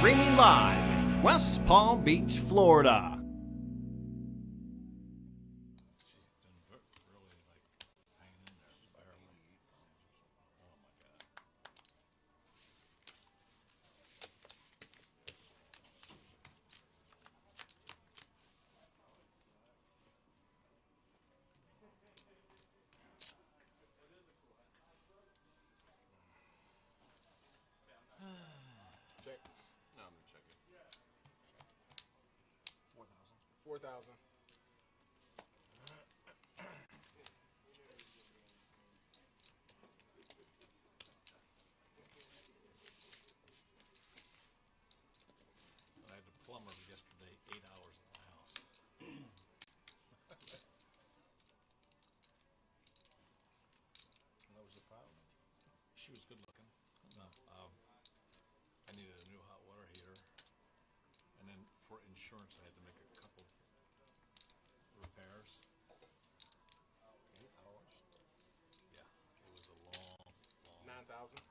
Streaming live in West Palm Beach, Florida. Check. No, I'm gonna check it. 4,000. I had a plumber yesterday, 8 hours at my house. What was the problem? She was good looking. No, I needed a new hot water heater, and then for insurance, I had to make a couple repairs. 8 hours. Yeah, it was a long. 9,000.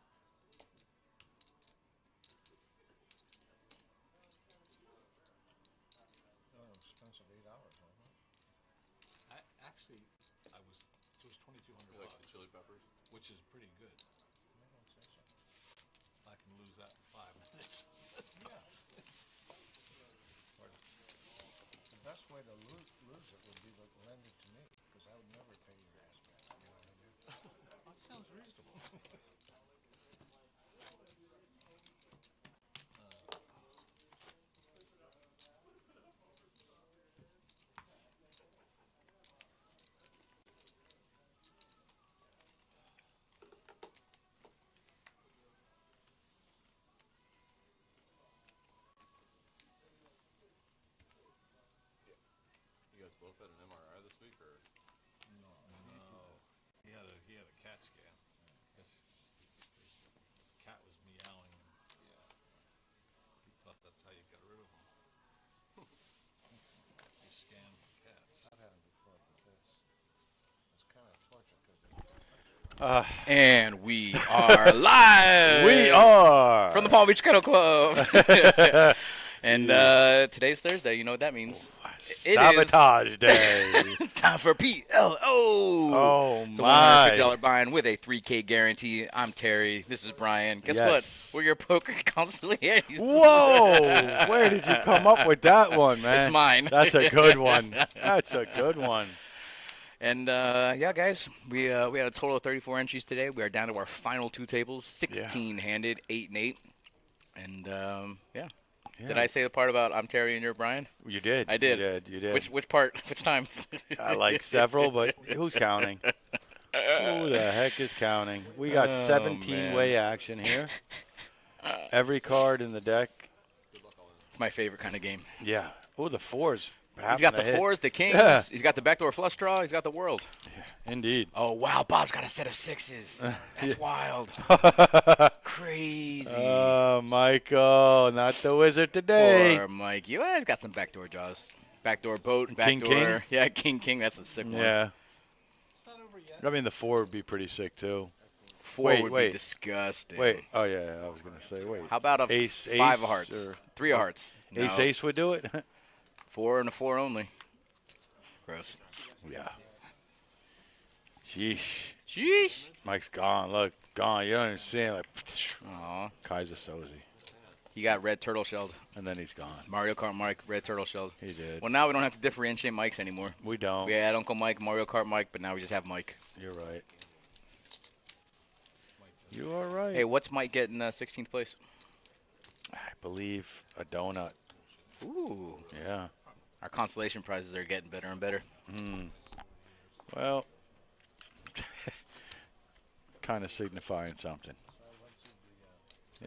Oh, expensive 8 hours, huh? I actually, it was $2,200, You like the chili peppers? which is pretty good. I don't say so. I can lose that in 5 minutes. Yeah. Or the best way to lose it would be to lend it to me, because I would never pay your ass back. You know what I mean? That sounds reasonable. You guys both had an MRI this week, or? No, He had a CAT scan. Yes, his cat was meowing, and he thought that's how you got rid of him. You scan for cats. I've had them before, but it's kind of torture because And we are live. We are from the Palm Beach Kennel Club. And today's Thursday. You know what that means? It Sabotage Day. is time for PLO. Oh It's a my! $150 buy-in with a $3K guarantee. I'm Terry. This is Brian. Guess Yes. what? We're your poker consultants. Whoa! Where did you come up with that one, man? It's mine. That's a good one. That's a good one. And yeah, guys, we had a total of 34 entries today. We are down to our final 2 tables, 16-handed, 8 and 8, and yeah. Did I say the part about I'm Terry and you're Brian? You did. I did. You did. Which part? Which time? I like several, but who's counting? Who the heck is counting? We got 17-way action here. Every card in the deck. It's my favorite kind of game. Yeah. Oh, the fours. He's got the hit. 4s, the kings. Yeah. He's got the backdoor flush draw. He's got the world. Indeed. Oh, wow. Bob's got a set of 6s. That's wild. Crazy. Michael, not the wizard today. Poor Mike. You guys got some backdoor draws. Backdoor boat. King, Backdoor. king? Yeah, king. That's the sick one. Yeah. It's not over yet. I mean, the 4 would be pretty sick, too. 4 would wait. be disgusting. Wait. Oh, yeah, I was going to say, wait. How about a Ace, 5 of ace, hearts? or 3 of hearts. No. Ace would do it? 4 and a 4 only. Gross. Yeah. Sheesh. Sheesh. Mike's gone. Look, gone. You don't understand. Like, Aw. Kaiser Soze. He got red turtle shelled. And then he's gone. Mario Kart Mike, red turtle shelled. He did. Well, now we don't have to differentiate Mikes anymore. We don't. We had Uncle Mike, Mario Kart Mike, but now we just have Mike. You're right. You are right. Hey, what's Mike getting 16th place? I believe a donut. Ooh. Yeah. Our consolation prizes are getting better and better. Well, kind of signifying something.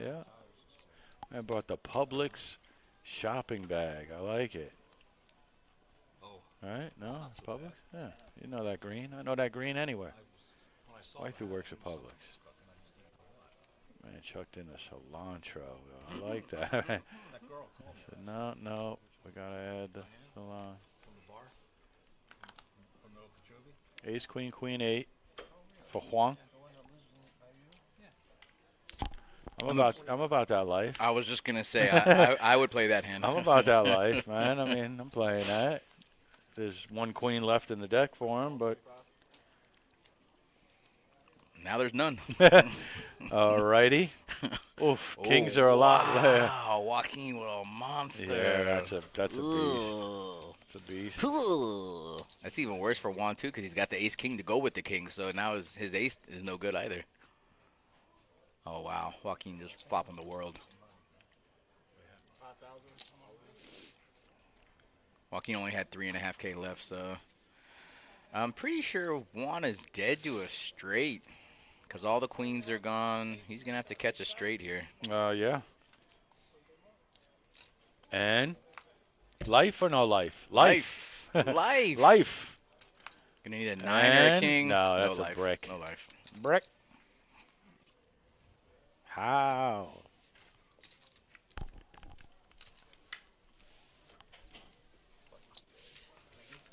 Yeah. I brought the Publix shopping bag. I like it. Oh, All right? No, not it's so Publix? Yeah. You know that green? I know that green anywhere. when I saw Wifey that, works at I was Publix. struck, and I just didn't know Man, chucked in the cilantro. I like that. that. That girl called me Said, no, we got to add the cilantro. from the bar, from the Okeechobee. Ace, queen, queen, 8 for Juan. I'm about that life. I was just gonna say I would play that hand. I'm about that life, man. I mean, I'm playing that. There's one queen left in the deck for him, but Now there's none. alrighty. Oof, kings are a lot. Wow, Joaquin with a monster. Yeah, that's a beast. Ooh. It's a beast. Ooh. That's even worse for Juan too, because he's got the ace king to go with the king. So now his ace is no good either. Oh wow, Joaquin just flopping the world. 5,000. Joaquin only had 3.5K left, so I'm pretty sure Juan is dead to a straight, because all the queens are gone. He's gonna have to catch a straight here. Yeah. And life or no life? Life. Life. Life. Gonna need a 9 or a And king. no, that's a life. brick. No life. Brick. How?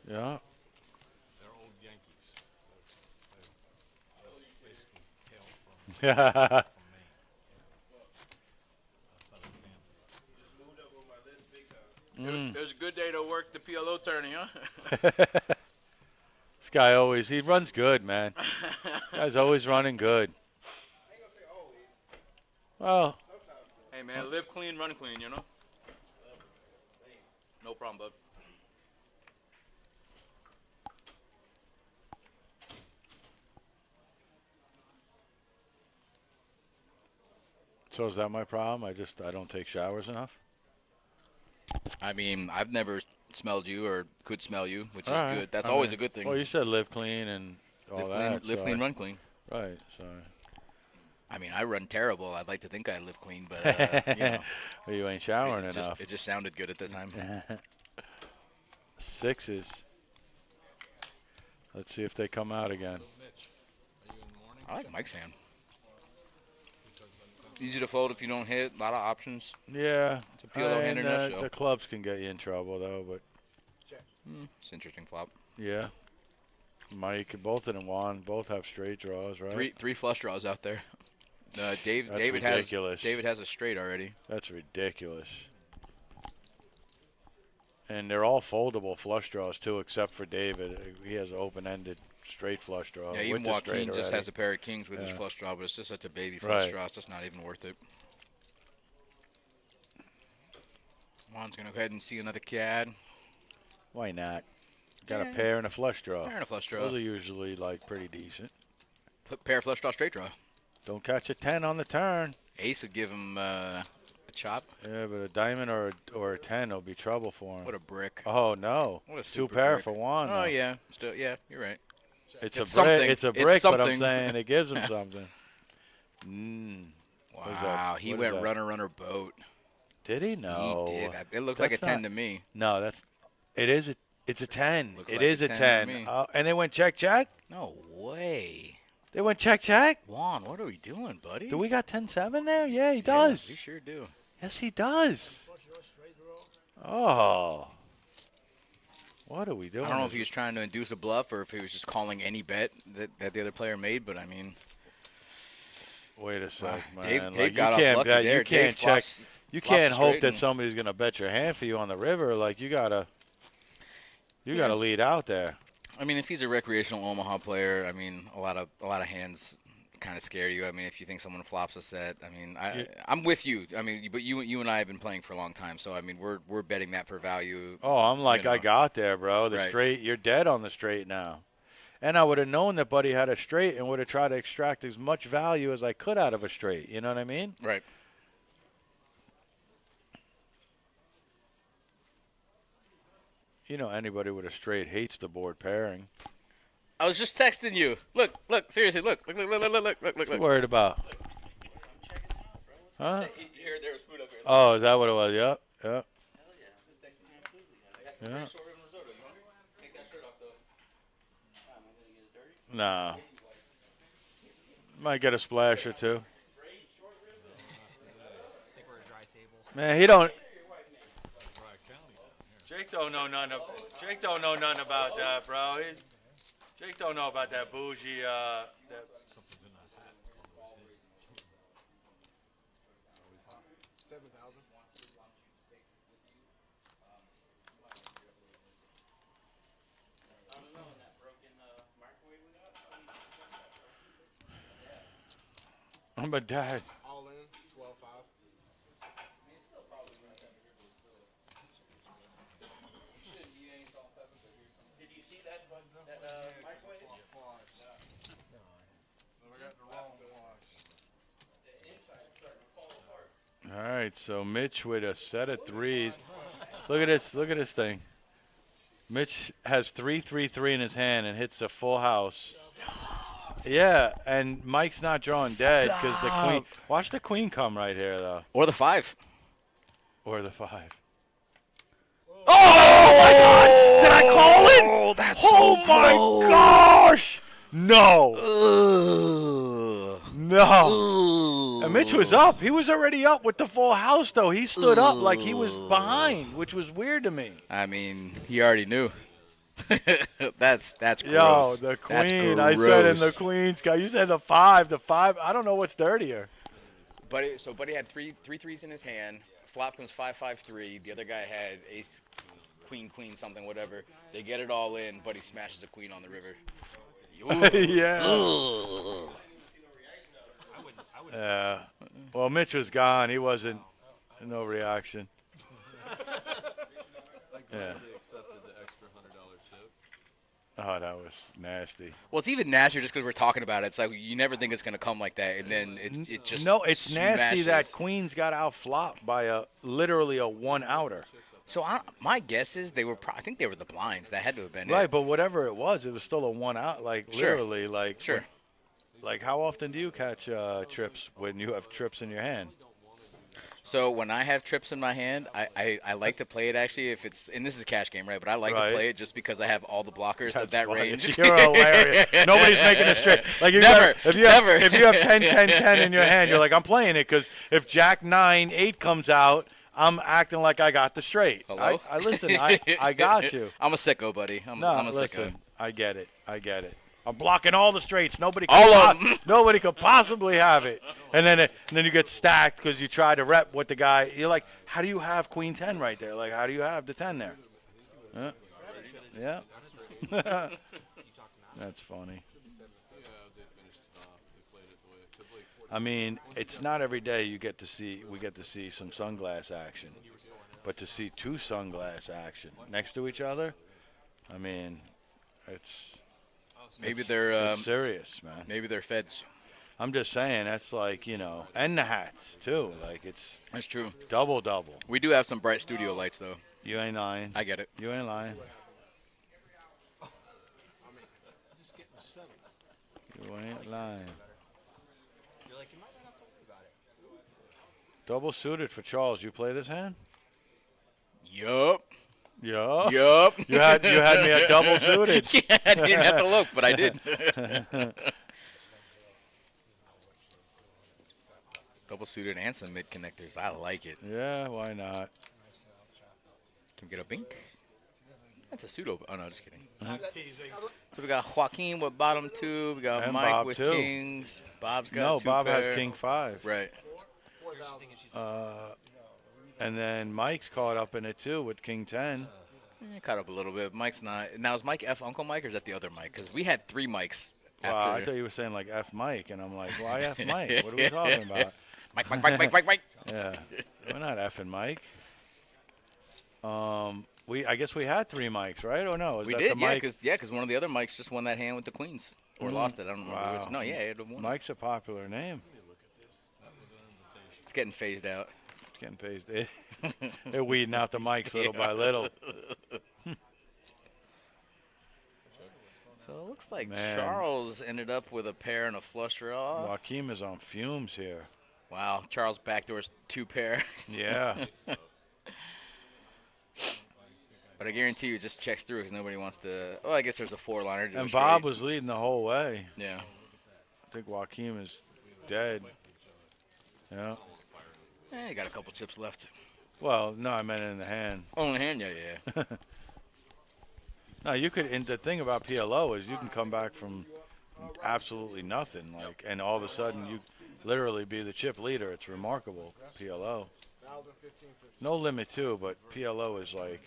Yeah. They're old Yankees. They're basically hail from Yeah. Maine. That's not a fan. It was a good day to work the PLO tourney, huh? This guy he runs good, man. Guy's always running good. Well, Hey man, live clean, run clean, you know? No problem, bud. so is that my problem? I don't take showers enough? I mean, I've never smelled you or could smell you, which is All right. good. That's I always mean, a good thing. Well, you said live clean and all live that. clean, run clean. Right, so. I mean, I run terrible. I'd like to think I live clean, but Well, you ain't showering enough. It just sounded good at the time. Sixes. Let's see if they come out again. Mitch, are you in the morning? I like Mike's hand. Easy to fold if you don't hit. A lot of options. Yeah. It's a PLO hand in a nutshell. The clubs can get you in trouble, though, but It's an interesting flop. yeah. Mike, both of them won. Both have straight draws, right? Three flush draws out there. David ridiculous. has a straight already. That's ridiculous. And they're all foldable flush draws, too, except for David. He has an open-ended straight flush draw. Yeah, even with the straight Joaquin just already. has a pair of kings with his Yeah. flush draw, but it's just such a baby flush Right. draw. It's just not even worth it. Juan's going to go ahead and see another CAD. Why not? Got a pair and a flush draw. Pair and a flush draw. Those are usually, like, pretty decent. Pair flush draw, straight draw. Don't catch a 10 on the turn. Ace would give him a chop. Yeah, but a diamond or a 10 will be trouble for him. What a brick. Oh, no. What a Two super pair brick. for one. Oh, though. yeah. Still, yeah, you're right. It's It's a brick. something. It's a It's brick, but I'm something. saying it gives him something. What is that? Wow, he What is went that? runner boat. Did he? No. He did. It looks like a That's 10 not- to me. No, it's a 10. Looks It like is a a 10 10. to me. And they went check, check? No way. They went check, check? Juan, what are we doing, buddy? Do we got 10-7 there? Yeah, he Yeah, does. we sure do. Yes, he does. Oh. What are we doing? I don't know if he was trying to induce a bluff or if he was just calling any bet that the other player made, but I mean, Wait a sec, man. Dave Like, got off lucky there. You can't Dave check. flops- You flops can't a hope straight that and- somebody's gonna bet your hand for you on the river. Like you gotta lead out there. I mean, if he's a recreational Omaha player, I mean, a lot of hands kind of scare you. I mean, if you think someone flops a set, I mean, I'm with you. I mean, but you and I have been playing for a long time, so I mean, we're betting that for value. Oh, I'm like, you know. I got there, bro. The Right. straight, you're dead on the straight now. And I would have known that Buddy had a straight and would have tried to extract as much value as I could out of a straight. You know what I mean? Right. You know, anybody with a straight hates the board pairing. I was just texting you. Look, seriously, look. What you worried about? Huh? Here, there was food up here. Oh, is that what it was? Yep. Yep. Yeah. Nah. Might get a splash or two. Man, he don't. Jake don't know nothing. Jake don't know nothing about that, bro. Jake don't know about that bougie. I'm a dad. All in, 12.5. Did you see that microwave? No, I got the wrong watch. The inside's starting to fall apart. All right, so Mitch with a set of threes. Look at this. Look at this thing. Mitch has 3-3-3 in his hand and hits a full house. Yeah, and Mike's not drawing dead because the queen. Watch the queen come right here, though. Or the 5. Or the 5. Oh my God! Did I call it? Oh, that's Oh so my close. gosh! No. Ugh. No. And Mitch was up. He was already up with the full house, though. He stood up like he was behind, which was weird to me. I mean, he already knew. that's gross. Yo, the That's queen. I said in the gross. queen's guy. You said the 5. The 5. I don't know what's dirtier. Buddy had three threes in his hand. Flop comes 5-5-3. The other guy had ace, queen, something, whatever. They get it all in. Buddy smashes a queen on the river. Yeah. Ugh. Yeah. Well, Mitch was gone. He wasn't. No reaction. Yeah. They accepted the extra $100 tip. Oh, that was nasty. Well, it's even nastier just because we're talking about it. It's like you never think it's gonna come like that, and then it just No, it's nasty that smashes. Queens got outflopped by literally a one-outer. So my guess is they were. I think they were the blinds. That had to have been Right, it. but whatever it was still a one-out. Like Sure. literally, like Sure. Like how often do you catch trips when you have trips in your hand? So when I have trips in my hand, I like to play it actually if it's, and this is a cash game, right? But I like Right. to play it just because I have all the blockers That's at that funny. range. You're hilarious. Nobody's making a straight. Like Never. if you have, Never. if you have 10, 10, 10 in your hand, you're like, I'm playing it because if Jack 9, 8 comes out, I'm acting like I got the straight. Hello? I listen. I got you. I'm a sicko, buddy. I'm No, a listen. sicko. I get it. I'm blocking all the straights. Nobody All of could, 'em. nobody could possibly have it. And then you get stacked because you try to rep with the guy. You're like, how do you have Queen 10 right there? Like, how do you have the 10 there? Yeah. That's funny. I mean, it's not every day we get to see some sunglass action, but to see two sunglass action next to each other, I mean, it's Maybe it's they're serious, man. maybe they're feds. I'm just saying that's like, and the hats too. Like it's That's true. double. We do have some bright studio lights though. You ain't lying. I get it. You ain't lying. You ain't lying. Double suited for Charles. You play this hand? Yup. Yeah. Yup. You had me at double suited. Yeah, I didn't have to look, but I did. Double suited and some mid connectors. I like it. Yeah, why not? Can we get a bink? That's a pseudo. Oh no, just kidding. So we got Joaquin with bottom 2. We got And Mike Bob, with too. kings. Bob's got No, 2 Bob pair. has King 5. Right. And then Mike's caught up in it too with King 10. Caught up a little bit. Mike's not. Now is Mike F Uncle Mike or is that the other Mike? Because we had 3 Mics. Wow, After. I thought you were saying like F Mike, and I'm like, why F Mike? What are we talking about? Mike. Yeah, we're not effing Mike. I guess we had 3 mics, right? Or no? Is We that did, the yeah, mic? because one of the other Mics just won that hand with the queens or lost it. I don't remember Wow. which. No, yeah, it won. Mike's a popular name. It's getting phased out. It's getting phased. They're weeding out the mics little by little. So it looks like Man. Charles ended up with a pair and a flush draw. Joaquim is on fumes here. Wow, Charles backdoors 2 pair. Yeah. But I guarantee you it just checks through because nobody wants to. Oh, I guess there's a 4-liner. And Bob was leading the whole way. Yeah. I think Joaquim is dead. Yeah. You got a couple chips left. Well, no, I meant in the hand. Oh, in the hand, yeah. No, you could. And the thing about PLO is you can come back from absolutely nothing, like, and all of a sudden you literally be the chip leader. It's remarkable. PLO. No limit too, but PLO is like.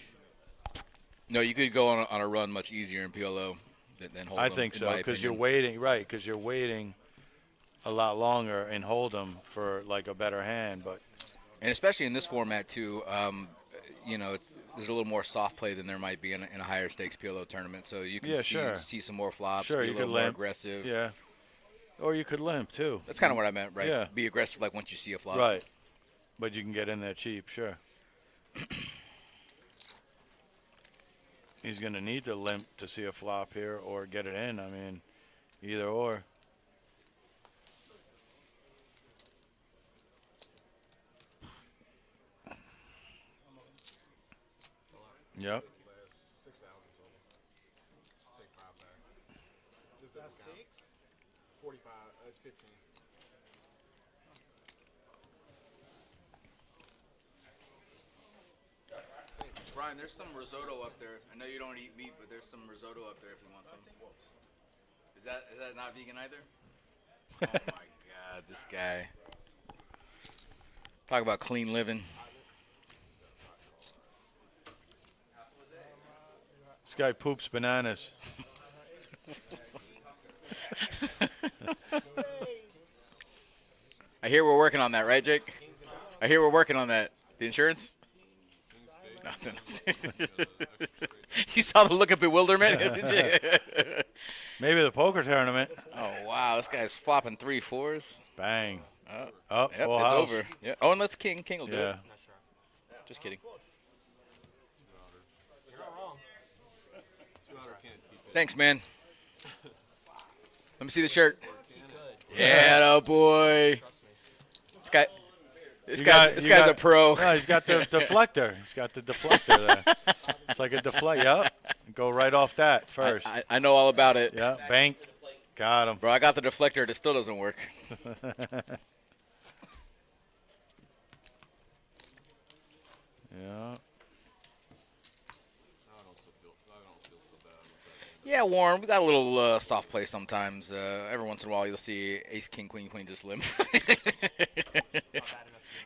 No, you could go on a run much easier in PLO than hold I them, think in so my because you're opinion. waiting, right? Because you're waiting a lot longer and hold them for like a better hand. But And especially in this format too, there's a little more soft play than there might be in a higher stakes PLO tournament. So you can see some more flops, sure, be a you little could more limp. aggressive. Yeah. Or you could limp too. That's kind of what I meant, right? Yeah. Be aggressive like once you see a flop. Right. But you can get in there cheap, sure. He's going to need to limp to see a flop here or get it in. I mean, either or. Yep. Last 6,000 total. Take 5 back. Just that's 6? 45. That's 15. Brian, there's some risotto up there. I know you don't eat meat, but there's some risotto up there if you want some. Is that not vegan either? Oh my God, this guy. Talk about clean living. This guy poops bananas. I hear we're working on that, right, Jake? I hear we're working on that. The insurance? Nothing. You saw the look of bewilderment, didn't you? Maybe the poker tournament. Oh, wow. This guy's flopping 3 4s. Bang. Oh, Up, yep, full it's house. over. Yeah. Oh, and let's king. King will do Yeah. it. Just kidding. 200 can't keep it. Thanks, man. Let me see the shirt. Yeah, oh boy. This guy's a pro. No, he's got the deflector. He's got the deflector there. It's like a deflect. Yep. Go right off that first. I know all about it. Yeah. Bank. Got him. Bro, I got the deflector. It still doesn't work. Yeah. I don't feel so bad. Yeah, Warren, we got a little soft play sometimes. Every once in a while, you'll see ace, king, queen, queen just limp.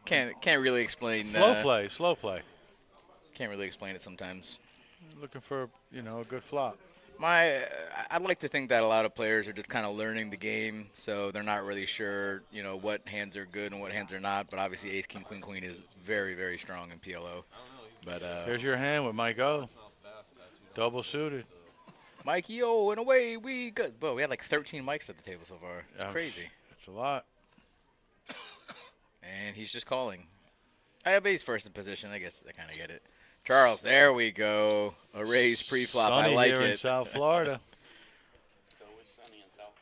Can't really explain. Slow play. Can't really explain it sometimes. Looking for, a good flop. I'd like to think that a lot of players are just kind of learning the game, so they're not really sure, what hands are good and what hands are not. But obviously, ace, king, queen, queen is very, very strong in PLO. But Here's your hand with Mike O. Double suited. Mikey O, and away we go. Bro, we had like 13 mics at the table so far. It's crazy. It's a lot. And he's just calling. I have ace first in position. I guess I kind of get it. Charles, there we go. A raise pre-flop. Sunny I like here in it. South Florida.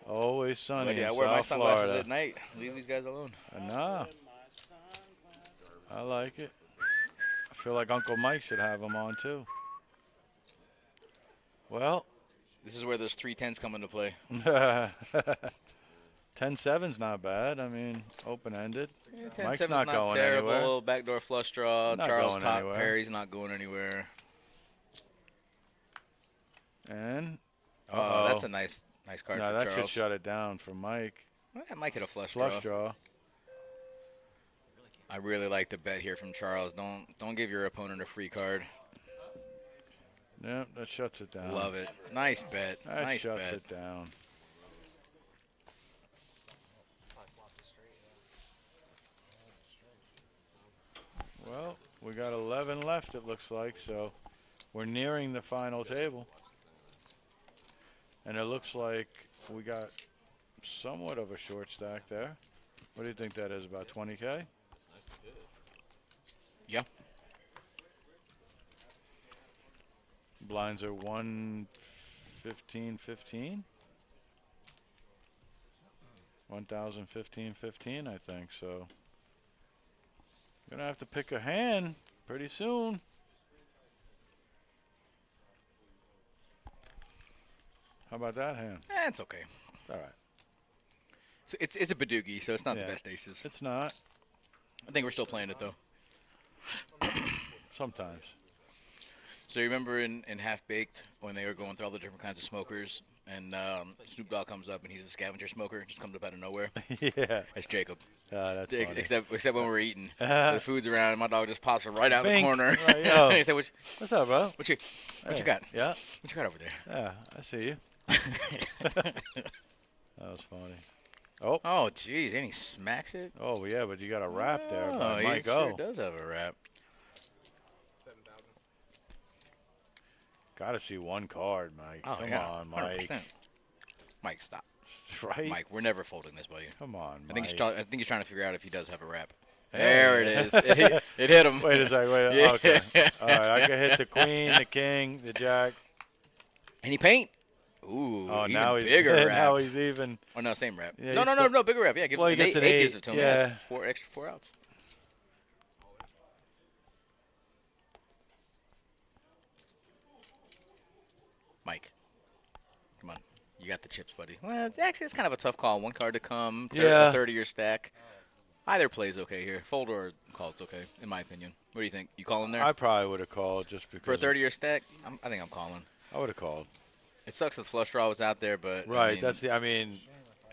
Always sunny But yeah, I in wear my South sunglasses Florida. at night. Leave these guys alone. Nah. I like it. I feel like Uncle Mike should have them on too. Well, This is where those 3 10s come into play. 10-7's not bad. I mean, open-ended. Yeah, Mike's 10-7's not going terrible. anywhere. Backdoor flush draw. Not Charles going top anywhere. pair. He's not going anywhere. And Oh, that's a nice card no, for that Charles. should shut it down for Mike. That might hit a flush Flush draw. draw. I really like the bet here from Charles. Don't give your opponent a free card. Yep, that shuts it down. Love it. Nice bet. That Nice shuts bet. it down. Well, we got 11 left, it looks like, so we're nearing the final table. And it looks like we got somewhat of a short stack there. What do you think that is, about 20K? Yeah. Blinds are 115.15. 1,015.15, I think, so. Gonna have to pick a hand pretty soon. How about that hand? It's okay. All right. So it's a Badoogie, so it's not Yeah. the best aces. It's not. I think we're still playing it though. Sometimes. So you remember in Half Baked when they were going through all the different kinds of smokers, and Snoop Dogg comes up and he's a scavenger smoker, just comes up out of nowhere. Yeah. That's Jacob. That's funny. Except when we're eating, the food's around, and my dog just pops right out of the Bink. corner. Right, yo. He said, "What What's up, bro? you Hey, got? Yeah. What you got over there?" Yeah, I see you. That was funny. Oh. Oh, jeez, and he smacks it. Oh, yeah, but you got a wrap there. Oh, But he might sure go. does have a wrap. 7,000. Got to see one card, Mike. Oh, Come yeah, on, Mike. 100%. Mike, stop. Right? Mike, we're never folding this, buddy. Come on, I think Mike. I think he's trying to figure out if he does have a wrap. Hey. There it is. It hit him. Wait a second. Wait. Yeah. Okay. All right. I can hit the queen, the king, the jack. Any paint? Ooh, Oh, even now he's bigger wrap. now he's even. Oh no, same wrap. Yeah, no, he's no, no, still- no, bigger wrap. Yeah, give Well, he an gets an eight eight, gives it to him. yeah. That's four outs. Mike, come on, you got the chips, buddy. Well, it's kind of a tough call. One card to come. Yeah. A 30-year stack. Either plays okay here. Fold or call's okay, in my opinion. What do you think? You calling there I probably would have called just because. for a 30-year stack? I think I'm calling. I would have called. It sucks that the flush draw was out there, but Right. I mean, That's the. I mean,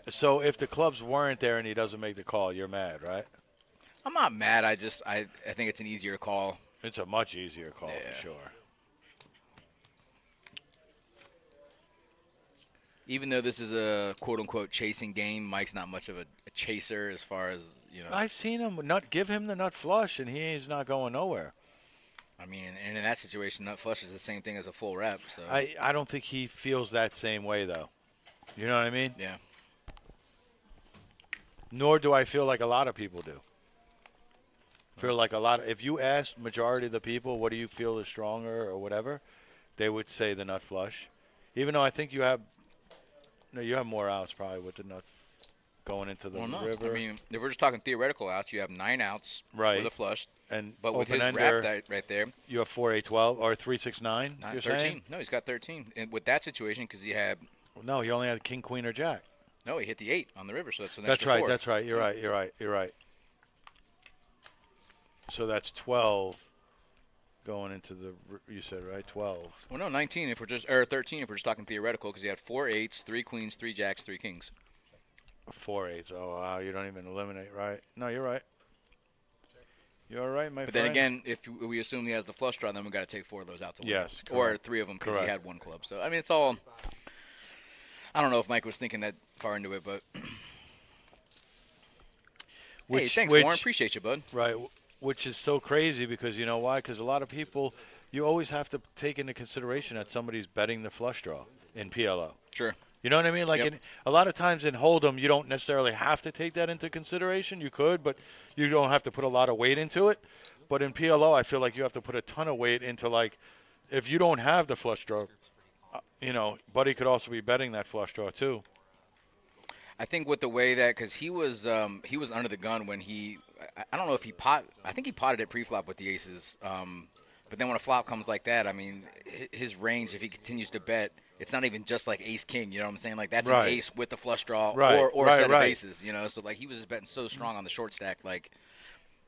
so if the clubs weren't there and he doesn't make the call, you're mad, right? I'm not mad. I think it's an easier call. It's a much easier call Yeah. for sure. Even though this is a quote-unquote chasing game, Mike's not much of a chaser as far as, you know. I've seen him give him the nut flush, and he's not going nowhere. I mean, and in that situation, nut flush is the same thing as a full rep. So I don't think he feels that same way, though. You know what I mean? yeah, Nor do I feel like a lot of people do. Feel like a lot. If you ask majority of the people, what do you feel is stronger or whatever, they would say the nut flush. Even though I think you have more outs probably with the nut going into the well, no. river. I mean, if we're just talking theoretical outs, you have 9 outs Right. with a flush, and but with his open-ender, wrap right there, you have 4-8-12 or 3-6-9. not You're 13. saying? No, he's got 13. And with that situation, because he had No, he only had king, queen, or jack. he hit the 8 on the river, so that's an That's extra right. 4. That's right. You're right. So that's 12 going into the. You said right 12. Well, no, 19 if we're just or 13 if we're just talking theoretical, because he had 4 8s, 3 queens, 3 jacks, 3 kings. 4-8s. Oh wow, you don't even eliminate, right? No, you're right. You're right, my But friend. then again, if we assume he has the flush draw, then we got to take 4 of those out to win. Yes, Or correct. 3 of them because he Correct. had 1 club. So I mean, it's all. I don't know if Mike was thinking that far into it, but. Hey, thanks, Warren. Appreciate you, bud. Right, which is so crazy because you know why? Because a lot of people, you always have to take into consideration that somebody's betting the flush draw in PLO. Sure. You know what I mean? Like Yep. a lot of times in Hold'em, you don't necessarily have to take that into consideration. You could, but you don't have to put a lot of weight into it. But in PLO, I feel like you have to put a ton of weight into, like, if you don't have the flush draw, Buddy could also be betting that flush draw too. I think with the way that, because he was under the gun when I don't know if I think he potted it pre-flop with the aces. But then when a flop comes like that, I mean, his range, if he continues to bet, it's not even just like ace king. You know what I'm saying? Like that's Right. an ace with the flush draw Right, or right, a set of right. aces. You know, so like he was just betting so strong on the short stack. Like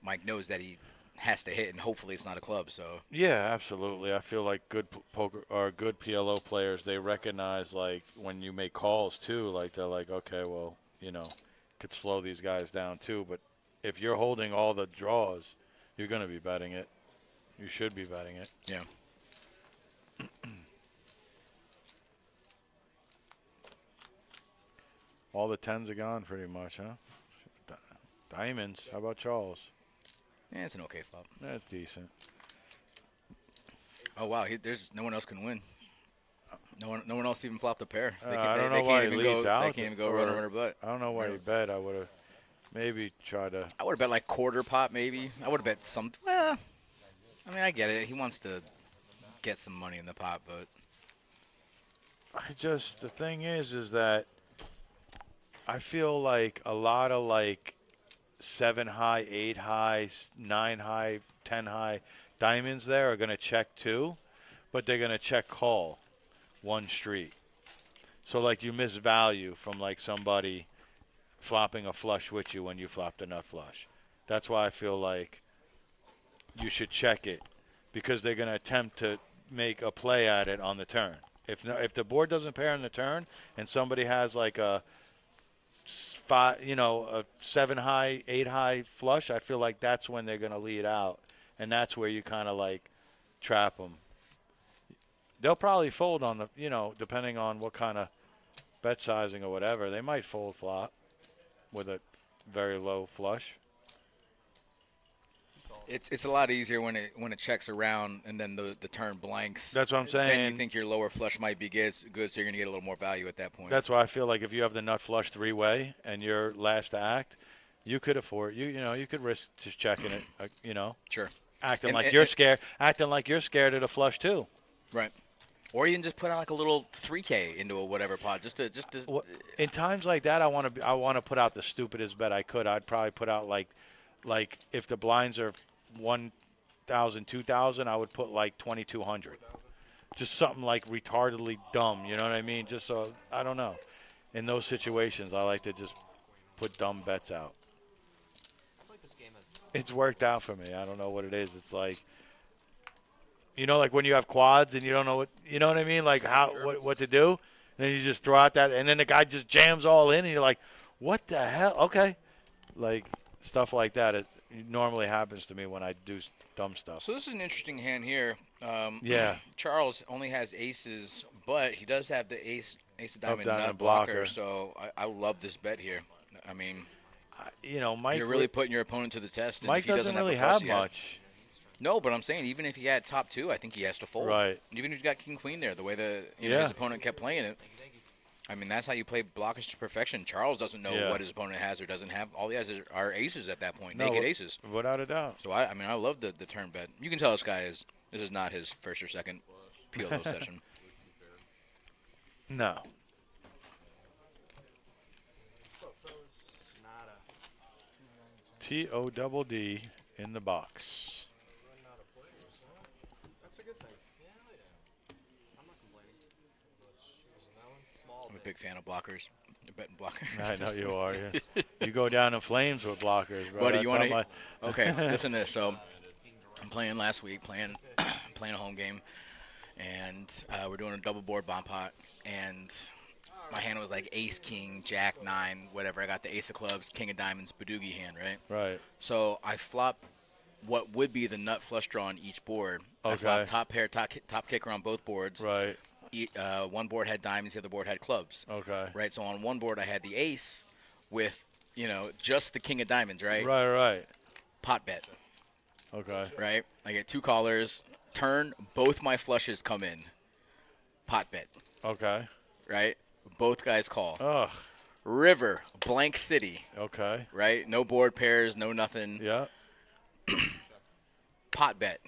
Mike knows that he has to hit, and hopefully it's not a club. So Yeah, absolutely. I feel like good poker or good PLO players, they recognize, like, when you make calls too, like they're like, okay, well, could slow these guys down too. But if you're holding all the draws, you're going to be betting it. You should be betting it. yeah. All the tens are gone pretty much, huh? Diamonds. How about Charles? Yeah, it's an okay flop. That's decent. Oh wow, there's no one else can win. No one else even flopped a pair. I don't know why he leads out. They can't even go runner butt. I don't know why he bet. I would have maybe tried to. I would have bet like quarter pot maybe. I would have bet some. Well, I mean, I get it. He wants to get some money in the pot, but The thing is that I feel like a lot of like 7 high, 8 high, 9 high, 10 high diamonds there are going to check too, but they're going to check call one street. So like you miss value from like somebody flopping a flush with you when you flopped a nut flush. That's why I feel like you should check it because they're going to attempt to make a play at it on the turn. If the board doesn't pair on the turn and somebody has like a 7 high, 8 high flush, I feel like that's when they're going to lead out, and that's where you kind of like trap them. They'll probably fold on the, depending on what kind of bet sizing or whatever, they might fold flop. with a very low flush. It's a lot easier when it checks around and then the turn blanks. That's what I'm saying. Then you think your lower flush might be good, so you're gonna get a little more value at that point. That's why I feel like if you have the nut flush three-way and you're last to act, you could afford you could risk just checking it. Sure. Acting like you're scared of the flush too. Right. Or you can just put out like a little 3K into a whatever pot, just to. Well, in times like that, I want to put out the stupidest bet I could. I'd probably put out like if the blinds are 1,000, 2,000, I would put like 2,200. Just something like retardedly dumb. You know what I mean? Just so I don't know. In those situations, I like to just put dumb bets out. It's worked out for me. I don't know what it is. It's like. Like when you have quads and you don't know what I mean, like what to do, and then you just throw out that, and then the guy just jams all in, and you're like, what the hell? Okay, like stuff like that. It normally happens to me when I do dumb stuff. So this is an interesting hand here. Yeah. Charles only has aces, but he does have the ace of diamond diamond nut blocker. blocker. So I love this bet here. I mean, Mike. You're really putting your opponent to the test. And Mike if he doesn't really have, a flush have yet, much. No, but I'm saying even if he had top two, I think he has to fold. Right. Even if he's got king queen there, the way his opponent kept playing it. I mean, that's how you play blockers to perfection. Charles doesn't know what his opponent has or doesn't have. All he has are aces at that point, naked aces. Without a doubt. So I love the turn bet. You can tell this is not his first or second PLO session. No. TODD in the box. That's a good thing. Yeah. I'm not complaining. I'm a big fan of blockers. Betting blockers. I know you are. Yeah. You go down in flames with blockers, bro. Buddy, you want to? Okay, listen to this. So I'm playing last week, playing a home game, and we're doing a double board bomb pot, and my hand was like ace, king, jack, 9, whatever. I got the ace of clubs, king of diamonds, Badoogie hand, right? Right. So I flop what would be the nut flush draw on each board. Okay. I flop top pair, top kicker on both boards. Right. One board had diamonds, the other board had clubs. Okay. Right. So on one board I had the ace with, just the king of diamonds, right? Right. Pot bet. Okay. Right. I get 2 callers. Turn, both my flushes come in. Pot bet. Okay. Right. Both guys call. Ugh. River, blank city. Okay. Right. No board pairs, no nothing. Yeah. Pot bet.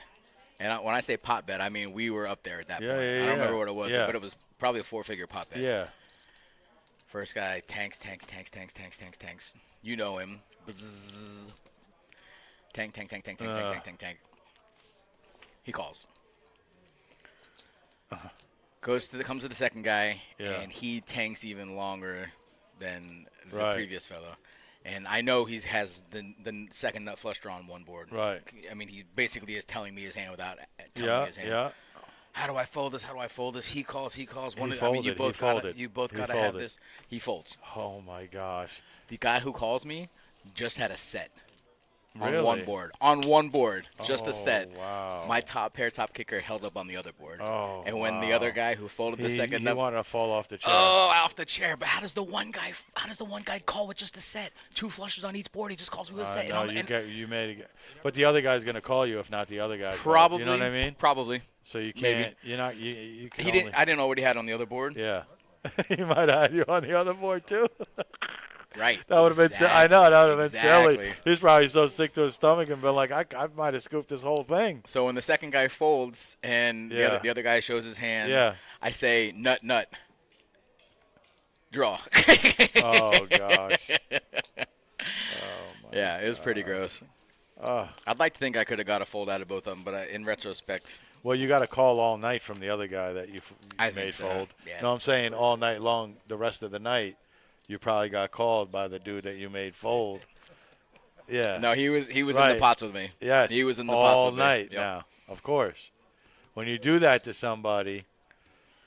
And when I say pot bet, I mean we were up there at that point. Yeah, I don't remember what it was, yeah. but it was probably a 4-figure pot bet. Yeah. First guy, tanks. You know him. Bzzz. Tank. He calls. Comes to the second guy, and he tanks even longer than the previous fellow. And I know he has the second nut flush draw on one board. Right. I mean, he basically is telling me his hand without telling me his hand. Yeah. How do I fold this? He calls. You both gotta have this. He folds. Oh my gosh. The guy who calls me just had a set. Really? On one board, just a set. Wow. My top pair, top kicker held up on the other board. Oh, and when the other guy who folded the second, he wanted to fall off the chair. Oh, off the chair. But how does the one guy call with just a set? 2 flushes on each board. He just calls me with a set. No, you made it. But the other guy's gonna call you if not the other guy. Probably. You know what I mean? Probably. So you can't. Maybe. You're not. You can. I didn't know what he had on the other board. Yeah. He might have had you on the other board too. Right. That would have been. I know that would have been silly. Exactly. He's probably so sick to his stomach and been like, I might have scooped this whole thing. So when the second guy folds and the other guy shows his hand, I say nut. Draw. Oh gosh. Yeah, it was pretty gross. I'd like to think I could have got a fold out of both of them, but in retrospect. Well, you got to call all night from the other guy that you made fold. Yeah. No, I'm saying all night long, the rest of the night, you probably got called by the dude that you made fold. Yeah. No, he was in the pots with me. Yes. He was in the pots with me. All night Yep. now, of course. When you do that to somebody,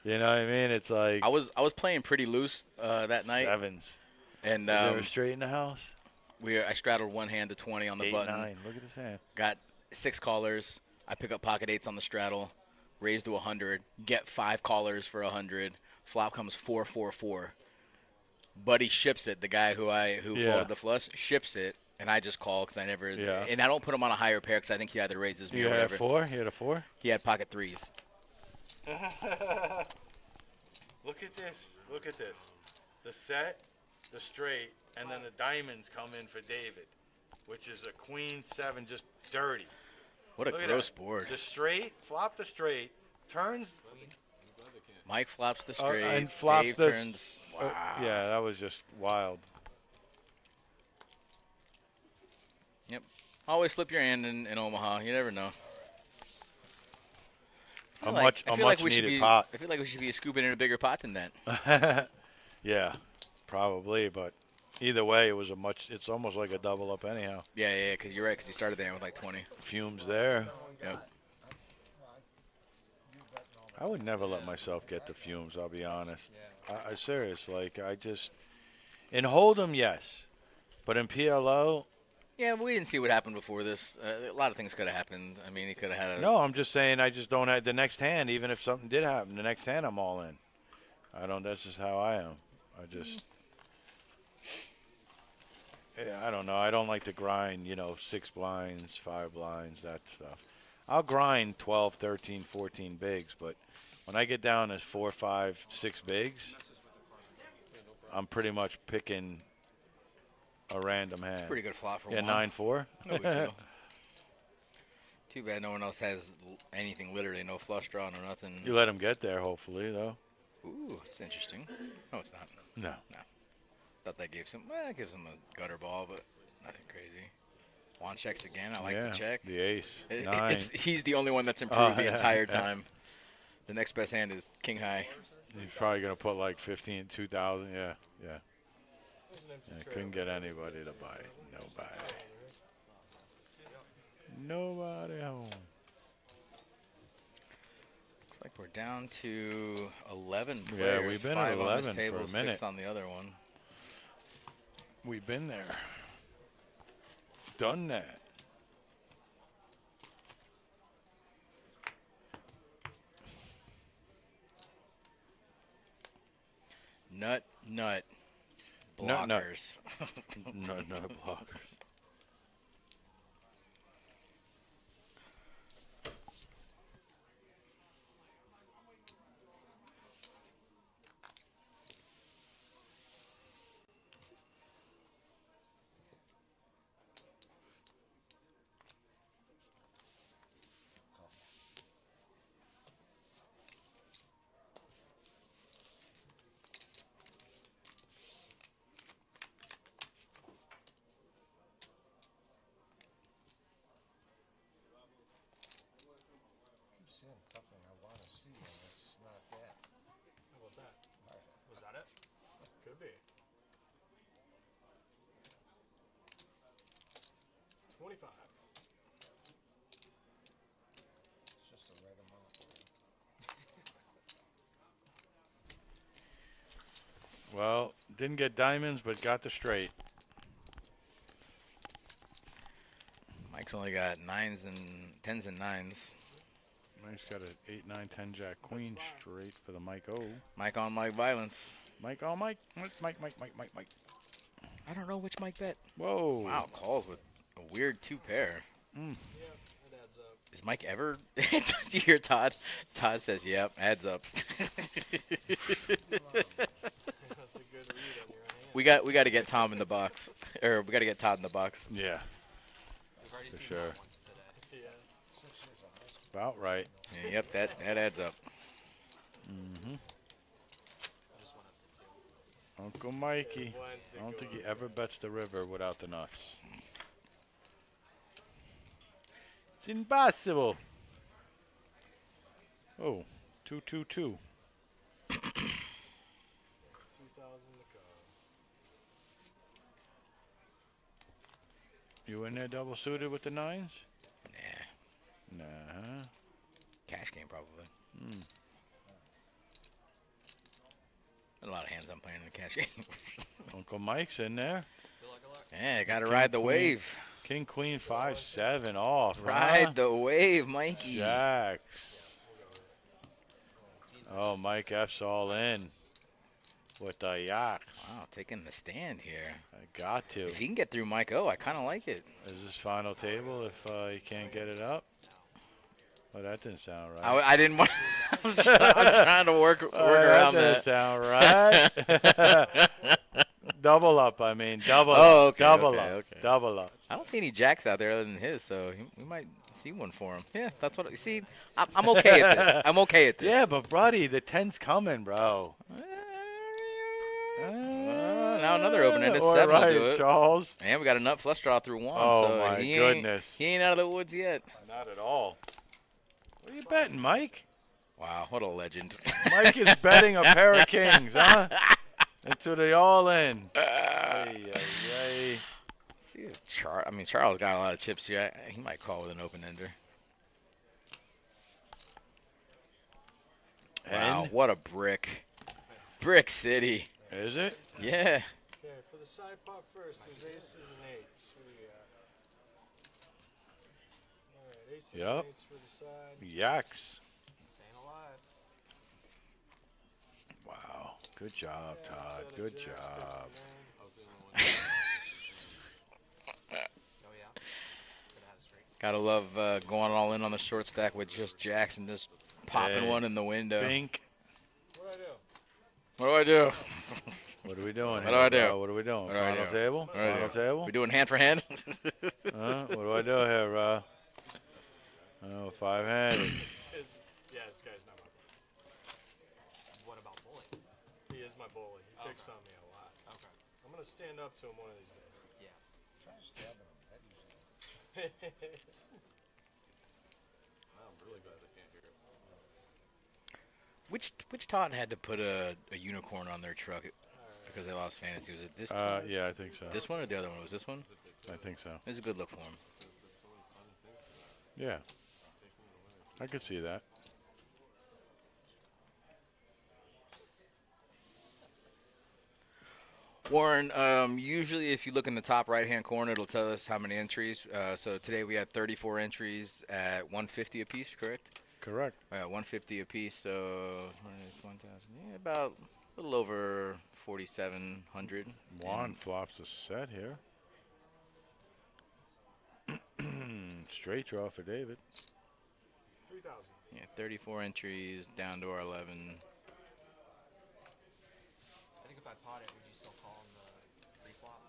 you know what I mean? It's like I was playing pretty loose that night. Sevens. And is there a straight in the house? I straddled one hand to 20 on the 8, button. 9. Look at this hand. Got 6 callers. I pick up pocket 8s on the straddle, raise to 100, get 5 callers for 100. Flop comes 4-4-4. Buddy ships it. The guy who Yeah. folded the flush ships it, and I just call because I never. Yeah. And I don't put him on a higher pair because I think he either raises me You or had a whatever. 4? You had a 4? He had pocket threes. Look at this. Look at this. The set, the straight, and then the diamonds come in for David, which is a queen 7, just dirty. What a Look at gross that. board. The straight, flop the straight, turns. Mike flops the straight. And flops Dave the turns. Wow. Yeah, that was just wild. Yep. Always slip your hand in Omaha. You never know. A I much feel like we should needed be, pot. I feel like we should be scooping in a bigger pot than that. Yeah, probably, but either way, it was a much. It's almost like a double up anyhow. Yeah, because you're right. Because he started there with like 20. Fumes there. Yep. I would never let myself get the fumes. I'll be honest. I serious. Like I just in Hold'em, yes, but in PLO, Yeah, but we didn't see what happened before this. A lot of things could have happened. I mean, he could have had a. no. I'm just saying. I just don't have the next hand. Even if something did happen, the next hand I'm all in. I don't. That's just how I am. I just. Yeah, I don't know. I don't like to grind. 6 blinds, 5 blinds, that stuff. I'll grind 12, 13, 14 bigs, but when I get down to 4, 5, 6 bigs, I'm pretty much picking a random hand. Pretty good flop for Yeah, one. 9-4. No big deal. Too bad no one else has anything, literally. No flush draw, no nothing. You let him get there, hopefully, though. Ooh, it's interesting. No, it's not. No. Thought that gives him, it gives him a gutter ball, but nothing crazy. Juan checks again. I like Yeah, the check. the ace. It- 9. he's the only one that's improved the yeah, entire yeah. time. The next best hand is king high. He's probably going to put like 15, 2,000. Yeah. Couldn't get anybody to buy it. Nobody home. Looks like we're down to 11 Yeah, players. we've been at 5 on 11 this for a table, minute. 6 on the other one. We've been there. Done that. Nut. Nut, nut. Blockers. Not a blocker. Keep seeing something I want to see, and it's not that. How about that? Was that it? Could be. 25. It's just the right amount. Well, didn't get diamonds, but got the straight. Mike's only got 9s and 10s and 9s. Mike's got an 8, 9, 10 jack queen straight for the Mike O. Mike on Mike violence. Mike on Mike. Mike. I don't know which Mike bet. Whoa. Wow, calls with a weird 2 pair. Yeah, it adds up. Is Mike ever? Did you hear Todd? Todd says, "Yep, adds up." That's a good read on your hand. we got to get Tom in the box, or we got to get Todd in the box. Yeah, We've already for seen sure. that once today. Yeah. About right. Yeah, yep, that adds up. Mm-hmm. I just went up to 2. Uncle Mikey. Blinds did I don't go think he up. ever bets the river without the nuts. It's impossible. Oh, 2-2-2. 2,000 to go. You in there double suited with the 9s? Nah, Nah. cash game probably. A lot of hands I'm playing in the cash game. Uncle Mike's in there. Good luck, good luck. Yeah, got to King, ride the queen. wave. King, queen, 5, 7 off. Ride huh? the wave, Mikey. Jacks. Oh, Mike F's all in. with the yaks. Wow, taking the stand here. I got to. If he can get through Mike O, I kind of like it. Is this final table if he can't get it up? Oh, that didn't sound right. I didn't want. I'm trying to work around that. that. Didn't sound right. Double up, I mean. Double Oh, up. okay, Double okay, up. okay. Double up. I don't see any jacks out there other than his, so we might see one for him. Yeah, that's what. See, I'm okay at this. I'm okay at this. Yeah, but buddy, the 10's coming, bro. Now another open-ended All 7 right, will do it. Charles. And we got a nut flush draw through 1. Oh, so my goodness. He ain't out of the woods yet. Not at all. What are you betting, Mike? Wow, what a legend. Mike is betting a pair of kings, huh? Into the all-in. Ay. Let's see if Charles got a lot of chips here. He might call with an open-ender. Wow, And? what a brick. Brick City. Is it? Yeah. Okay, for the side pot first, there's aces and eights. What do we got? All right, aces Yep. and eights for the side. Yaks. Staying alive. Wow. Good job, Todd. Set of Good jacks, job. 69. Oh yeah. Could have had a straight. Gotta love going all in on the short stack with just jacks and just popping Hey, one in the window. Bink. What do I do? What do I do? What are we doing? What do I do? What are we doing? What do I Final do? table? What do I Final do? table? We doing hand for hand? Huh? What do I do here, Rob? Oh, 5-handed. Yeah, this guy's not my buddy. What about bowling? He is my bully. He picks on me a lot. Okay. I'm gonna stand up to him one of these days. Yeah. Try stabbing him. That usually I'm really glad they can't hear it. Which Todd had to put a unicorn on their truck because they lost fantasy? Was it this Yeah, I think so. this one or the other one? Was this one? I think so. It was a good look for him. Yeah. I could see that. Warren, usually if you look in the top right-hand corner, it'll tell us how many entries. So today we had 34 entries at 150 apiece, correct? Correct. 150 apiece, so 1,000. Yeah, about a little over 4,700. Juan flops a set here. Straight draw for David. 3,000. Yeah, 34 entries down to our 11. I think if I pot it, would you still call him the free flop?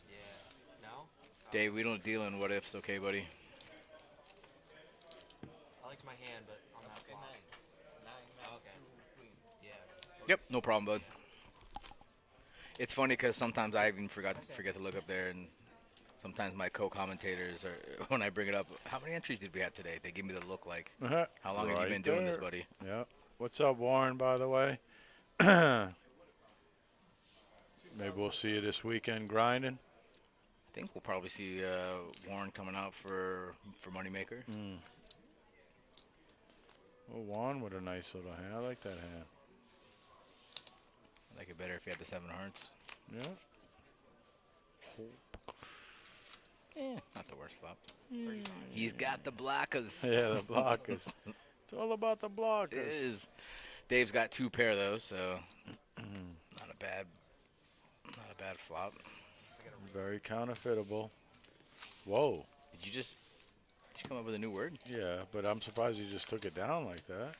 Yeah. No? Dave, we don't deal in what ifs, okay, buddy? I liked my hand, but on that flop. Okay. Yeah. Yep, no problem, bud. It's funny because sometimes I even forget to look up there, and sometimes my co-commentators, or when I bring it up, how many entries did we have today? They give me the look like, how long have you been doing this, there. buddy? Yep. What's up, Warren, by the way? Maybe we'll see you this weekend grinding. I think we'll probably see Warren coming out for Moneymaker. Well, Juan with a nice little hand. I like that hand. I like it better if he had the 7 hearts. Yeah. Not the worst flop. He's got the blockers. Yeah, the blockers. It's all about the blockers. It is. Dave's got 2 pair though, so not a bad flop. Very counterfeitable. Whoa. Did you come up with a new word? Yeah, but I'm surprised you just took it down like that.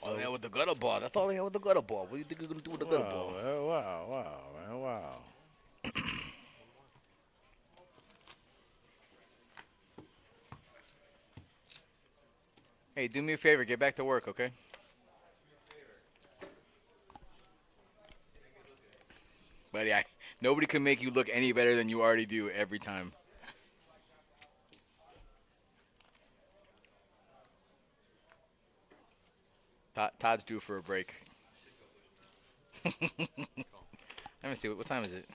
Oh yeah, with the gutter ball. That's all he had with the gutter ball. What do you think you're gonna do with the gutter ball? Wow, man, wow. Hey, do me a favor. Get back to work, okay? Buddy, nobody can make you look any better than you already do every time. Todd's due for a break. Let me see. What time is it?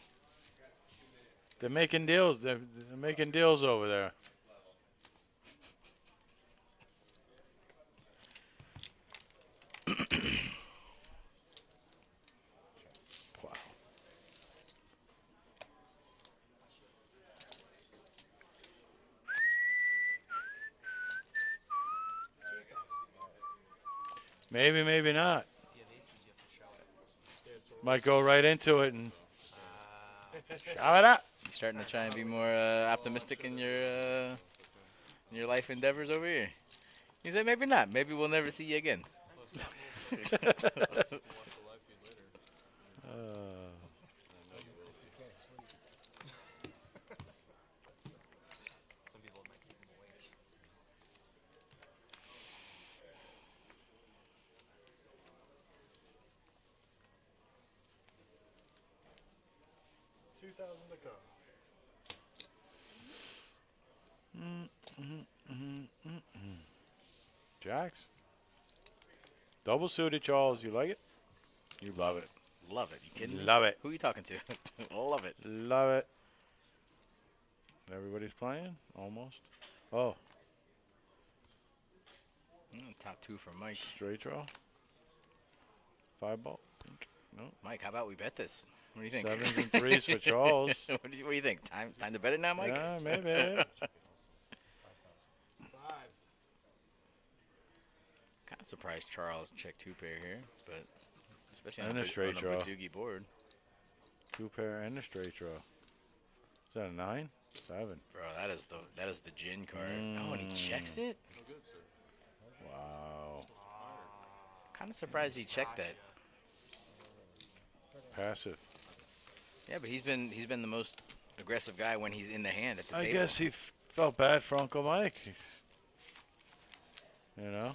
They're making deals. They're making deals over there. Wow. Maybe, maybe not. Might go right into it and shove it up. You starting to try and be more optimistic in your life endeavors over here? He said maybe not. Maybe we'll never see you again. Some people might keep them awake. Jacks. Double suited, Charles. You like it? You love it. Love it. You kidding me? Love it. Who are you talking to? Love it. Love it. Everybody's playing? Almost. Oh, Top 2 for Mike. straight draw. 5 ball. No. Mike, how about we bet this? What do you think? 7s and 3s for Charles. What do you think? Time to bet it now, Mike? Yeah, maybe. Kind of surprised Charles checked 2-pair here, but especially on And a a straight on draw. a Badoogie board. 2 pair and a straight draw. Is that a 9? 7. Bro, that is the gin card. Oh, and he checks it? Wow. Kind of surprised he checked that. Passive. Yeah, but he's been the most aggressive guy when he's in the hand at the I table. guess he felt bad for Uncle Mike. You know?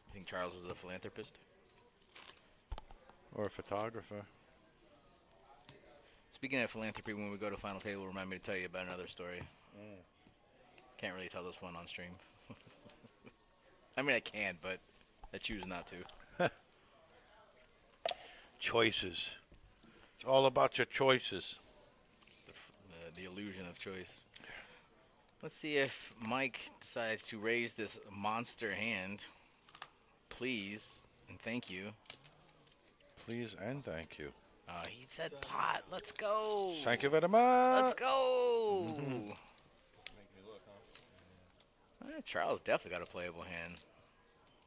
You think Charles is a philanthropist? Or a photographer. Speaking of philanthropy, when we go to final table, remind me to tell you about another story. Can't really tell this one on stream. I mean, I can, but I choose not to. Choices. It's all about your choices. The illusion of choice. Let's see if Mike decides to raise this monster hand. Please and thank you. Please and thank you. He said pot. Let's go. Thank you very much. Let's go. Charles definitely got a playable hand.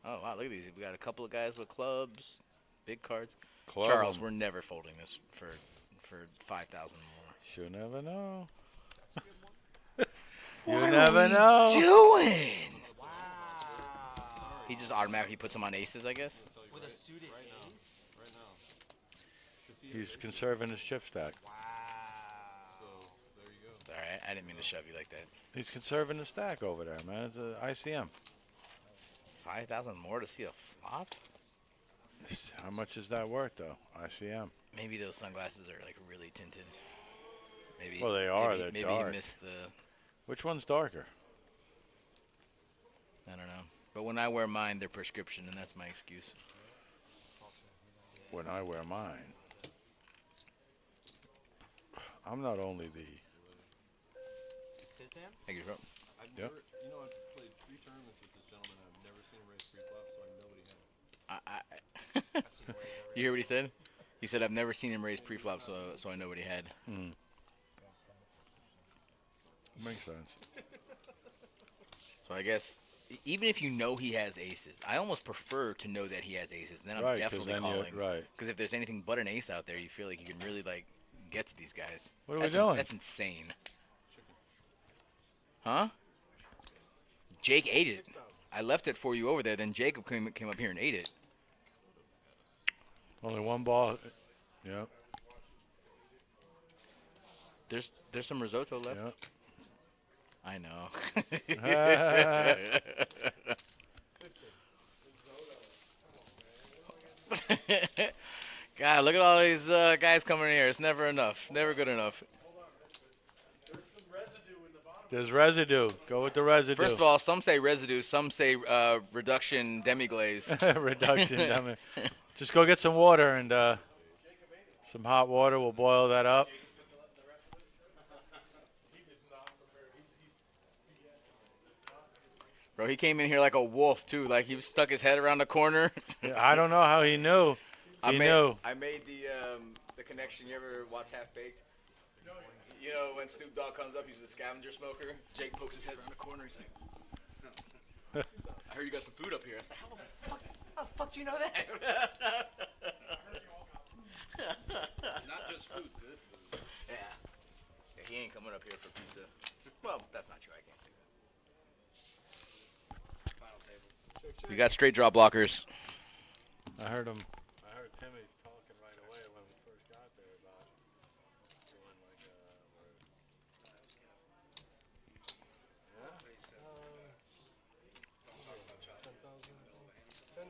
Oh, wow. Look at these. We got a couple of guys with clubs, big cards. Club Charles, 'em. we're never folding this for 5,000 more. You never know. You never know. Doing? Wow. He just automatically puts them on aces, I guess. With a suited ace? Right now. He's conserving his chip stack. Wow. So there you go. Sorry, I didn't mean to shove you like that. He's conserving the stack over there, man. It's a ICM. 5,000 more to see a flop? How much is that worth, though? ICM. Maybe those sunglasses are like really tinted. Maybe. Well, they are. Maybe, They're maybe dark. you missed the. Which one's darker? I don't know. But when I wear mine, they're prescription, and that's my excuse. When I wear mine. I'm not only the... His hand? Thank you, bro. I've Yep. never, I've played 3 tournaments with this gentleman. I've never seen him raise pre-flop, so I know what he had. You hear what he said? He said, "I've never seen him raise pre-flop, so I know what he had." Makes sense. So I guess even if you know he has aces, I almost prefer to know that he has aces. Then I'm Right, 'cause definitely then you're- calling. right. Because if there's anything but an ace out there, you feel like you can really like get to these guys. What are we That's doing? That's insane. Huh? Jake ate it. I left it for you over there. Then Jacob came up here and ate it. Only one ball. Yep. There's some risotto left. Yep. I know. God, look at all these guys coming in here. It's never enough. Never good enough. There's residue. Go with the residue. First of all, some say residue, some say reduction demi-glaze. Reduction. Damn it. Just go get some water and some hot water. We'll boil that up. Bro, he came in here like a wolf, too. Like, he stuck his head around the corner. I don't know how he knew. He knew. I made the connection. You ever watch Half Baked? You know, when Snoop Dogg comes up, he's the scavenger smoker. Jake pokes his head around the corner. He's like, I heard you got some food up here. I said, how the fuck do you know that? just food, good food. Yeah. Yeah, he ain't coming up here for pizza. Well, that's not true. I can't say that. Final table. We got straight draw blockers. I heard Timmy talking right away when we first got there about doing like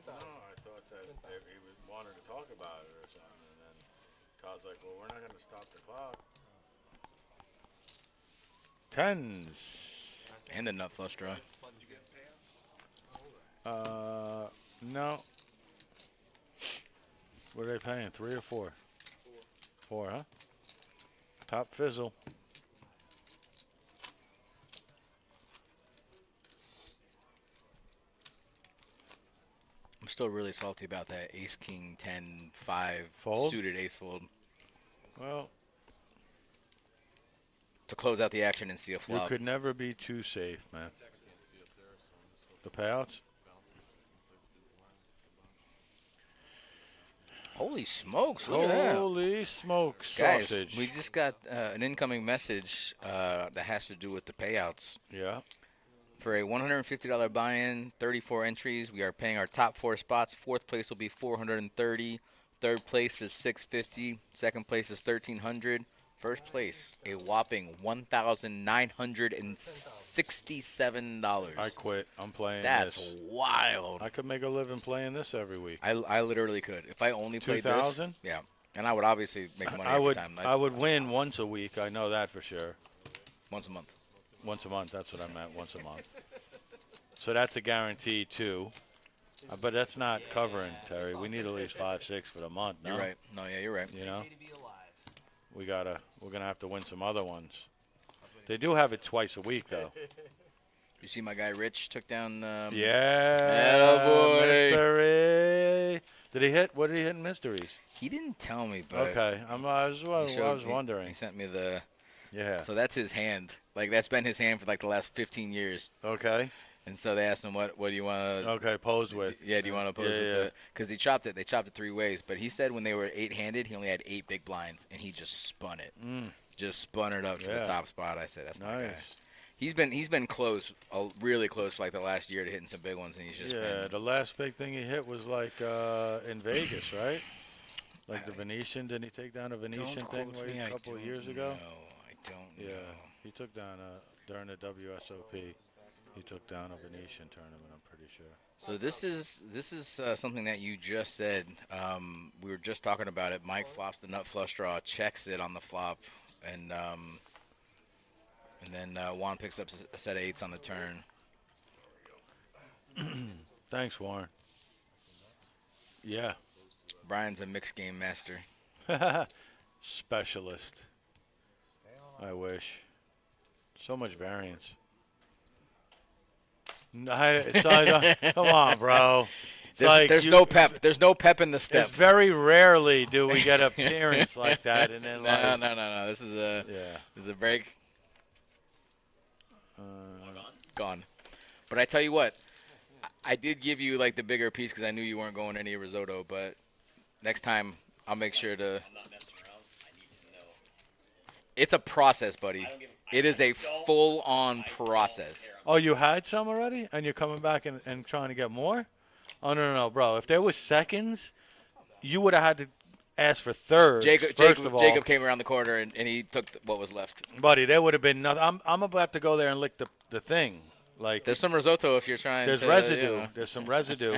No, I thought that he wanted to talk about it or something, and then Todd's like, "Well, we're not going to stop the clock." Tens. And the nut flush draw. No. What are they paying? 3 or 4? 4, huh? Top fizzle. I'm still really salty about that ace king 10 5 Fold? suited ace fold Well, to close out the action and see a you flop. could never be too safe, man. The payouts? Holy smokes! Look at that. Holy smokes, Guys, sausage. we just got an incoming message that has to do with the payouts. Yeah. For a $150 buy-in, 34 entries, we are paying our top 4 spots. Fourth place will be $430. Third place is $650. Second place is $1,300. First place, a whopping $1,967. I quit. I'm playing That's this. wild. I could make a living playing this every week. I literally could. If I only played this. 2,000? Yeah. And I would obviously make money I every would time. I would win once a week. I know that for sure. Once a month. Once a month. That's what I meant. Once a month. So that's a guarantee too. But that's not covering, Terry. We need at least 5, 6 for the month. No? You're right. No, yeah, you're right. You know, Day to be alive. we're gonna have to win some other ones. They do have it twice a week though. You see my guy Rich took down. Yeah, Attaboy. mystery. Did he hit? What did he hit in mysteries? He didn't tell me, but Okay, I was he showed- he wondering. sent me the. Yeah. So that's his hand. Like that's been his hand for like the last 15 years. Okay. And so they asked him, "What do you want to?" Okay. Pose with. Yeah, do you want to pose Yeah, with yeah. it? Because they chopped it 3 ways. But he said when they were 8-handed, he only had 8 big blinds, and he just spun it. Just spun it up to the Yeah. top spot. I said, "That's my guy." Nice. He's been close, really close for like the last year to hitting some big ones, and he's just Yeah, been. the last big thing he hit was like in Vegas, right? Like the Venetian. Didn't he take down a Venetian Don't thing quote me, a I couple of don't years ago? know. I don't Yeah, know. he took down during the WSOP. He took down a Venetian tournament. I'm pretty sure. So this is something that you just said. We were just talking about it. Mike flops the nut flush draw, checks it on the flop, and then Juan picks up a set of 8s on the turn. Thanks, Warren. Yeah. Brian's a mixed game master. Specialist. I wish. So much variance. Come on, bro. It's like There's you- no pep. There's no pep in the step. It's very rarely do we get appearance like that, and then like, No. This is a yeah. This is a break. Gone. But I tell you what, I did give you like the bigger piece because I knew you weren't going any risotto. But next time I'll make sure to. I'm not messing around. I need to know. It's a process, buddy. I don't give. It is a full-on process. Oh, you had some already, and you're coming back and trying to get more? Oh no, bro. If there was seconds, you would have had to ask for thirds. First of all, Jacob came around the corner and he took what was left. buddy, there would have been nothing. I'm about to go there and lick the thing. Like There's some risotto if you're trying. there's to, residue. you know. There's some residue.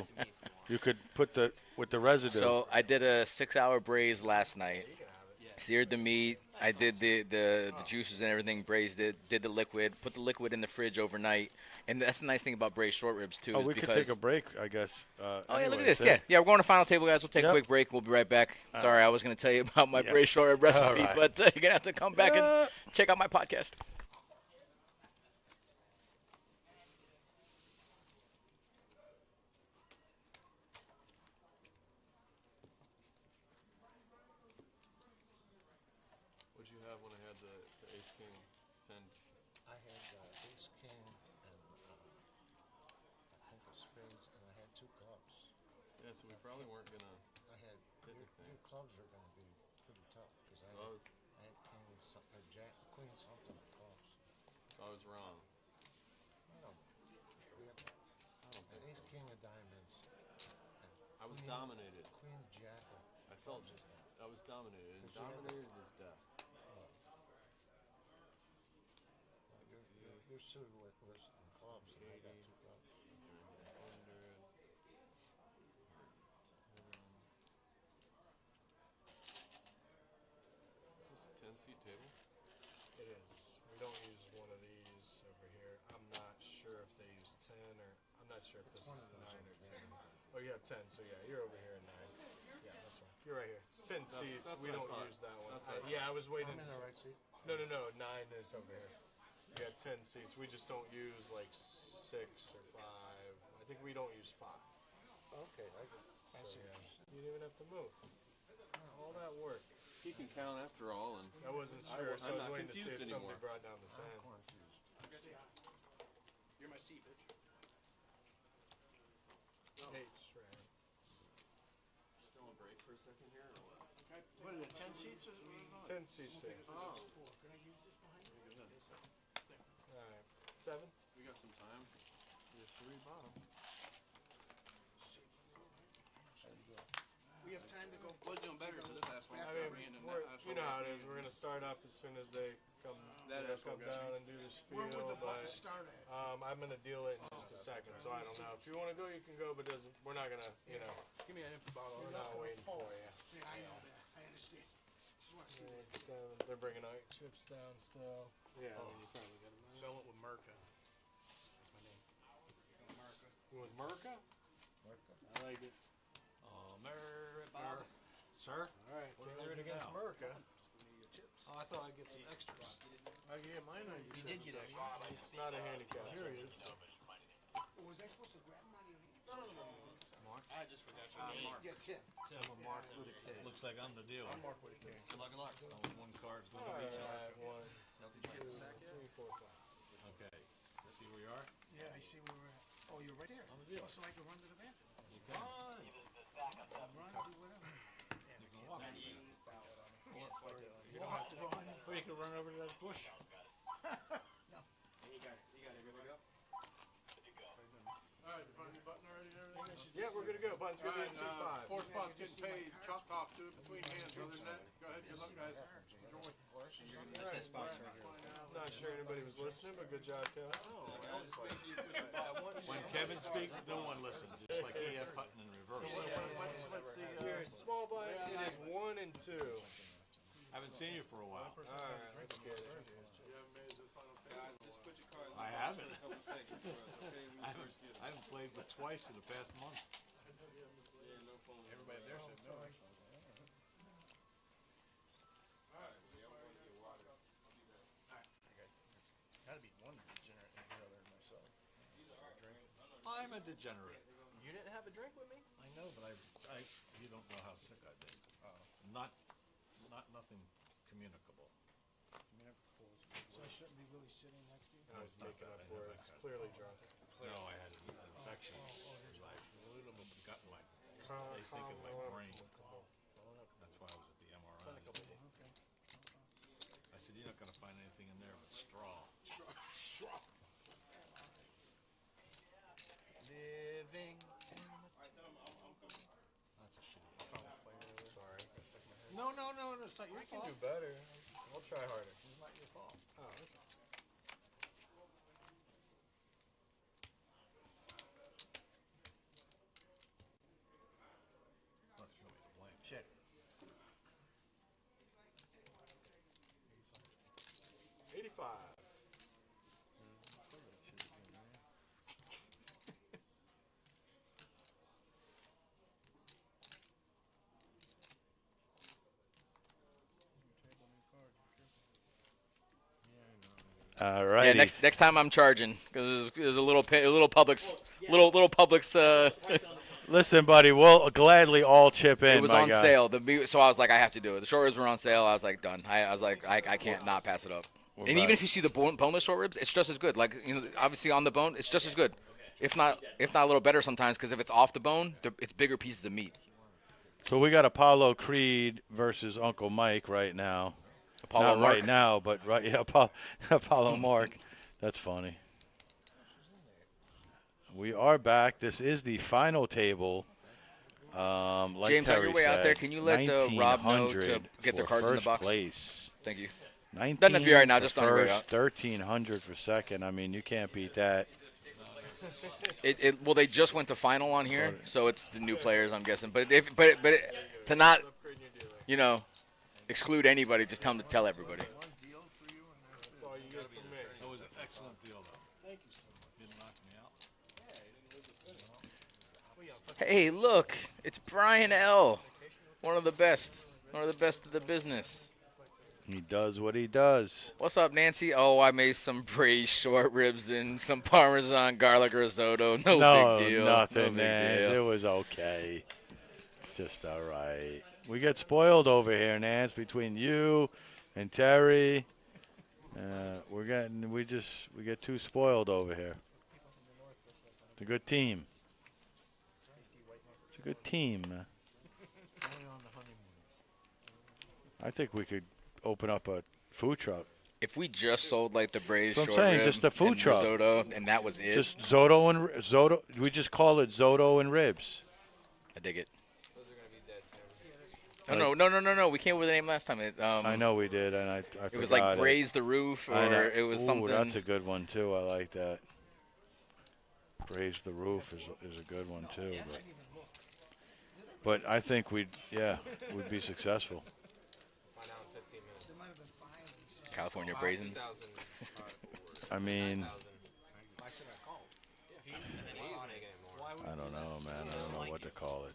You could put with the residue. So I did a 6-hour braise last night. Seared the meat. I did the juices and everything. Braised it. Did the liquid. Put the liquid in the fridge overnight. And that's the nice thing about braised short ribs too. oh, is we could because take a break, I guess. Oh yeah, look at anyways, this. Yeah, we're going to final table, guys. We'll take a Yep. quick break. We'll be right back. Sorry, I was going to tell you about my Yeah. braised short rib recipe, All right. but you're going to have to come back and check out my podcast. What'd you have when I had the ace king 10? I had ace king and I think a spades, and I had 2 clubs. Yeah, so we probably weren't gonna I had hit your the thing. clubs are going to be pretty tough because I So I was Queen something of clubs. wrong. No. I don't think Ace so. king of diamonds. I was dominated. Queen jack of I felt I was dominated. And dominated is death. You're suited with clubs, and I got 2 clubs. 100. Is this a 10-seat table? It is. We don't use one of these over here. I'm not sure if they use 10 or I'm not sure if this is 9 or 10. Oh, you have 10, so yeah, you're over here in 9. Yeah, that's right. You're right here. It's 10 seats. that's We what I don't thought. use that one. That's what I Yeah, I was waiting. I'm in the right seat. No, 9 is over here. You got 10 seats. We just don't use like 6 or 5. I think we don't use 5. Okay, I So see. yeah, you didn't even have to move. All that work. He can count after all, and I wasn't sure, so I I'm was not waiting to see if confused somebody anymore. brought down the 10. I'm confused. You're my seat, bitch. Hates, right? still on break for a second here, or what? What is it, 10 seats? 10 seats here. Oh. Alright. 7? We got some time. There's 3 bottom. We have time to go. Was doing better than this last one. I mean, you know how it is. We're gonna start up as soon as they come, come down and do the spiel. Where would the button But start at? I'm gonna deal it in just a second, so I don't know. If you want to go, you can go, but we're not gonna, Give me an empty bottle. we're not waiting for you. Yeah, I know that. I understand. Just want to see that. 7. They're bringing out chips down still. Yeah, I mean, you probably got them. So I went with Merca. That's my name. Merca. You want Merca? I like it. America. Sir? All right, What can't do I do it do against now? Merca. Oh, I thought I'd get some extras. I get mine on You did get extra. It's not a handicap. Here he is. Was I supposed to grab money? No. Mark? I just forgot your name. Yeah, Tim. I'm a Mark with a K. Looks like I'm the dealer. I'm Mark with a K. Good luck, good luck. One card's going All to be right, 1, 2, Healthy 3, 4, 5. Okay. See where you are? Yeah, I see where we're at. Oh, you're right there. On the deal. Oh, so I can run to the bathroom. Come on. Run, do whatever. You can walk. Walk, run. Or you can run over to that bush. No. You got it. You got it. Ready to go? Alright, you find your button already and everything? Yeah, we're good to go. Button's gonna be in seat 5. 4 spots getting paid, chopped off, do it between hands, other than that, go ahead, good luck guys. Enjoy. Not sure anybody was listening, but good job, Kevin. When Kevin speaks, no one listens. It's like A.F. Hutton in reverse. Let's see, Your small blind, it is 1 and 2. Haven't seen you for a while. Alright, let's get it. you haven't made the final pay. I haven't. I haven't played but twice in the past month. Everybody there said no. Gotta be one degenerate in here other than myself. I'm a degenerate. You didn't have a drink with me? I know, but you don't know how sick I've been. Not nothing communicable. So I shouldn't be really sitting next to you? I was making up for it. It's clearly drunk. No, I had an infection. Got in my, they think in my brain. That's why I was at the MRI. I said, you're not going to find anything in there but straw. Straw. Living. That's a shitty. Sorry. No, it's not your I can fault. do better. I'll try harder. It's not your fault. Oh, okay. Not really to blame. Check. 85. All right. Yeah, next time I'm charging because there's a little Publix. Listen, buddy, we'll gladly all chip in. It was my on guy. sale. So I was like, I have to do it. The short ribs were on sale. I was like, done. I was like, I can't not pass it up. We're And back. even if you see the boneless short ribs, it's just as good. Like, obviously on the bone, it's just as good. If not a little better sometimes, because if it's off the bone, it's bigger pieces of meat. So we got Apollo Creed versus Uncle Mike right now. Apollo Not Mark. right now, but right, yeah, Apollo Mark. That's funny. We are back. This is the final table. Like James, Terry on your way out said, there, can you let Rob know to 1900 get their for cards in the first box? place. Thank you. 19 Doesn't have to be right now, for just on your way first, out. 1300 for second. I mean, you can't beat that. Well, they just went to final on here, so it's the new players, I'm guessing. But to not, exclude anybody, just tell them to tell everybody. That's all you get from me. It was an excellent deal, though. Thank you so much. Didn't knock me out. Hey, look, it's Brian L. One of the best of the business. He does what he does. What's up, Nancy? Oh, I made some braised short ribs and some Parmesan garlic risotto. No big deal. Nothing, no big man. deal. It was okay. Just all right. We get spoiled over here, Nance, between you and Terry. We get too spoiled over here. It's a good team. It's a good team. I think we could open up a food truck. If we just sold like the braised That's what short I'm saying, rib just a food and truck. risotto, and that was it, Just Zoto. We just call it Zoto and ribs. I dig it. No. We came up with the name last time. I know we did, and I It was like Braise the Roof, I know. or it was Ooh, something. That's a good one too. I like that. Braise the Roof is a good one too. But I think we'd be successful. California Braisins. I mean, I don't know, man. I don't know what to call it.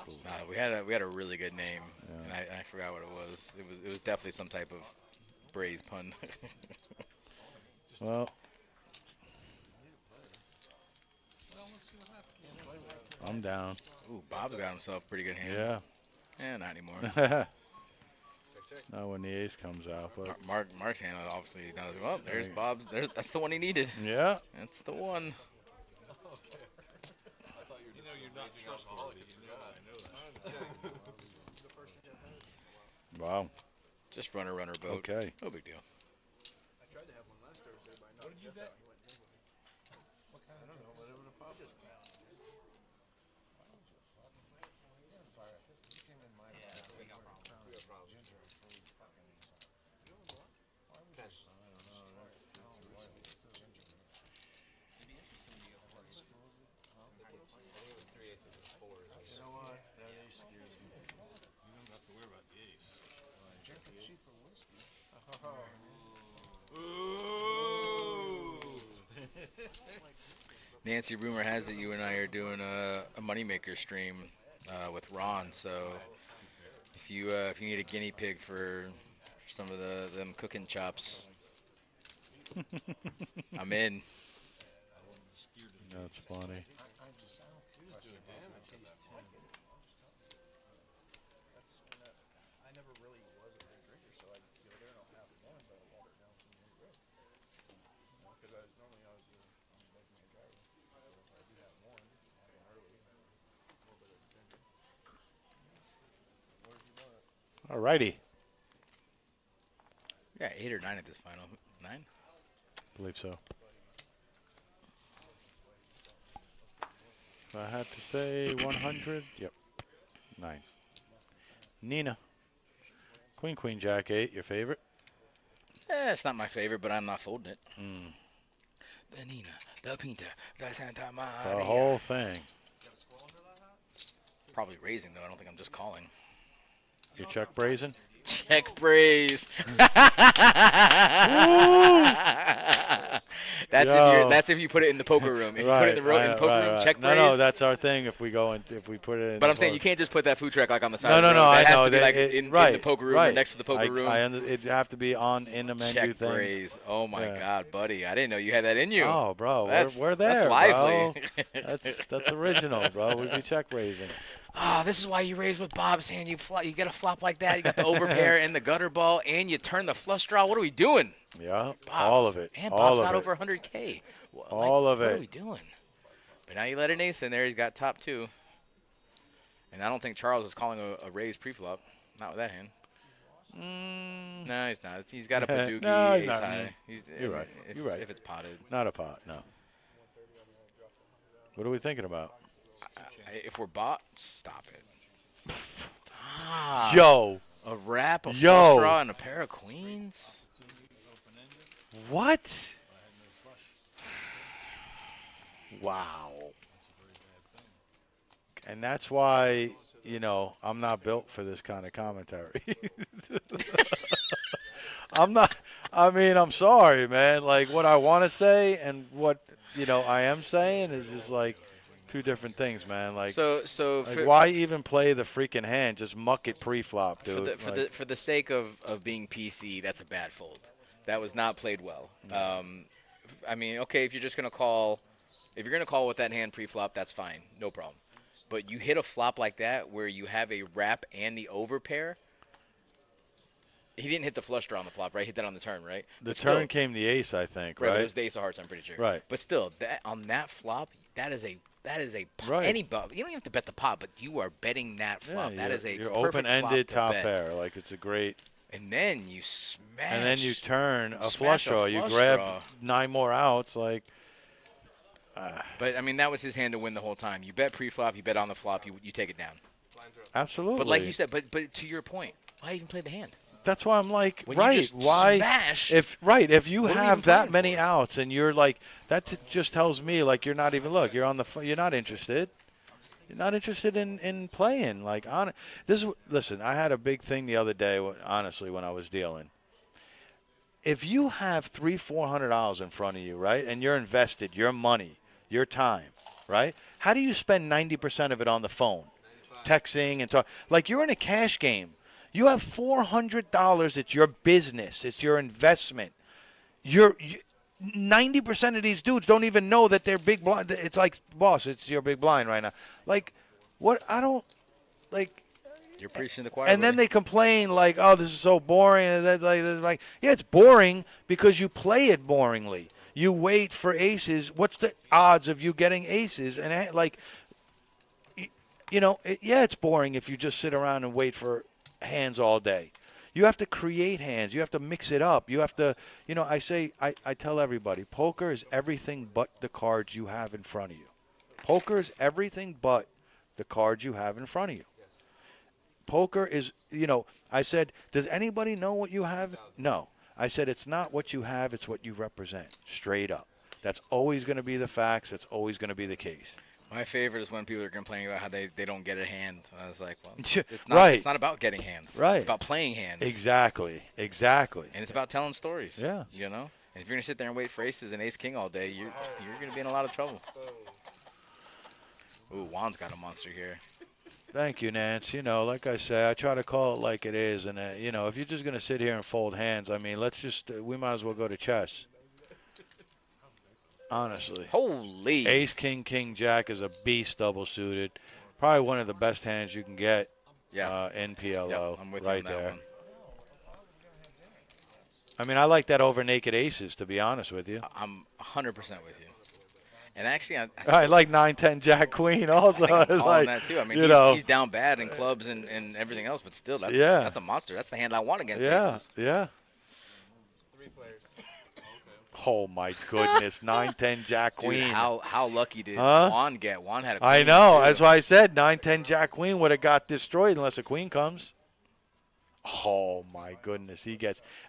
Cool. We had a really good name, and I forgot what it was. It was definitely some type of braise pun. Well, I'm down. Ooh, Bob's got himself a pretty good hand. Yeah. Not anymore. Not when the ace comes out, but Mark's hand obviously does. Well, there's Bob's. That's the one he needed. yeah. That's the one. Wow. Just runner boat. Okay. No big deal. I tried to have one last Thursday, but I know what did you bet? He went I don't know, whatever the pop is. You know what? That ace scares me. You don't have to worry about the ace. Nancy, rumor has it you and I are doing a moneymaker stream with Ron. So if you need a guinea pig for some of them cooking chops, I'm in. That's funny. I never really was a big drinker, so I'd go there and I'll have one, but I'll water it down from the grip. Because normally I'm making a driver. So if I do have one, I have one early, a little bit of ginger. What did you want? All righty. Yeah, 8 or 9 at this final. 9? Believe so. If I had to say 100, yep. 9. Nina. Queen, Jack 8, your favorite? It's not my favorite, but I'm not folding it. The Nina, the Pinta, the Santa Maria. The whole thing. Probably raising, though. I don't think I'm just calling. You check brazen? Check braise. That's if you put it in the poker room. If you put it in the poker room, check braise. No, that's our thing. If we put it in. But I'm saying you can't just put that food truck like on the side. No, of the road. I That has know. to be like in the poker room or next to the poker room. It'd have to be in the menu Check thing. braise. Oh my God, buddy! I didn't know you had that in you. Oh, bro, we're there. That's lively. Bro. That's original, bro. We'd be check raising. This is why you raise with Bob's hand. You get a flop like that. You got the overpair and the gutter ball, and you turn the flush draw. What are we doing? Yeah, Bob, all of it. And all Bob's of got it. over 100K. All of What it. are we doing? But now you let an ace in there. He's got top 2. And I don't think Charles is calling a raise preflop. Not with that hand. No, he's not. He's got a Paducah No, he's ace not. high. You're right. You're right. If it's potted. Not a pot, no. What are we thinking about? If we're bought, stop it. Yo. A wrap, a Yo. flush draw, and a pair of queens? What? Wow. And that's why, you know, I'm not built for this kind of commentary. I'm sorry, man. Like, what I want to say and what, you know, I am saying is just like two different things, man. Like, why even play the freaking hand? Just muck it pre-flop, dude. For the sake of being PC, that's a bad fold. That was not played well. I mean, okay, if you're just gonna call with that hand pre-flop, that's fine, no problem. But you hit a flop like that where you have a wrap and the overpair. He didn't hit the flush draw on the flop, right? He hit that on the turn, right? The turn came the ace, I think, right? Right, it was the ace of hearts, I'm pretty sure. Right. But still, on that flop, that is a right. any pot. You don't even have to bet the pot, but you are betting that flop. Yeah, that is a you're perfect open-ended flop top to bet. pair. Like, it's a great. And then you smash. And then you turn a smash flush a draw. You flush grab draw. 9 more outs. Like, But, I mean, that was his hand to win the whole time. You bet pre-flop, you bet on the flop, you take it down. absolutely. But like you said, but to your point, why even play the hand? That's why I'm like, When you right? just Why? smash, if you what are we have even that playing many for? outs and you're like, that just tells me like you're not even you're on the you're not interested. You're not interested in playing. Like, listen, I had a big thing the other day. Honestly, when I was dealing. If you have $300-400 in front of you, right, and you're invested, your money, your time, right? How do you spend 90% of it on the phone, texting and talk? Like, you're in a cash game. You have $400. It's your business. It's your investment. 90% of these dudes don't even know that they're big blind. It's like, boss, it's your big blind right now. Like, what? I don't like. You're preaching to the choir. And then they complain like, "Oh, this is so boring." And that's like, yeah, it's boring because you play it boringly. You wait for aces. What's the odds of you getting aces? And like, you know, it's boring if you just sit around and wait for hands all day. You have to create hands. You have to mix it up. You have to, you know, I tell everybody, poker is everything but the cards you have in front of you. Poker is everything but the cards you have in front of you. Poker is, you know, I said, does anybody know what you have? No. I said, it's not what you have, it's what you represent, straight up. That's always going to be the facts. That's always going to be the case. My favorite is when people are complaining about how they don't get a hand. I was like, well, Right. It's not about getting hands. Right. It's about playing hands. Exactly. And it's about telling stories. Yeah. You know? And if you're going to sit there and wait for aces and ace-king all day, you're going to be in a lot of trouble. Ooh, Juan's got a monster here. Thank you, Nance. You know, like I say, I try to call it like it is. And, you know, if you're just going to sit here and fold hands, I mean, we might as well go to chess. Honestly. Holy. Ace, king, king, jack is a beast double suited. Probably one of the best hands you can get in PLO. Yep, I'm with right you on that there. one. I mean, I like that over naked aces, to be honest with you. I'm 100% with you. And actually, I like 9-10 jack queen also. I'm calling like, that too. I mean, he's down bad in clubs and everything else, but still, that's a monster. That's the hand I want against aces. Yeah. 3 players. Oh, my goodness. 9-10 jack Dude, queen. how lucky did Juan get? Juan had a queen. I know. Too. That's why I said 9-10 jack queen would have got destroyed unless a queen comes. Oh, my goodness.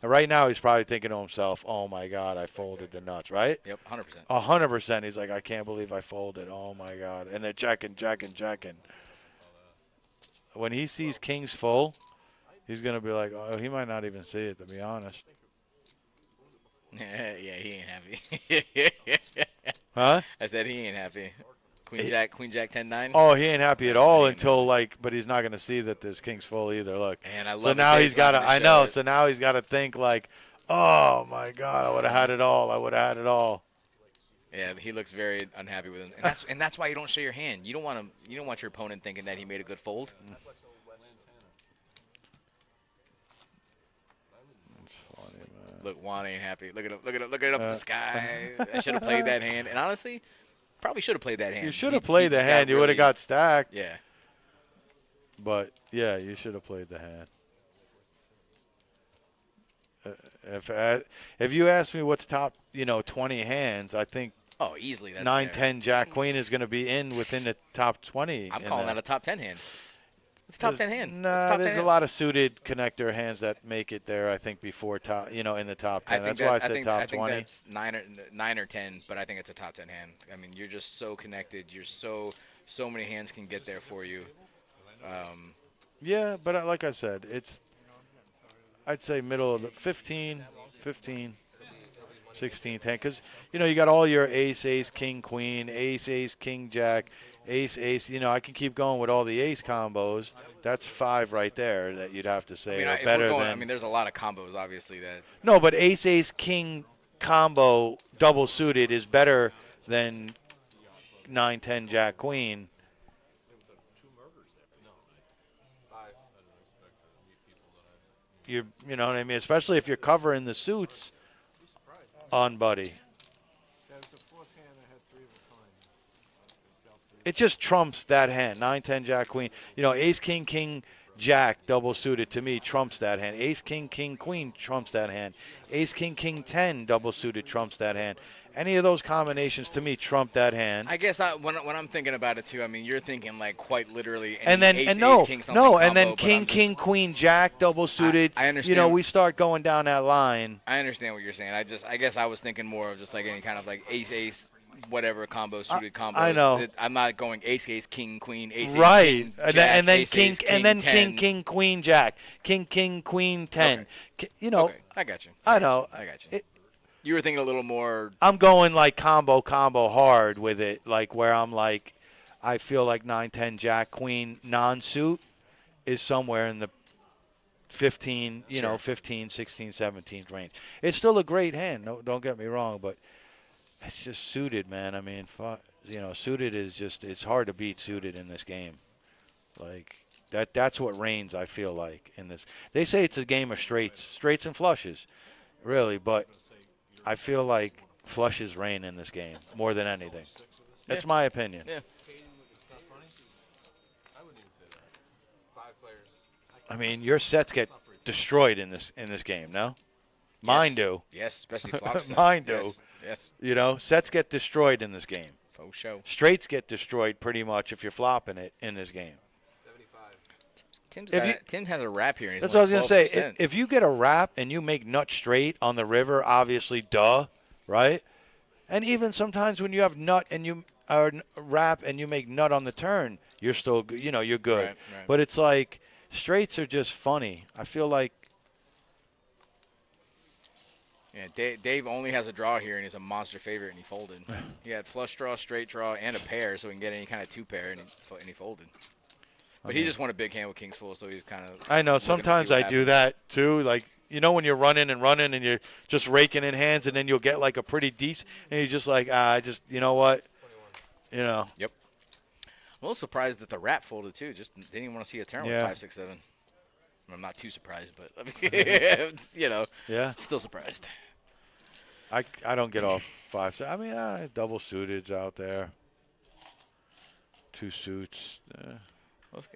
Right now he's probably thinking to himself, oh, my God, I folded the nuts, right? Yep, 100%. 100%. He's like, I can't believe I folded. Oh, my God. And they're checking. When he sees kings full, he's going to be like, oh, he might not even see it, to be honest. Yeah, he ain't happy. Huh? I said he ain't happy. Queen Jack 10-9. Oh, he ain't happy at all until but he's not going to see that this king's full either. Look. And I love so now he's got to. I know. It. So now he's got to think like, oh my God, I would have had it all. Yeah, he looks very unhappy with him, and that's why you don't show your hand. You don't want your opponent thinking that he made a good fold. That's funny, man. Look, Juan ain't happy. Look at up in the sky. I should have played that hand, and honestly, probably should have played that hand. You should have played the hand. You would have got stacked. Yeah. But yeah, you should have played the hand. If you ask me what's top, 20 hands, I think Oh, easily. That's 9, there. 10, Jack Queen is going to be within the top 20. I'm in calling there. that a top 10 hand. It's a top 10 hand. It's Nah, top there's 10 a hand. lot of suited connector hands that make it there. I think before top, in the top 10. That's why I said top 20. I think that's 9 or 10, but I think it's a top 10 hand. I mean, you're just so connected. You're so many hands can get there for you. Yeah, but like I said, I'd say middle of the 15, 16th hand. Because, you got all your ace, king, queen, ace, king, jack, ace. I can keep going with all the ace combos. That's 5 right there that you'd have to say are better than. I mean, there's a lot of combos, obviously, that. No, but ace, king combo double suited is better than 9, 10, jack, queen. You know what I mean? Especially if you're covering the suits on Buddy. That was the fourth hand I had 3 of a kind. It just trumps that hand. 9, 10, jack, queen. Ace, king, jack, double suited to me trumps that hand. Ace, king, queen trumps that hand. Ace, king, 10, double suited trumps that hand. Any of those combinations to me trump that hand. I guess when I'm thinking about it too, I mean, you're thinking like quite literally. And then ace, and ace, king something combo, and then but king, queen, jack, double suited. I understand. We start going down that line. I understand what you're saying. I guess I was thinking more of just like any kind of like ace, whatever combo, suited combo. I know. I'm not going ace, king, queen, ace, Right, king, and jack, then ace, king, ace, and then 10. king, queen, jack, king, queen, 10. Okay. Okay, I got you. I know. I got you. You were thinking a little more. I'm going like combo hard with it, like where I'm like, I feel like 9, 10, jack, queen, non-suit is somewhere in the 15, 15, 16, 17th range. It's still a great hand. No, don't get me wrong, but it's just suited, man. I mean, suited is just, it's hard to beat suited in this game. Like, that's what reigns, I feel like, in this. They say it's a game of straights and flushes, really, but I feel like flushes reign in this game more than anything. That's my opinion. Yeah. I mean, your sets get destroyed in this game, no? Mine do. Yes, especially flop sets. Mine do. Yes. Sets get destroyed in this game. Faux show. Straights get destroyed pretty much if you're flopping it in this game. Tim has a wrap here. And That's what I was going to say. 12%. If you get a wrap and you make nut straight on the river, obviously, duh, right? And even sometimes when you have nut and you wrap and you make nut on the turn, you're still, you're good. Right. But it's like straights are just funny. I feel like. Yeah, Dave only has a draw here, and he's a monster favorite, and he folded. He had flush draw, straight draw, and a pair, so he can get any kind of 2-pair, and he folded. But he just won a big hand with kings full, so he's kind of. I know. Sometimes I do that too. Like, when you're running and you're just raking in hands, and then you'll get like a pretty decent, and you're just like, you know what? Yep. I'm a little surprised that the wrap folded too. Just didn't even want to see a turn with 5, 6, 7. I'm not too surprised, but I mean, Yeah. Still surprised. I don't get off 5. I mean, double suiteds out there. 2 suits.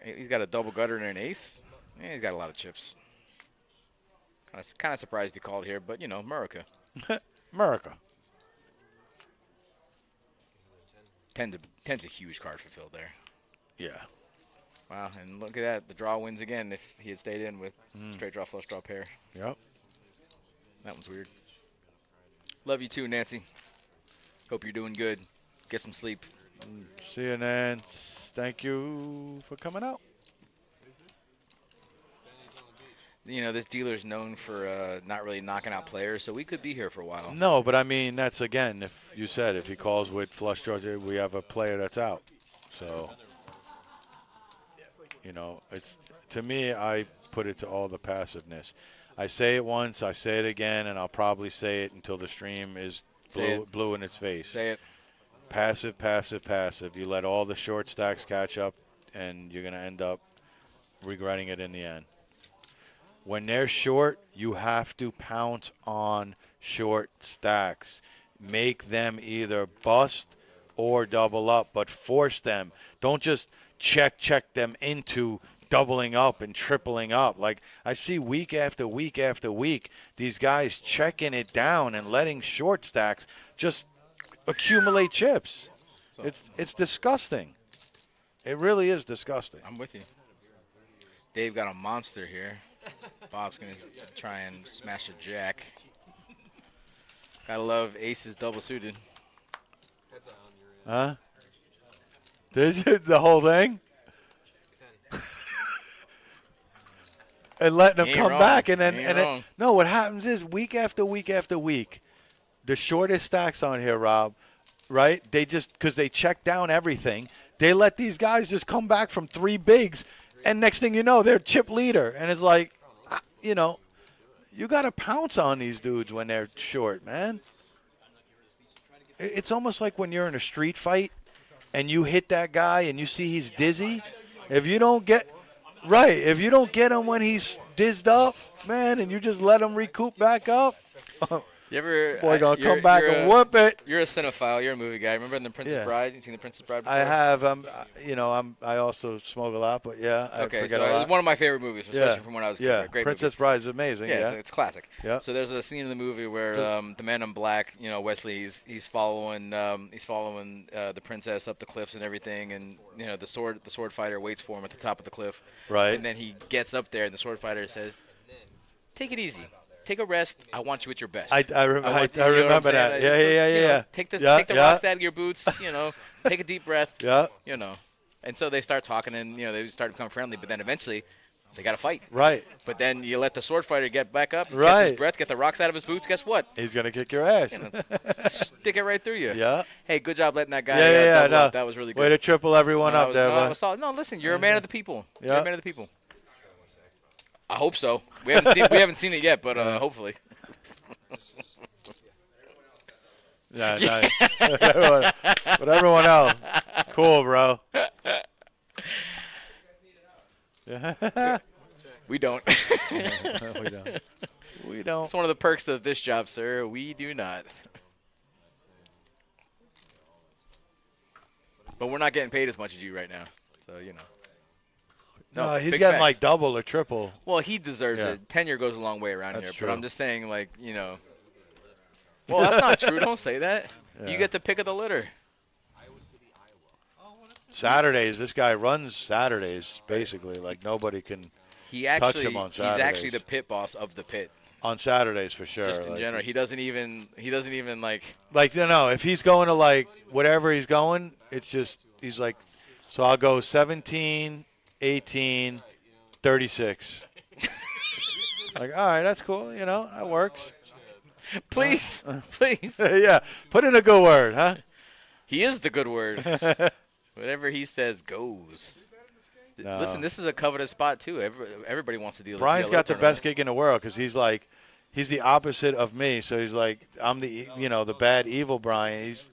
He's got a double gutter and an ace. Yeah, he's got a lot of chips. Kind of surprised he called here, but America. America. 10's a huge card for Phil there. Yeah. Wow, and look at that. The draw wins again if he had stayed in with straight draw, flush draw pair. Yep. That one's weird. Love you too, Nancy. Hope you're doing good. Get some sleep. See you, Nance. Thank you for coming out. This dealer's known for not really knocking out players, so we could be here for a while. No, but I mean, that's again, if he calls with flush draw, we have a player that's out. So, it's to me, I put it to all the passiveness. I say it once, I say it again, and I'll probably say it until the stream is blue in its face. Say it. Passive, passive, passive. You let all the short stacks catch up, and you're going to end up regretting it in the end. When they're short, you have to pounce on short stacks. Make them either bust or double up, but force them. Don't just check them into doubling up and tripling up. Like I see week after week after week, these guys checking it down and letting short stacks just accumulate chips. It's disgusting. It really is disgusting. I'm with you. Dave got a monster here. Bob's going to try and smash a jack. Gotta love aces double suited. Huh? This is the whole thing? And letting them come back. And then, no, what happens is week after week after week, the shortest stacks on here, Rob, right? They just, because they check down everything, they let these guys just come back from 3 bigs, and next thing you know, they're chip leader. And it's like, you know, you got to pounce on these dudes when they're short, man. It's almost like when you're in a street fight and you hit that guy and you see he's dizzy. If you don't get if you don't get him when he's dizzed up, man, and you just let him recoup back up, you ever, boy gonna come back and whoop it. You're a cinephile. You're a movie guy. Remember in The Princess Bride? You seen The Princess Bride before? I have. You know, I also smoke a lot, but yeah, I okay, forget so a lot. it's one of my favorite movies, especially from when I was a kid. Yeah, Great Princess movie. Bride is amazing. Yeah, it's classic. Yeah. So there's a scene in the movie where the man in black, you know, Wesley, he's following the princess up the cliffs and everything, and you know the sword fighter waits for him at the top of the cliff. Right. And then he gets up there, and the sword fighter says, "Take it easy. Take a rest. I want you at your best." I remember that. Yeah. Take the rocks out of your boots. You know, take a deep breath. Yeah. You know, and so they start talking, and you know they start to become friendly. But then eventually, they got to fight. Right. But then you let the sword fighter get back up, catch Right. his breath, get the rocks out of his boots. Guess what? He's gonna kick your ass. You know, stick it right through you. Yeah. Hey, good job letting that guy. Yeah. double No. up. That was really good. Way to triple everyone up there, that bud. was solid. No, listen, you're a man of the people. Yeah. You're a man of the people. I hope so. We haven't seen it yet, but hopefully. Yeah, but everyone else, cool, bro. Yeah. We don't. We don't. We don't. It's one of the perks of this job, sir. We do not. But we're not getting paid as much as you right now, so you know. No, he's big getting facts. like double or triple. Well, he deserves Yeah. it. Tenure goes a long way around That's here, true. but I'm just saying, like, you know. Well, that's not true. Don't say that. Yeah. You get the pick of the litter. Saturdays, this guy runs Saturdays basically. Like nobody can touch him on He's Saturdays. actually the pit boss of the pit. On Saturdays for sure. Just in like, general, he doesn't even like. Like no, if he's going to like whatever he's going, it's just he's like, so I'll go 17, 18, 36. Like, all right, that's cool. You know, that works. Please. Yeah, put in a good word, huh? He is the good word. Whatever he says goes. No. Listen, this is a coveted spot too. Everybody wants to deal. Brian's got the best gig in the world because he's like, he's the opposite of me. So he's like, I'm the the bad evil Brian. He's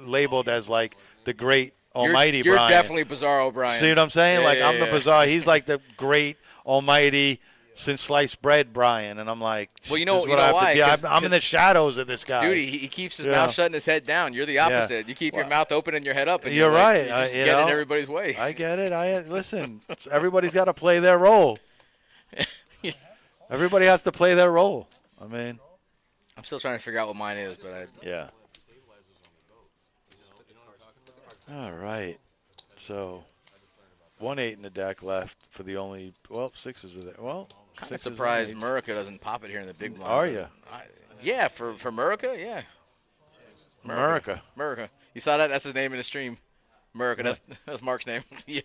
labeled as like the great almighty you're Brian. You're definitely Bizarro Brian. See what I'm saying? Yeah, like yeah, I'm the bizarre. He's like the great almighty since sliced bread Brian, and I'm like, well, you know this is what I have to why? be. I'm in the shadows of this guy. Dude, he keeps his mouth shut and his head down. You're the opposite. You keep your mouth open and your head up. And you're like, right. You just get in everybody's way. I get it. Listen, everybody's got to play their role. Everybody has to play their role. I mean, I'm still trying to figure out what mine is, but yeah. All right. So 1-8 in the deck left for the only 6s are there. Well, kind of surprised Murica doesn't pop it here in the big blind. Are you? Yeah, for Murica, yeah. Murica. You saw that? That's his name in the stream. Murica. That's Mark's name. Yeah.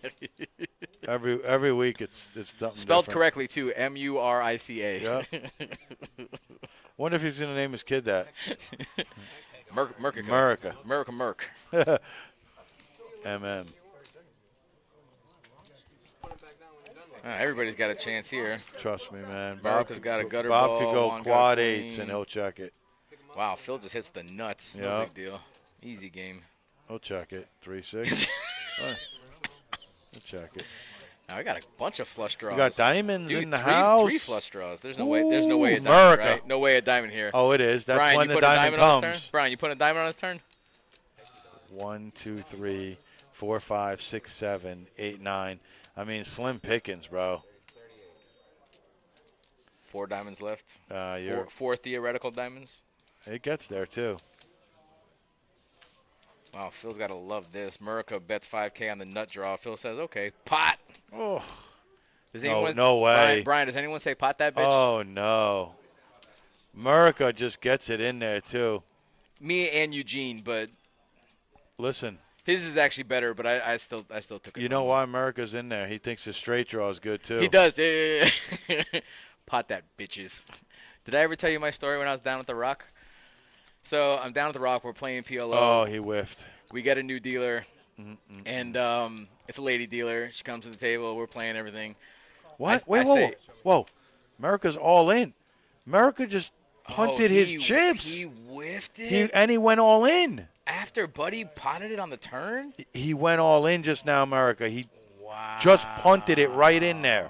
Every week it's something spelled different. correctly too. Murica. Yeah. Wonder if he's gonna name his kid that. Murica. Merc. MM. Everybody's got a chance here. Trust me, man. Murica's got a gutter Bob ball. could go Juan quad got eights queen. and he'll check it. Wow, Phil just hits the nuts. No big deal. Easy game. He'll check it. 3-6. He'll check it. Now I got a bunch of flush draws. You got diamonds Dude, in the three house. 3 flush draws. There's no way. There's no way a diamond. America. Right? No way a diamond here. Oh, it is. That's Brian, when you the put a diamond on his comes. turn? Brian, you put a diamond on his turn? 1, 2, 3, 4, 5, 6, 7, 8, 9. I mean, slim pickings, bro. 4 diamonds left. You're, Four theoretical diamonds. it gets there, too. Wow, Phil's got to love this. Murica bets 5K on the nut draw. Phil says, okay, pot. Oh. Does No, anyone, no way. Brian, does anyone say pot that bitch? Oh, no. Murica just gets it in there, too. Me and Eugene, but Listen, his is actually better, but I still took it. you know why Murica's in there? He thinks his straight draw is good, too. He does. Yeah. Pot that bitches. Did I ever tell you my story when I was down at the Rock? So I'm down at the Rock. We're playing PLO. Oh, he whiffed. We get a new dealer, and it's a lady dealer. She comes to the table. We're playing everything. What? I Wait, say- whoa. Murica's all in. Murica just punted his chips. He whiffed it. And he went all in. After Buddy potted it on the turn? He went all in just now, Murica. He Wow. just punted it right in there.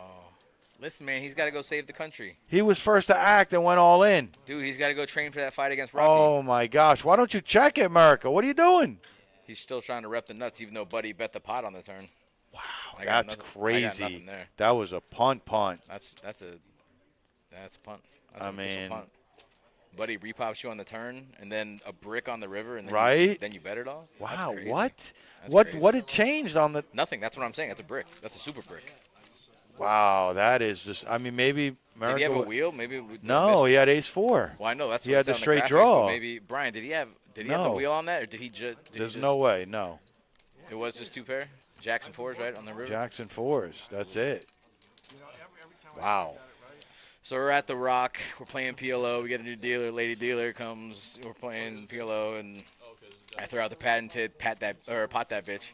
Listen, man, he's got to go save the country. He was first to act and went all in. Dude, he's got to go train for that fight against Rocky. Oh, my gosh. Why don't you check it, Murica? What are you doing? He's still trying to rep the nuts, even though Buddy bet the pot on the turn. Wow, I got that's nothing- I got crazy. nothing there. That was a punt. That's a punt. That's I an official mean- punt. Buddy repops you on the turn, and then a brick on the river, and then Right? then you bet it all. That's Wow, crazy. what? That's What crazy. what had changed on the Nothing. That's what I'm saying. It's a brick. That's a super brick. Wow, that is just I mean maybe Did Murica he have a wa- wheel? Maybe we No, missed- he had ace-4. Well, I know that's he what had it the said on straight graphics, draw. but maybe Brian, did he have the No. wheel on that, or did he just? There's no way, no. It was just 2 pair. Jackson 4s, right on the river. Jackson 4s. That's it. Wow. So we're at the Rock. We're playing PLO. We get a new dealer. Lady dealer comes. We're playing PLO, and I throw out the patented pot that bitch,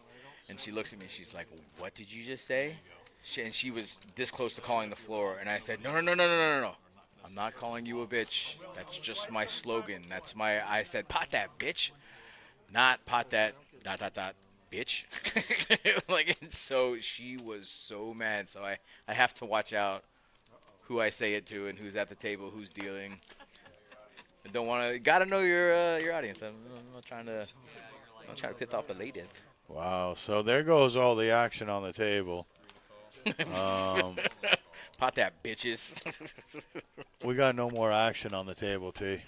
and she looks at me. She's like, "What did you just say?" And she was this close to calling the floor, and I said, "No. I'm not calling you a bitch. That's just my slogan. That's my." I said, "Pot that bitch," not pot that ... bitch. Like, and so she was so mad. So I have to watch out who I say it to and who's at the table, who's dealing. I don't want to. Gotta know your audience. I'm not trying to piss off the ladies. Wow. So there goes all the action on the table. Pot that bitches. We got no more action on the table, T.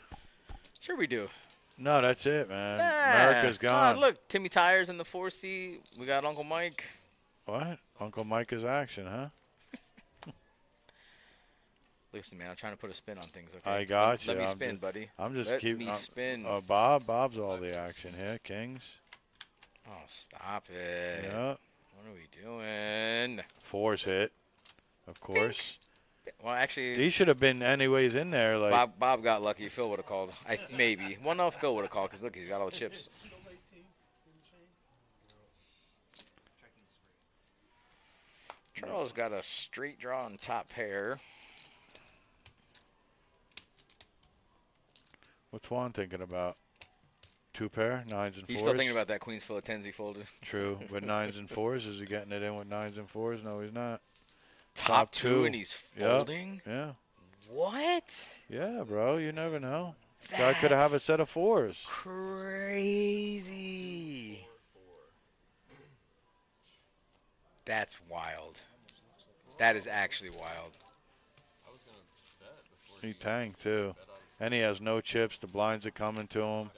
Sure we do. No, that's it, man. Yeah. America's gone. Look, Timmy Tires in the 4C. We got Uncle Mike. What? Uncle Micah's action, huh? Listen, man, I'm trying to put a spin on things. Okay. I got you. Let me I'm spin, just- buddy. I'm just Let keeping. me spin. Bob's all the action here. Kings. Oh, stop it. Yeah. What are we doing? 4's hit, of course. Well, actually, He should have been anyways in there. Like Bob got lucky. Phil would have called. Maybe. Well, no, Phil would have called because, look, he's got all the chips. Charles got a straight draw on top pair. what's Juan thinking about? 2 pair, 9s and 4s. He's still thinking about that Queens Philatelzi folded. True, with 9s and 4s. Is he getting it in with 9s and 4s? No, he's not. Top two. two, and he's Yep. folding? Yeah. What? Yeah, bro. You never know. Guy could have a That's set of 4s. crazy. That's wild. That is actually wild. He tanked too, and he has no chips. The blinds are coming to him.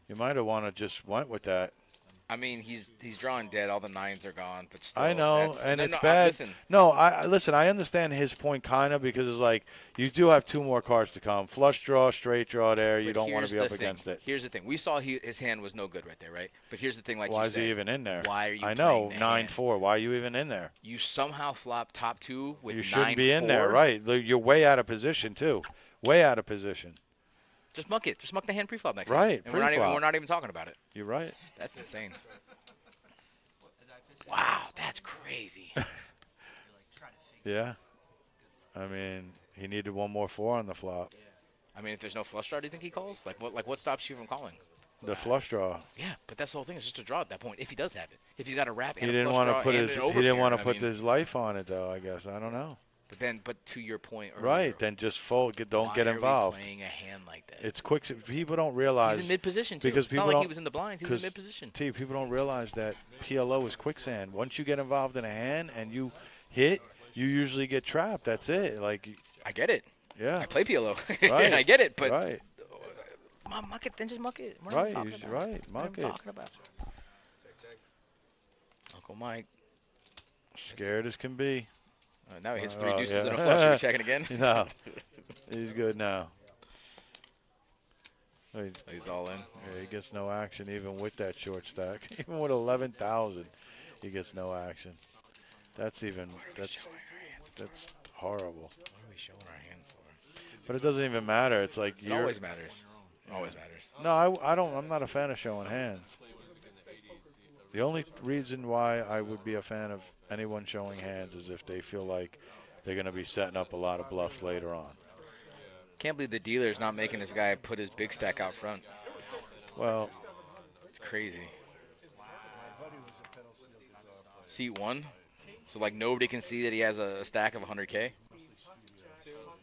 You might have wanted just went with that. I mean, he's drawing dead. All the 9s are gone, but still. I know, that's- and no, it's no, bad. Listen, No, listen. I understand his point kind of because it's like you do have 2 more cards to come. Flush draw, straight draw. There, you but don't want here's to be up the thing. against it. Here's the thing. We saw his hand was no good right there, right? But here's the thing, like Why you is said. he even in there? Why are you I know, playing that 9-4. Why are you even in there? You somehow flop top 2 with You 9-4. shouldn't be in there, right? You're way out of position too. Way out of position. Just muck it. Just muck the hand pre-flop next Right, time. And we're pre-flop. not even talking about it. You're right. That's insane. Wow, that's crazy. Yeah. I mean, he needed 1 more 4 on the flop. I mean, if there's no flush draw, do you think he calls? Like what stops you from calling? The flush draw. Yeah, but that's the whole thing. It's just a draw at that point. If he does have it, if he's got a wrap He and a didn't flush want draw to put and his an he didn't overpair, want to I put mean, his life on it though, I guess. I don't know. But to your point earlier, Right, then just fold. Don't why get are we involved. playing a hand like that? It's quick. People don't realize. He's in mid position too. Because It's people not like he don't- was in the blinds. He was in mid position. People don't realize that PLO is quicksand. Once you get involved in a hand and you hit, you usually get trapped. That's it. Like, I get it. yeah. I play PLO. Right. I get it, but Right. muck it. Then just muck it. What am I Right. talking You about? right. What am Muck I it. talking about? Uncle Mike. Scared as can be. Now he hits 3 Oh, deuces yeah. and a flush. Are we checking again? No. He's good now. He's all in. Yeah, he gets no action even with that short stack. Even with 11,000, he gets no action. That's horrible. What are we showing our hands for? But it doesn't even matter. It's like It always matters. Always matters. No, I don't. I'm not a fan of showing hands. The only reason why I would be a fan of anyone showing hands is if they feel like they're going to be setting up a lot of bluffs later on. Can't believe the dealer's not making this guy put his big stack out front. Well, it's crazy. Seat 1. So, like, nobody can see that he has a stack of 100K?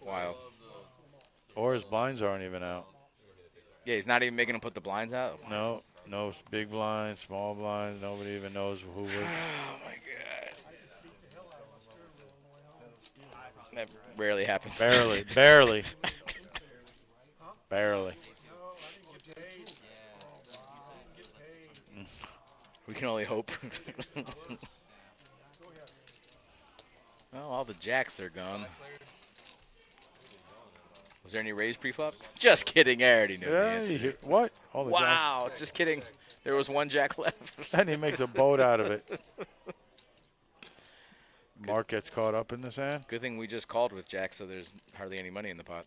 Wild. Or his blinds aren't even out. Yeah, he's not even making him put the blinds out? No big blinds, small blinds. Nobody even knows who would. Oh, my God. That rarely happens. Barely. We can only hope. Well, all the jacks are gone. Was there any raise pre-flop? Just kidding. I already knew the Yeah, answer. what? All the Wow, just kidding. There was one jack left. And he makes a boat out of it. Mark gets caught up in this hand. Good thing we just called with jack, so there's hardly any money in the pot.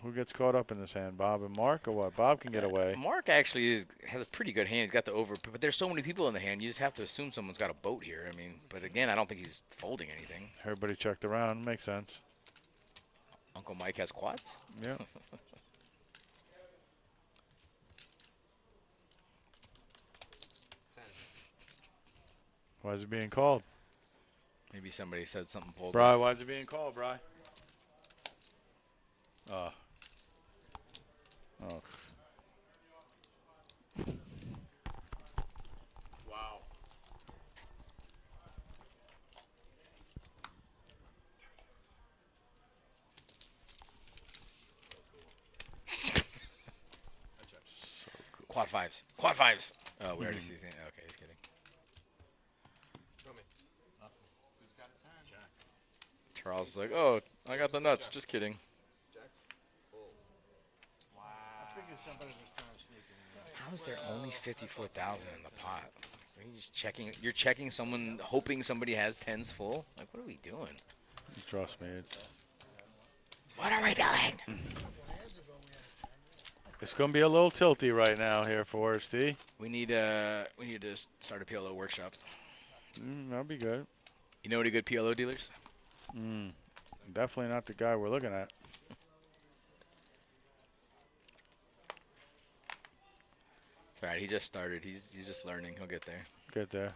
Who gets caught up in this hand, Bob and Mark, or what? Bob can get away. Mark actually has a pretty good hand. He's got the over, but there's so many people in the hand. You just have to assume someone's got a boat here. I mean, but again, I don't think he's folding anything. Everybody checked around. Makes sense. Uncle Mike has quads? Yeah. Why is it being called? Maybe somebody said something pulled. Bri, why is it being called, Bri? Oh. Wow. Quad fives. Quad fives. Oh, we already see his hand. Okay, he's kidding. Charles is like, oh, I got the nuts. Just kidding. I figured somebody was trying to sneak in. How is there only 54,000 in the pot? Are you just checking? You're checking someone, hoping somebody has tens full. Like, what are we doing? Trust me, it's. What are we doing? It's gonna be a little tilty right now here for us, T. We need to start a PLO workshop. That'll be good. You know any good PLO dealers? Definitely not the guy we're looking at. It's all right. He just started. He's just learning. He'll get there. Get there.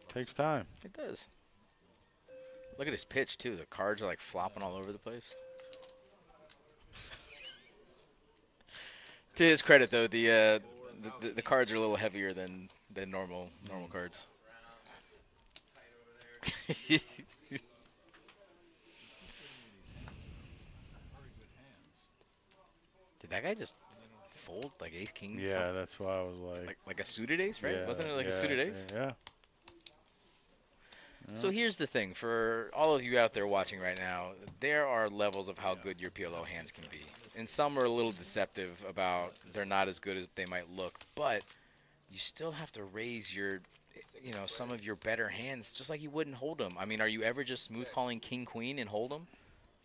Takes time. It does. Look at his pitch too. The cards are like flopping all over the place. To his credit, though, the cards are a little heavier than normal cards. Did that guy just fold like ace king? Yeah, that's why I was like a suited ace, right? Yeah, Wasn't it like yeah, a suited ace? Yeah. So here's the thing. For all of you out there watching right now, there are levels of how good your PLO hands can be. And some are a little deceptive about they're not as good as they might look. But you still have to raise your, some of your better hands just like you wouldn't hold them. I mean, are you ever just smooth calling king-queen and hold them?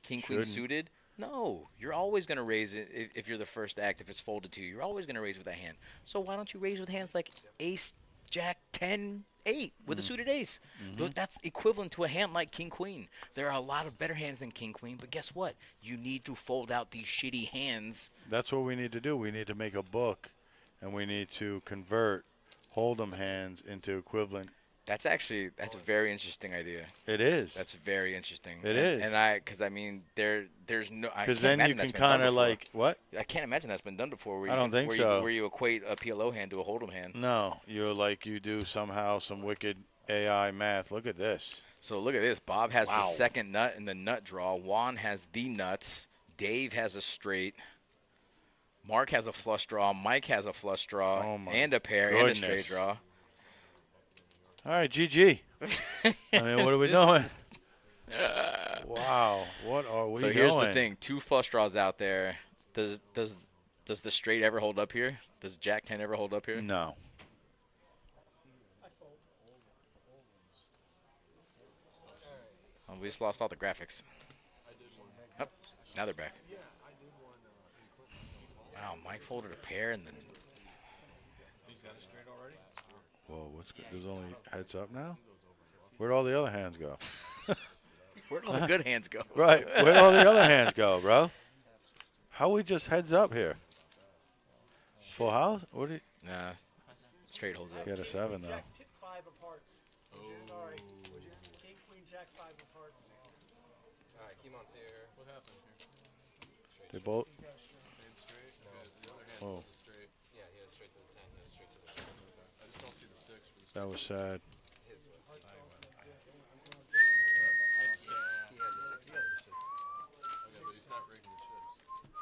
King-queen suited? No. You're always going to raise it if you're the first act, if it's folded to you. You're always going to raise with that hand. So why don't you raise with hands like ace, jack, 10, 8 with a suited ace? That's equivalent to a hand like king-queen. There are a lot of better hands than king-queen, but guess what? You need to fold out these shitty hands. That's what we need to do. We need to make a book, and we need to convert hold'em hands into equivalent That's a very interesting idea. It is. That's very interesting. It and, is. And because I mean, there's no. Because then you can kind of like what? I can't imagine that's been done before. Where I don't think so. Where you equate a PLO hand to a hold'em hand. No, you're like you do somehow some wicked AI math. Look at this. So look at this. Bob has the second nut in the nut draw. Juan has the nuts. Dave has a straight. Mark has a flush draw. Mike has a flush draw and a pair and a straight draw. All right, GG. I mean, what are we doing? Wow, what are we doing? So here's the thing: 2 flush draws out there. Does the straight ever hold up here? Does Jack 10 ever hold up here? No. Oh, we just lost all the graphics. Oh, now they're back. Wow, Mike folded a pair and then. He's got it straight already. Whoa, what's good? There's only heads up now? Where'd all the other hands go? Where'd all the good hands go? Right, where'd all the other hands go, bro? How we just heads up here? Full house? What do you? Nah, straight holds up. He had a 7 though. Jack 5 of hearts. Sorry. King, queen, jack 5 of hearts. All right, Kemon's here. What happened here? They both. Same straight. The other hand Whoa, was a straight. Yeah, he had straight to the 10. He had straight to the 10. I just don't see the 6 for the that was sad. His was. I had the 6. He had the 6. Okay, but he's not rigging the chips.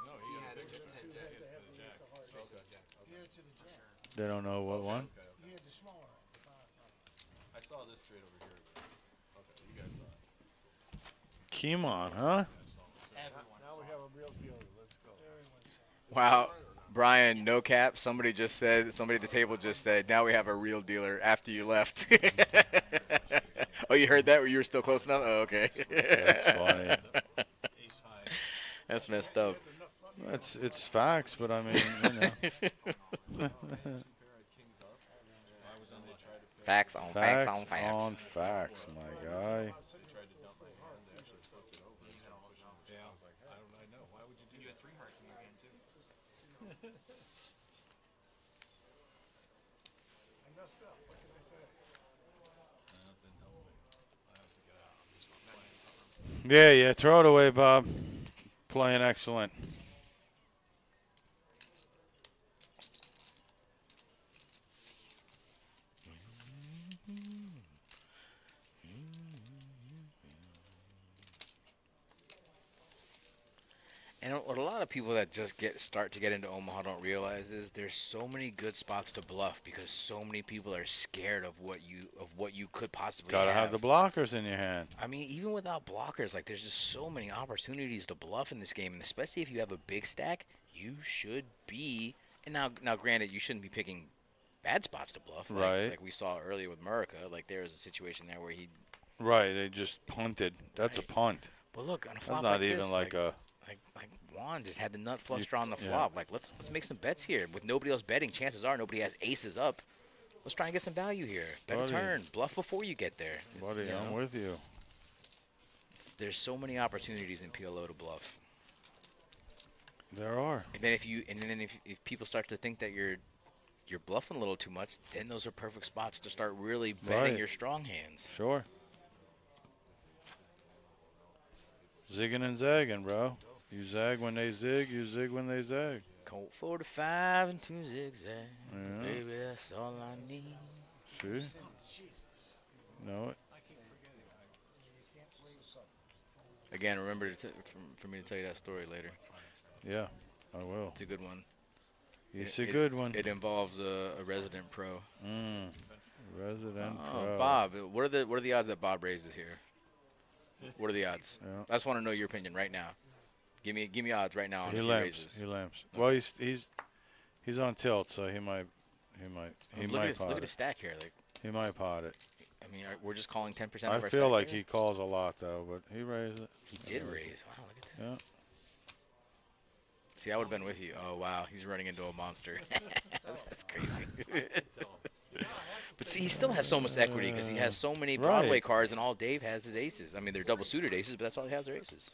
No, He had had a it big with chip. 10 jack. The jack. Okay. He had it to the jack. They don't know what one. He had the smaller. I saw this straight over here. Okay, you guys saw it. Kemon, huh? Now we have a real deal. Let's go. Wow, Brian, no cap. Somebody at the table just said, now we have a real dealer after you left. Oh, you heard that? Where you were still close enough? Oh, okay. That's funny. Ace high. That's messed up. It's facts, but I mean, you know. Facts on facts on Facts facts. on facts, my guy. Yeah, I was like, I know. Why would you do that? You had 3 hearts in your hand, too. I messed up. What can I say? Yeah, throw it away, Bob. Playing excellent. And what a lot of people that just start to get into Omaha don't realize is there's so many good spots to bluff because so many people are scared of what you could possibly Gotta have the blockers in your hand. I mean, even without blockers, like there's just so many opportunities to bluff in this game, and especially if you have a big stack, you should be. And now, granted, you shouldn't be picking bad spots to bluff, Right. Like we saw earlier with Murica. Like there was a situation there where he. Right, they just punted. That's a punt. But look, on a That's flop not like even this, like a. Like Juan just had the nut flush draw on the flop. Like let's make some bets here. With nobody else betting, chances are nobody has aces up. Let's try and get some value here. Bet a Buddy. turn. Bluff before you get there. Buddy, You I'm know? with you. There's so many opportunities in PLO to bluff. There are. And then if people start to think that you're bluffing a little too much, then those are perfect spots to start really betting Right. your strong hands. Sure. Zigging and zagging, bro. You zag when they zig, you zig when they zag. Colt 45 and 2 zigzag. Yeah. Baby, that's all I need. See? Know it. Again, remember for me to tell you that story later. Yeah, I will. It's a good one. It's a good one. It involves a resident pro. Resident Oh, pro. Bob, what are the odds that Bob raises here? What are the odds? Yeah. I just want to know your opinion right now. Give me odds right now on He if he lamps. raises. He lamps. Well, he's on tilt, so he might Look at pot the it. stack here. Like, He might pot it. I mean, we're just calling 10% of I our feel stack like here? he calls a lot though, but he raised it. He did raise. Wow, look at that. Yeah. See, I would have been with you. Oh, wow, he's running into a monster. That's crazy. But see, he still has so much equity because he has so many Broadway Right. cards, and all Dave has is aces. I mean, they're double-suited aces, but that's all he has are aces.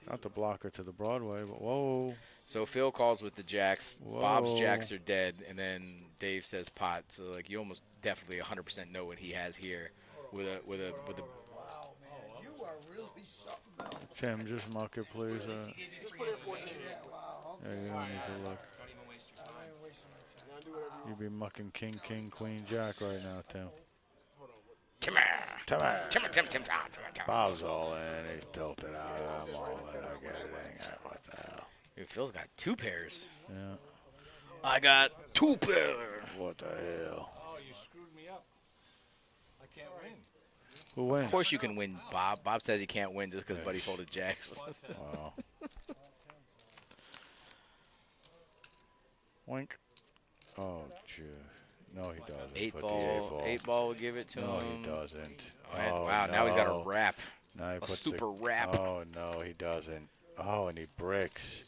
Not the blocker to the Broadway, but whoa. So Phil calls with the jacks. Bob's Whoa. jacks are dead, and then Dave says pot. So like you almost definitely 100% know what he has here with a. Wow, man, you are really something else. Tim, just muck it, please. Just put in 14. Wow, Yeah, okay. you don't need to look. Don't even waste your I time. ain't wasting my time. Now do whatever you You be mucking king, king, queen, jack right now, Tim. Timmer. Tim. Bob's all in. He's tilted out. I'm all in. I get everything. What the hell? Dude, Phil's got 2 pairs. Yeah. I got 2 pairs. What the hell? Oh, you screwed me up. I can't win. Who wins? Of course you can win, Bob. Bob says he can't win just because Buddy folded jacks. Wow. Wink. Oh, jeez. No, he doesn't. 8 Put ball. the 8 ball will give it to No, him. he doesn't. Oh, Oh, wow, now he's got no. a wrap. Now he A puts super wrap. Oh, no, he doesn't. Oh, and he bricks.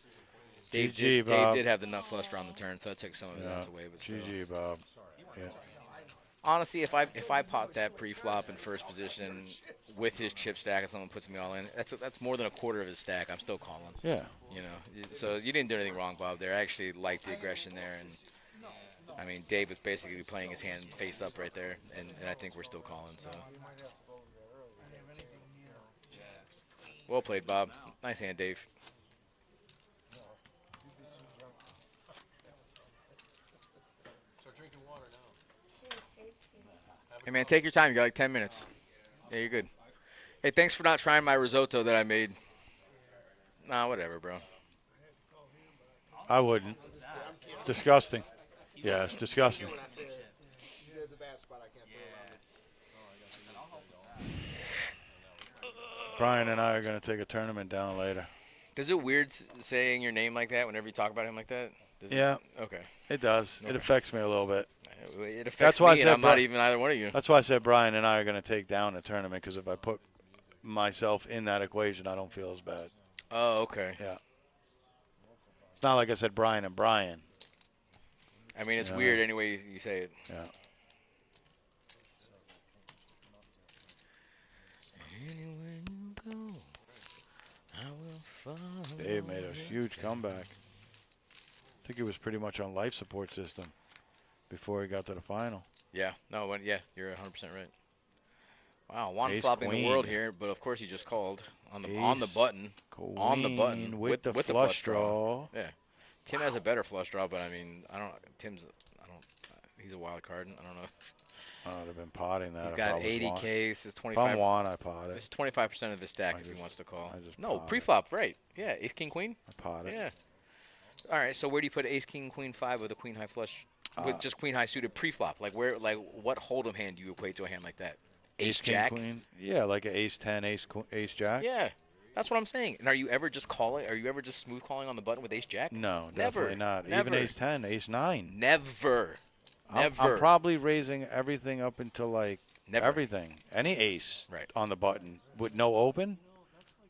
Dave, GG, Dave Bob. did have the nut flush draw on the turn, so that took some of his Yeah. nuts away. But still. GG, Bob. Yeah. Honestly, if I pop that pre-flop in first position with his chip stack and someone puts me all in, that's more than a quarter of his stack. I'm still calling. Yeah. You know, so you didn't do anything wrong, Bob. There, I actually liked the aggression there, and I mean, Dave was basically playing his hand face up right there, and I think we're still calling. So, well played, Bob. Nice hand, Dave. start drinking water now. Hey man, take your time. You got like 10 minutes. Yeah, you're good. Hey, thanks for not trying my risotto that I made. Nah, whatever, bro. I wouldn't. Disgusting. Yeah, it's disgusting. When I said there's a bad spot I can't throw around it. Brian and I are going to take a tournament down later. Is it weird saying your name like that whenever you talk about him like that? Does Yeah. It, okay. It does. It affects me a little bit. It affects That's why I me, and said I'm not Bri- even either one of you. That's why I said Brian and I are going to take down the tournament, because if I put myself in that equation, I don't feel as bad. Oh, okay. Yeah. It's not like I said Brian and Brian. I mean, it's Yeah. weird any way you say it. Yeah. Anywhere you go, I will follow. Dave made a huge comeback. I think he was pretty much on life support system before he got to the final. Yeah. No. Yeah. You're 100% right. Wow. Juan Ace flopping the queen. world here, but of course he just called on the Ace button. On the button Queen with the flush draw. Yeah. Tim has a better flush draw, but I mean, he's a wild card. I don't know. I would have been potting that. He's if got I was 80K. Juan. This is If I'm 25. Juan, I pot This it. is 25% of his stack I if he just- wants to call. I just No, pot it. pre-flop, right? Yeah, ace king queen. I pot it. Yeah. All right. So where do you put ace king queen 5 with a queen high flush, with just queen high suited pre-flop? Like what hold'em hand do you equate to a hand like that? Ace King, jack. queen. Yeah, like an ace 10, ace jack. Yeah. That's what I'm saying. And are you ever just calling? Are you ever just smooth calling on the button with ace jack? No, Never. definitely not. Never. Even ace 10, ace 9. Never. I'm probably raising everything up until like Never. everything. Any ace Right. on the button with no open,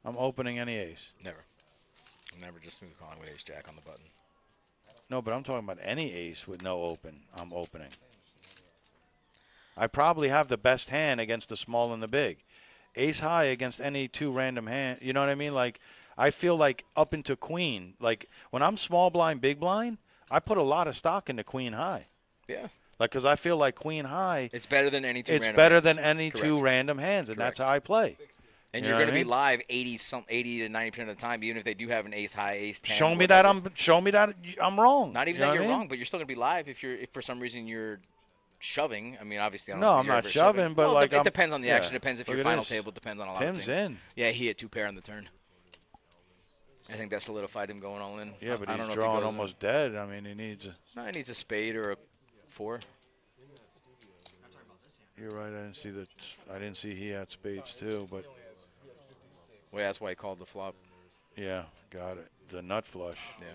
I'm opening any ace. Never. I'm never just smooth calling with ace jack on the button. No, but I'm talking about any ace with no open, I'm opening. I probably have the best hand against the small and the big. Ace high against any two random hand. You know what I mean? Like, I feel like up into queen. Like, when I'm small blind, big blind, I put a lot of stock into queen high. Yeah. Like, because I feel like queen high, It's better than any two it's random better hands. than any two Correct. random hands, and Correct. that's how I play. And You you're know going to what I be live 80 to 90% of the time, even if they do have an ace high, ace 10. Show me whatever. that I'm wrong. Not even You know that what you're I mean? wrong, but you're still going to be live if for some reason you're shoving. I mean, obviously, I don't No, know if I'm you're not ever shoving, but well, like it I'm- depends on the action. yeah. It depends if Look your at final this. table depends on a lot of Tim's things. in. Yeah, he hit 2 pair on the turn. I think that solidified him going all in. Yeah, but I don't he's know if he drawing goes almost dead. I mean, he needs a... No, he needs a spade or a 4. You're right. I didn't see he had spades too, but Well, yeah, that's why he called the flop. yeah, got it. The nut flush Yeah.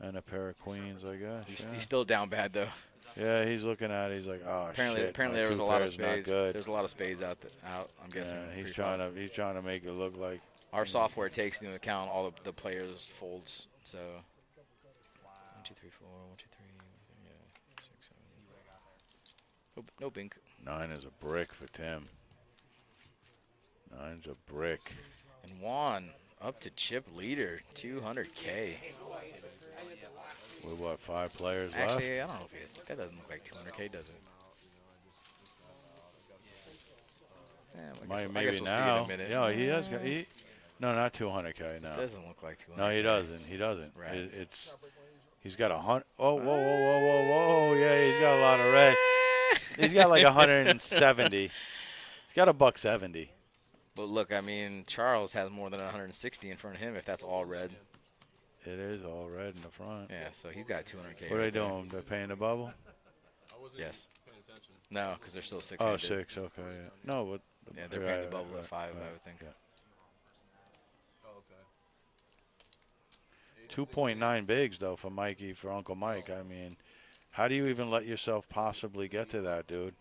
and a pair of queens, I guess. He's, yeah. he's still down bad though. Yeah, he's looking at it. He's like, oh Apparently, shit. apparently my there was two a lot of pairs not spades. good. There's a lot of spades out. I'm guessing. Yeah, he's pre-flop. trying to make it look like. Our software takes into account all of the players' folds. So 1, 2, 3, 4, 1, 2, 3, yeah, 6, 7. No bink. 9 is a brick for Tim. 9's a brick. And Juan Up to chip leader, 200K. With what, 5 players Actually, left? I don't know if he is. That doesn't look like 200K, does it? Yeah, I guess Maybe we'll see in now. a minute. Yeah, he has got. No, not 200K. No. It doesn't look like 200K. No, he doesn't. He doesn't. Right. He's got 100. Oh, whoa, whoa, whoa, whoa, whoa! Yeah, he's got a lot of red. He's got like 170. He's got a $170. But look, I mean, Charles has more than 160 in front of him if that's all red. It is all red in the front. Yeah, so he's got 200K. What are right they there. doing? They're paying the bubble? Yes. No, because they're still 6. Oh, 6. Okay. Yeah. No, but Yeah, they're paying the bubble at 5, I would think. Yeah. 2.9 bigs though for Mikey, for Uncle Mike. I mean, how do you even let yourself possibly get to that, dude?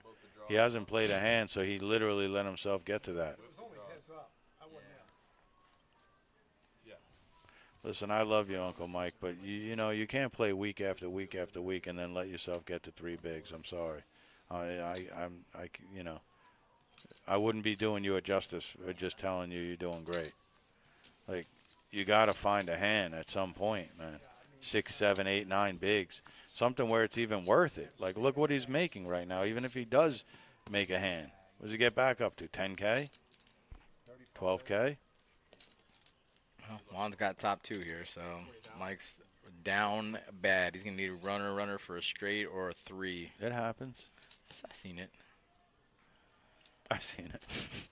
He hasn't played a hand, so he literally let himself get to that. Listen, I love you, Uncle Mike, but you know you can't play week after week after week and then let yourself get to 3 bigs. I'm sorry, you know, I wouldn't be doing you a justice for just telling you you're doing great. Like, you got to find a hand at some point, man. 6, 7, 8, 9 bigs, something where it's even worth it. Like, look what he's making right now. Even if he does make a hand, what does he get back up to? 10K, 12K. Well, Juan's got top 2 here, so Mike's down bad. He's going to need a runner for a straight or a 3. It happens. I've seen it. I seen it.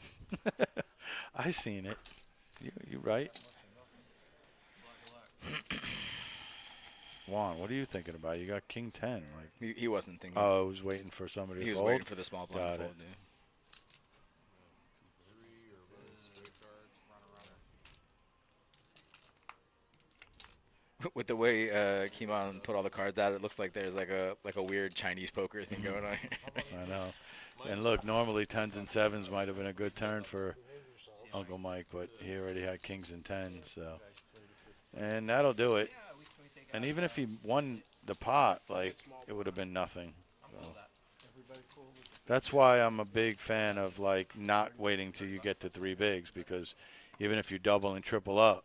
I seen it. You right. Juan, what are you thinking about? You got King 10. Like, He wasn't thinking. oh, I was waiting for somebody to He was fold? waiting for the small blind Got to fold, it. dude. With the way Kimon put all the cards out, it looks like there's like a weird Chinese poker thing going on here. I know. And look, normally 10s and 7s might have been a good turn for Uncle Mike, but he already had kings and 10s, so. And that'll do it. And even if he won the pot, like, it would have been nothing. So. That's why I'm a big fan of, like, not waiting till you get to 3 bigs, because even if you double and triple up,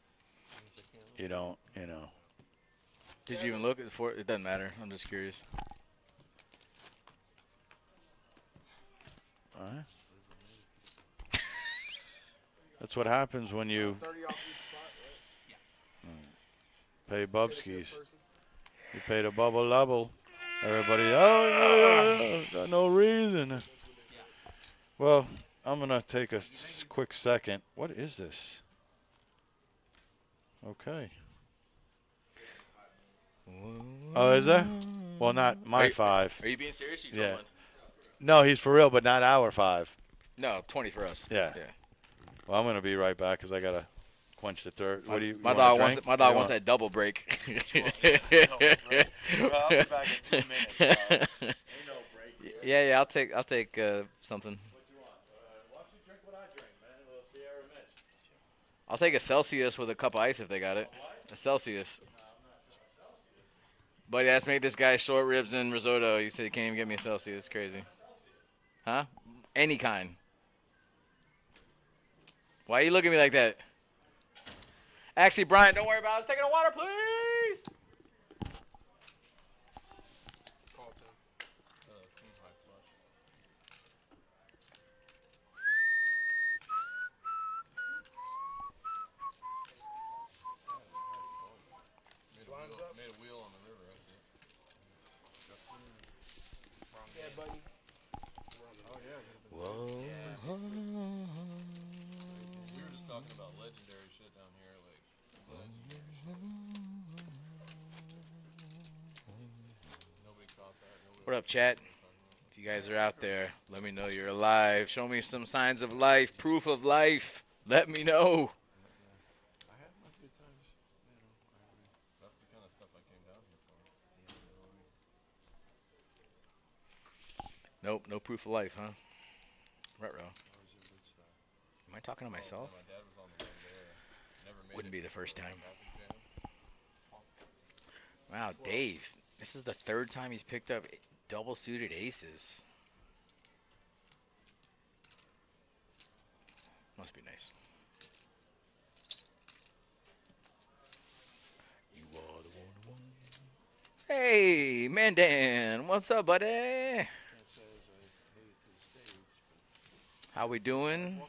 you don't, you know. Did you even look at it? It doesn't matter. I'm just curious. All right. That's what happens when you 30 off each spot, right? pay Bubskis. You pay the bubble double. Everybody, oh, got no reason. Well, I'm going to take a quick second. What is this? Okay. Oh, is there? Well, not my 5. Are you being serious? You Yeah. trolling? No, he's for real, but not our 5. No, 20 for us. Yeah. Well, I'm going to be right back because I got to quench the third. What do you My want dog a wants drink? my dog You wants want- that double break. Well, I'll be back in 2 minutes. Ain't no break. Yeah, I'll take something. What you want? Why don't you drink what I drink, man? A little Sierra Mist. I'll take a Celsius with a cup of ice if they got it. A Celsius. Buddy, let's make this guy short ribs and risotto. He said he can't even get me a Celsius. It's crazy. Huh? Any kind. Why you looking at me like that? Actually, Brian, don't worry about it. Let's take a water, please. Call 10. Made a wheel on the river, I see. Yeah, buddy. Oh, yeah. Whoa. We were just talking about legendary shit down here, like legendary shit. Nobody caught that. What up, chat? If you guys are out there, let me know you're alive. Show me some signs of life, proof of life. Let me know. I had my good times. That's the kind of stuff I came down here for. Nope, no proof of life, huh? Ruh-roh. Am I talking to myself? My dad was on the way there. Never made Wouldn't it. be the first time. Traffic jam. Wow, Dave. This is the 3rd time he's picked up double suited aces. Must be nice. Hey, Mandan, what's up, buddy? Can't say as I made it to the stage, How we doing?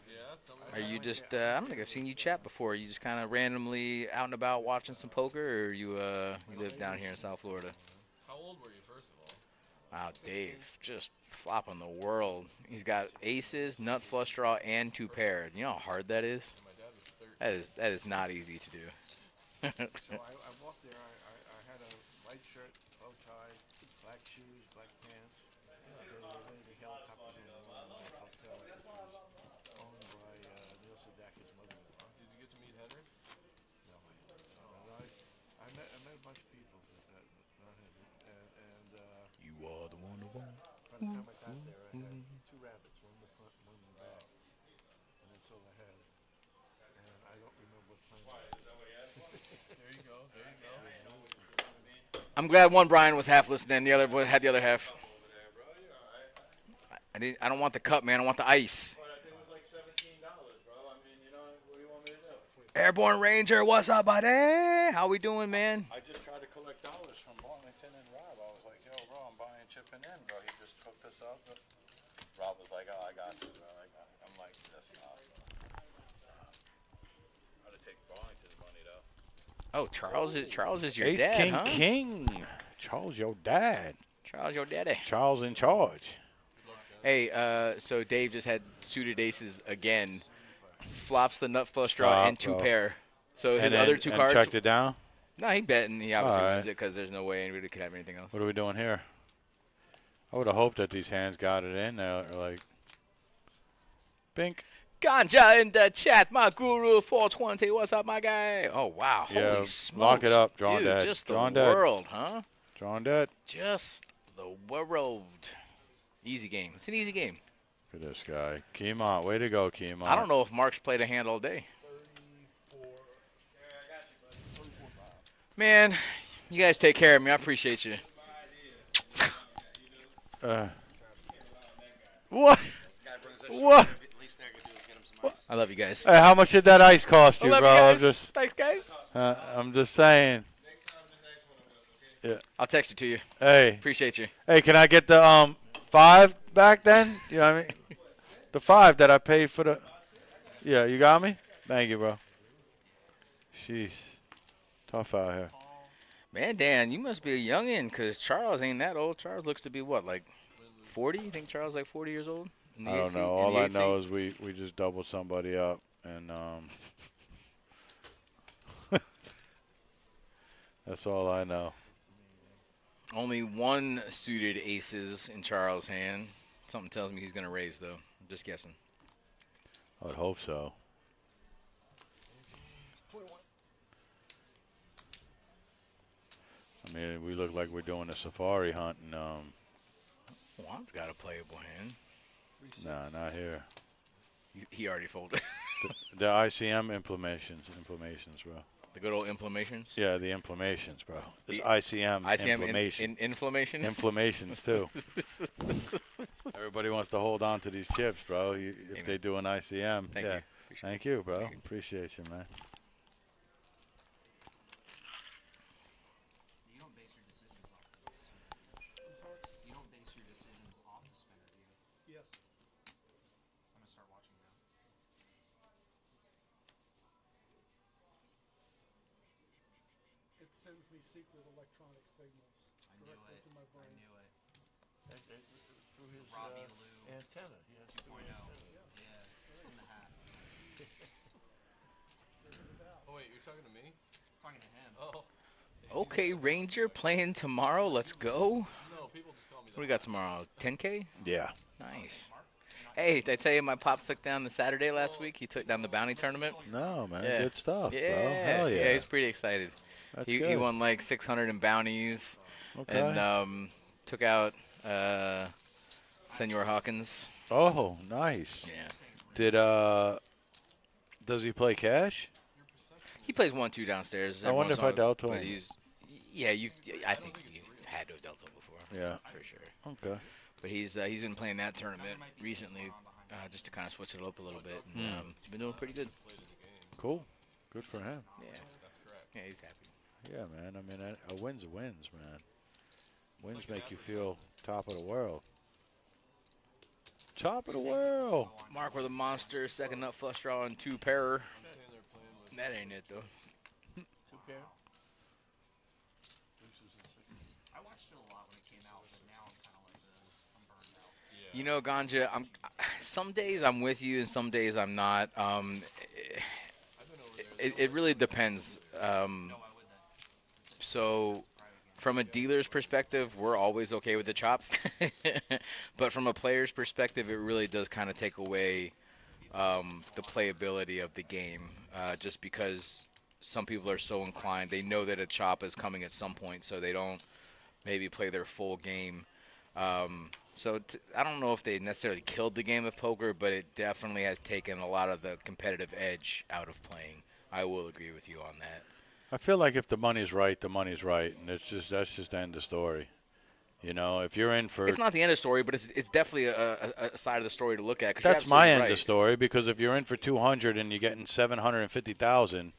Yeah, tell me. Are you just? I don't think I've seen you chat before. You just kind of randomly out and about watching some poker, or you live down here in South Florida? How old were you, first of all? Wow, Dave, just flopping the world. He's got aces, nut flush draw, and 2 paired. You know how hard that is? My dad was 13. That is not easy to do. So I walked there. I had a white shirt, bow tie, black shoes, black pants. They were landing helicopters in the hotel, which was owned by Neil Sedak's mother-in-law. Did you get to meet Hendricks? No, I met a bunch of people, but not him. And You are the one. by the time I got there, I had 2 rabbits, one in the front, one in the back, and that's all I had. And I don't remember what plane. There you go. There you go. I'm glad one Brian was half listening, the other had the other half. I don't want the cup, man. I want the ice. But I think it was like $17, bro. I mean, you know, what do you want me to do? Airborne Ranger, what's up, buddy? How we doing, man? I just tried to collect dollars from Barlington and Rob. I was like, yo, bro, I'm buying chipping in, bro. He just hooked us up. But Rob was like, oh, I got you, bro. I'm like, that's not. I'd have taken Barlington's money, though. Oh, Charles is your Ace, dad, King, huh? King. Charles, your dad. Charles, your daddy. Charles in charge. Hey, so Dave just had suited aces again. Flops the nut flush draw Flop, and 2 bro. pair. So his And then- other 2 and cards. checked it down. No, he bet and he obviously All wins right. it because there's no way anybody could have anything else. What are we doing here? I would have hoped that these hands got it in there, like. Bink. Ganja in the chat, my guru 420. What's up, my guy? Oh wow, Yeah, holy smokes! lock it up, drawn Dude, dead. just the Drawn dead. world, huh? Drawn dead. Just the world. Easy game. It's an easy game. Look at this guy. Keemont. Way to go, Keemont. I don't know if Mark's played a hand all day. 34. Man, you guys take care of me. I appreciate you. What? What? I love you guys. Hey, how much did that ice cost you, I love bro? you I'm guys. just, Thanks, guys. I'm just saying. I'll text it to you. Hey, Appreciate you. hey, can I get the 5 back then? You know what I mean? The 5 that I paid for the. Yeah, you got me. Thank you, bro. Sheesh, tough out here. Man, Dan, you must be a youngin' because Charles ain't that old. Charles looks to be what, like 40? You think Charles is like 40 years old? In the I don't 8C? know. In All the I 8C? know is we just doubled somebody up, and that's all I know. Only 1 suited aces in Charles' hand. Something tells me he's going to raise, though. I'm just guessing. I would hope so. I mean, we look like we're doing a safari hunt, and Juan's got a playable hand. nah, not here. He already folded. The ICM implementations, bro. The good old inflammations. Yeah, the inflammations, bro. It's The ICM, ICM inflammation. inflammation. Inflammations too. Everybody wants to hold on to these chips, bro. If they do an ICM, Thank yeah. you. Appreciate Thank you, bro. Thank you. Appreciate you, man. You don't base your decisions off of this. You don't base your decisions off the spinner, do you? Yes. I'm gonna start watching now. It sends me secret electronic signals I knew directly it. to my I brain. knew it. Through his Robbie Lou antenna. He has 2.0. Yeah, in the hat. Oh wait, you're talking to me? Talking to him. Oh. Okay, Ranger playing tomorrow. Let's go. No, people just call me. What do we got tomorrow? 10K? Yeah. Nice. Hey, did I tell you my pops took down the Saturday last week? He took down the bounty tournament. No, man. Yeah. Good stuff, Yeah, bro. Hell yeah. he's pretty excited. That's He good. won like 600 in bounties Okay. and took out Senor Hawkins. Oh, nice. Yeah. Does he play cash? He plays 1-2 downstairs. I wonder every if I once in a while, dealt to but him. I think you had to have dealt to him before. Yeah. For sure. Okay. But he's been playing that tournament recently just to kind of switch it up a little bit. And, he's been doing pretty good. Cool. Good for him. Yeah. That's correct. Yeah, he's happy. Yeah, man. I mean, a win's wins, man. Wins make you feel top of the world. Top of the world. Mark with a monster, second nut flush draw and 2 pair. That ain't it though. 2 pair. I watched it a lot when it came out, but now I'm kind of like I'm burned out. You know, Ganja, some days I'm with you and some days I'm not. It really depends. So from a dealer's perspective, we're always okay with the chop. But from a player's perspective, it really does kind of take away the playability of the game, just because some people are so inclined. They know that a chop is coming at some point, so they don't maybe play their full game. So I don't know if they necessarily killed the game of poker, but it definitely has taken a lot of the competitive edge out of playing. I will agree with you on that. I feel like if the money's right, the money's right, and that's just the end of the story. You know, if you're in for it's not the end of the story, but it's definitely a side of the story to look at. 'Cause that's my end right. of the story, because if you're in for 200 and you're getting 750,000,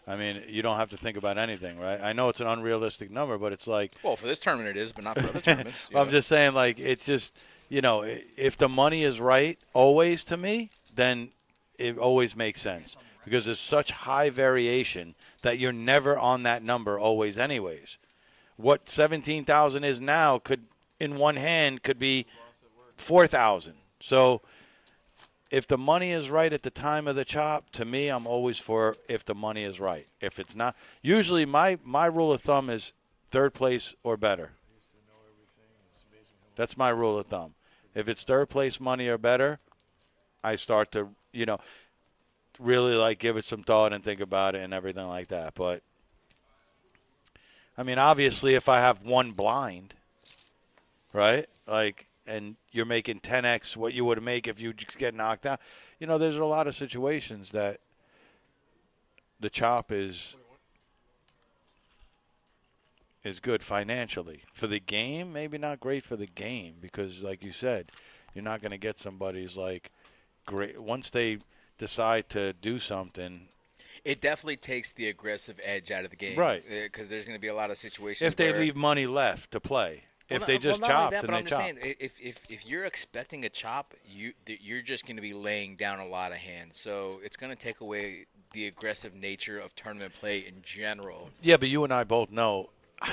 I mean, you don't have to think about anything, right? I know it's an unrealistic number, but it's like, well, for this tournament it is, but not for other tournaments. I'm just saying, like, it's just, you know, if the money is right always to me, then it always makes sense, because there's such high variation that you're never on that number always anyways. What 17,000 is now could, in one hand, could be 4,000. So if the money is right at the time of the chop, to me, I'm always for if the money is right. If it's not, usually my rule of thumb is third place or better. That's my rule of thumb. If it's third place money or better, I start to, you know, really like give it some thought and think about it and everything like that. But I mean, obviously, if I have one blind, right, like, and you're making 10x what you would make if you just get knocked out, you know, there's a lot of situations that the chop is good financially. For the game, maybe not great for the game, because, like you said, you're not going to get somebody's like great once they decide to do something. It definitely takes the aggressive edge out of the game, Right? Because there's going to be a lot of situations If they where, leave money left to play. If they just not only chop, that, then but they I'm just chop. saying, if you're expecting a chop, you're just going to be laying down a lot of hands. So it's going to take away the aggressive nature of tournament play in general. Yeah, but you and I both know,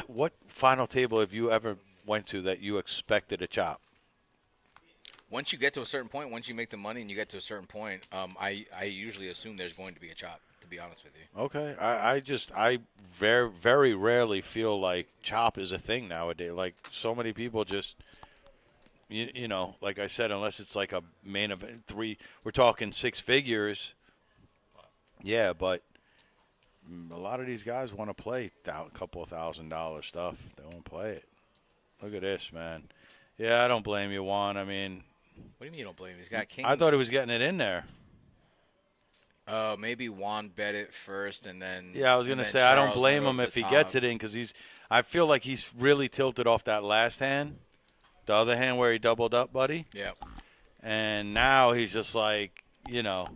what final table have you ever went to that you expected a chop? Once you get to a certain point, once you make the money and you get to a certain point, I usually assume there's going to be a chop, to be honest with you. Okay. I very, very rarely feel like chop is a thing nowadays. Like, so many people just, you know, like I said, unless it's like a main event, we're talking 6 figures. Yeah, but a lot of these guys want to play a couple of $1,000 stuff. They won't play it. Look at this, man. Yeah, I don't blame you, Juan. I mean, what do you mean you don't blame him? He's got kings. I thought he was getting it in there. Maybe Juan bet it first, and then. Yeah, I was gonna say, I don't blame him if he gets it in, because I feel like he's really tilted off that last hand, the other hand where he doubled up, buddy. Yep. And now he's just like, you know,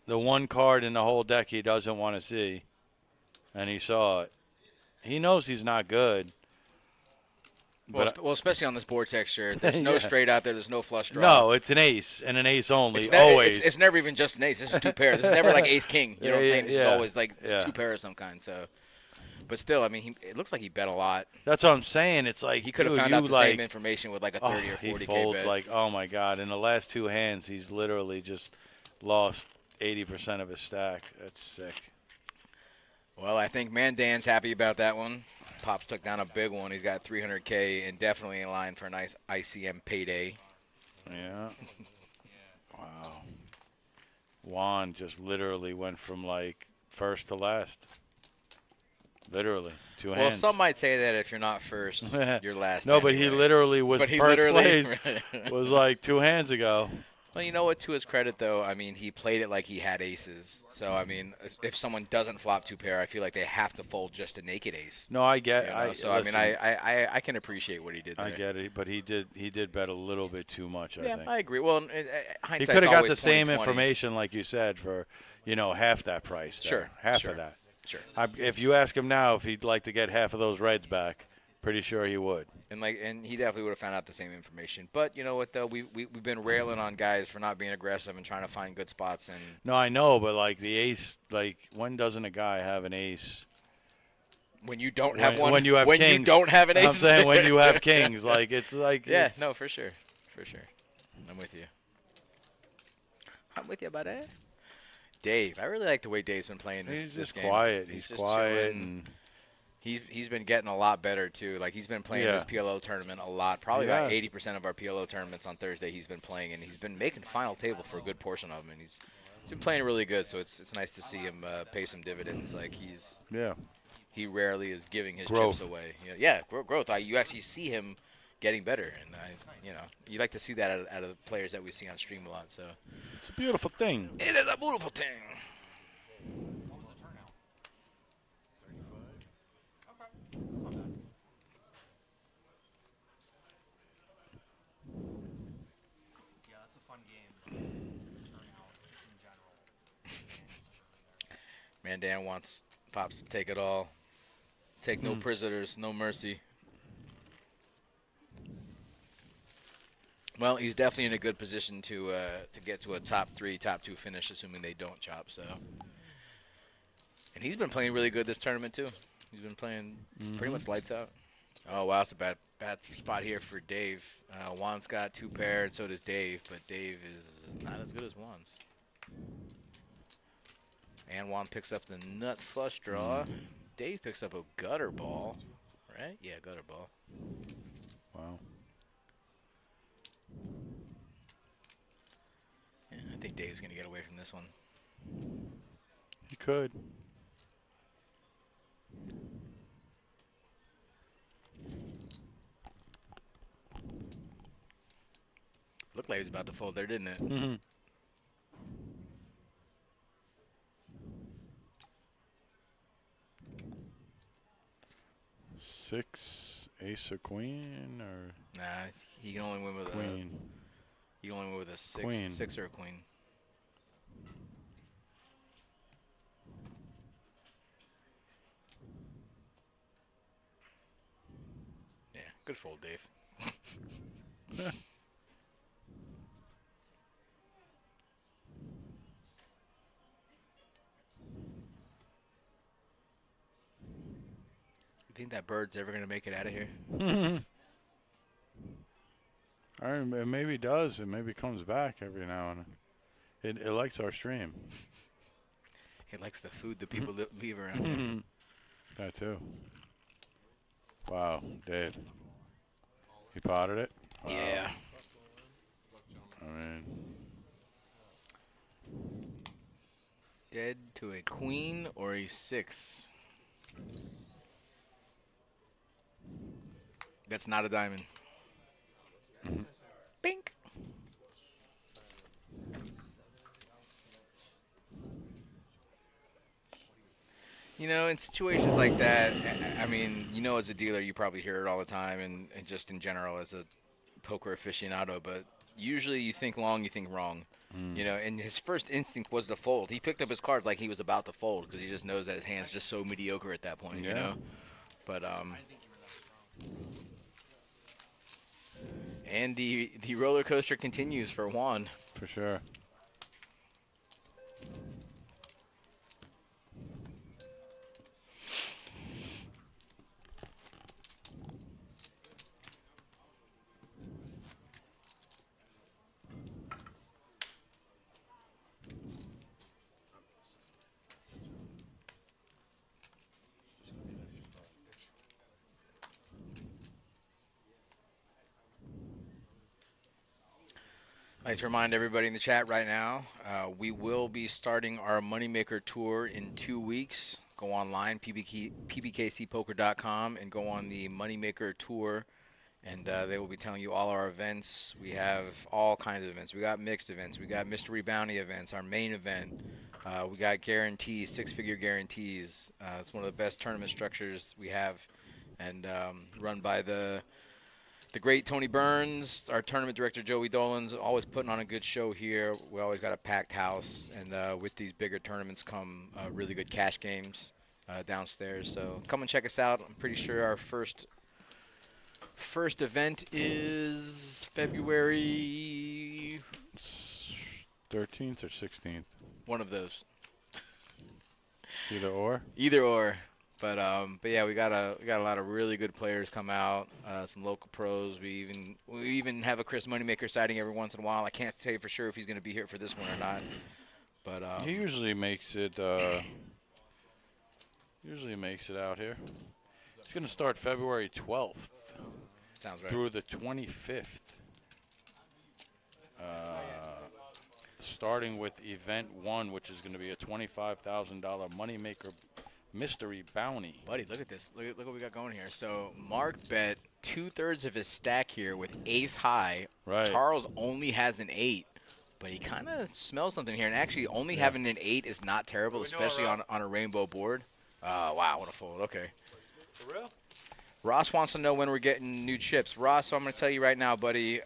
the one card in the whole deck he doesn't want to see, and he saw it. He knows he's not good. Well, especially on this board texture, there's no straight out there. There's no flush draw. No, it's an ace and an ace only. Always. It's never even just an ace. This is 2 pair. This is never like ace king. You know what I'm saying? This is always like 2 pair of some kind. So, but still, I mean, it looks like he bet a lot. That's what I'm saying. It's like he could have found out the same information with like a 30 or 40K he folds bet. like, oh my God! In the last 2 hands, he's literally just lost 80% of his stack. That's sick. Well, I think Mandan's happy about that one. Pops took down a big one. He's got 300K and definitely in line for a nice ICM payday. Yeah. Wow. Juan just literally went from like first to last. Literally 2 hands. Well, some might say that if you're not first, you're last. No, anyway. but he literally was first place. Was like 2 hands ago. Well, you know what? To his credit, though, I mean, he played it like he had aces. So, I mean, if someone doesn't flop 2 pair, I feel like they have to fold just a naked ace. No, I get. Listen, I can appreciate what he did there. I get it, but he did bet a little bit too much. I think. I agree. Well, hindsight's he could have got the always same 20/20. information, like you said, for half that price. There. Sure, half of that. Sure. If you ask him now if he'd like to get half of those reds back, pretty sure he would. And he definitely would have found out the same information. But you know what though, we've been railing on guys for not being aggressive and trying to find good spots. And No, I know, but like the ace, like when doesn't a guy have an ace? when you don't have one, when you have kings, you don't have an ace. I'm saying when you have kings, like it's like yeah, it's, no, for sure. I'm with you. I'm with you, buddy. Dave, I really like the way Dave's been playing this. He's this just game. quiet. He's He's just quiet chilling. and He's been getting a lot better too. Like he's been playing this PLO tournament a lot. Probably about 80% of our PLO tournaments on Thursday he's been playing, and he's been making final table for a good portion of them. And he's been playing really good. So it's nice to see him pay some dividends. Like he rarely is giving his chips away. Growth. You actually see him getting better, and you like to see that out of the players that we see on stream a lot. So it's a beautiful thing. It is a beautiful thing. Man, Dan wants Pops to take it all. Take no prisoners, no mercy. Well, he's definitely in a good position to get to a top 3, top 2 finish, assuming they don't chop. So, and he's been playing really good this tournament too. He's been playing pretty much lights out. Oh wow, it's a bad spot here for Dave. Juan's got 2 pair, and so does Dave, but Dave is not as good as Juan's. And Juan picks up the nut flush draw. Dave picks up a gutter ball, right? Yeah, gutter ball. Wow. Yeah, I think Dave's going to get away from this one. He could. Looked like he was about to fold there, didn't it? Mm-hmm. Six, ace or queen, or Nah, he can only win with queen. He can only win with a six, Queen. 6 or a queen. Yeah, good fold, Dave. You think that bird's ever going to make it out of here? It maybe does. It maybe comes back every now and then. It likes our stream. It likes the food that people leave around here. That too. Wow, Dave. He potted it? Wow. Yeah. I mean, Dead to a queen or a 6. That's not a diamond. Bink. You know, in situations like that, I mean, you know, as a dealer, you probably hear it all the time, and just in general as a poker aficionado, but usually you think long, you think wrong. You know, and his first instinct was to fold. He picked up his cards like he was about to fold because he just knows that his hand's just so mediocre at that point, you know? But, and the roller coaster continues for Juan. for sure. I'd like to remind everybody in the chat right now, we will be starting our Moneymaker Tour in 2 weeks. Go online, pbkcpoker.com, and go on the Moneymaker Tour, and they will be telling you all our events. We have all kinds of events. We got mixed events. We got Mystery Bounty events, our main event. We got guarantees, 6-figure guarantees. It's one of the best tournament structures we have, and run by the great Tony Burns, our tournament director Joey Dolan's always putting on a good show here. We always got a packed house, and with these bigger tournaments come really good cash games. downstairs. So come and check us out. I'm pretty sure our first event is February 13th or 16th. one of those. Either or. Either or. But yeah, we got a lot of really good players come out. Some local pros. We even have a Chris Moneymaker sighting every once in a while. I can't say for sure if he's going to be here for this one or not. But he usually makes it. Usually makes it out here. It's going to start February 12th. Sounds right. Through the 25th. Starting with event 1, which is going to be a $25,000 Moneymaker mystery bounty. Buddy, look at this. Look what we got going here. So Mark bet 2/3 of his stack here with ace high. Right. Charles only has an 8, but he kind of smells something here. And actually, only having an 8 is not terrible, especially on a rainbow board. Wow, what a fold. Okay. For real? Ross wants to know when we're getting new chips. Ross, so I'm going to tell you right now, buddy,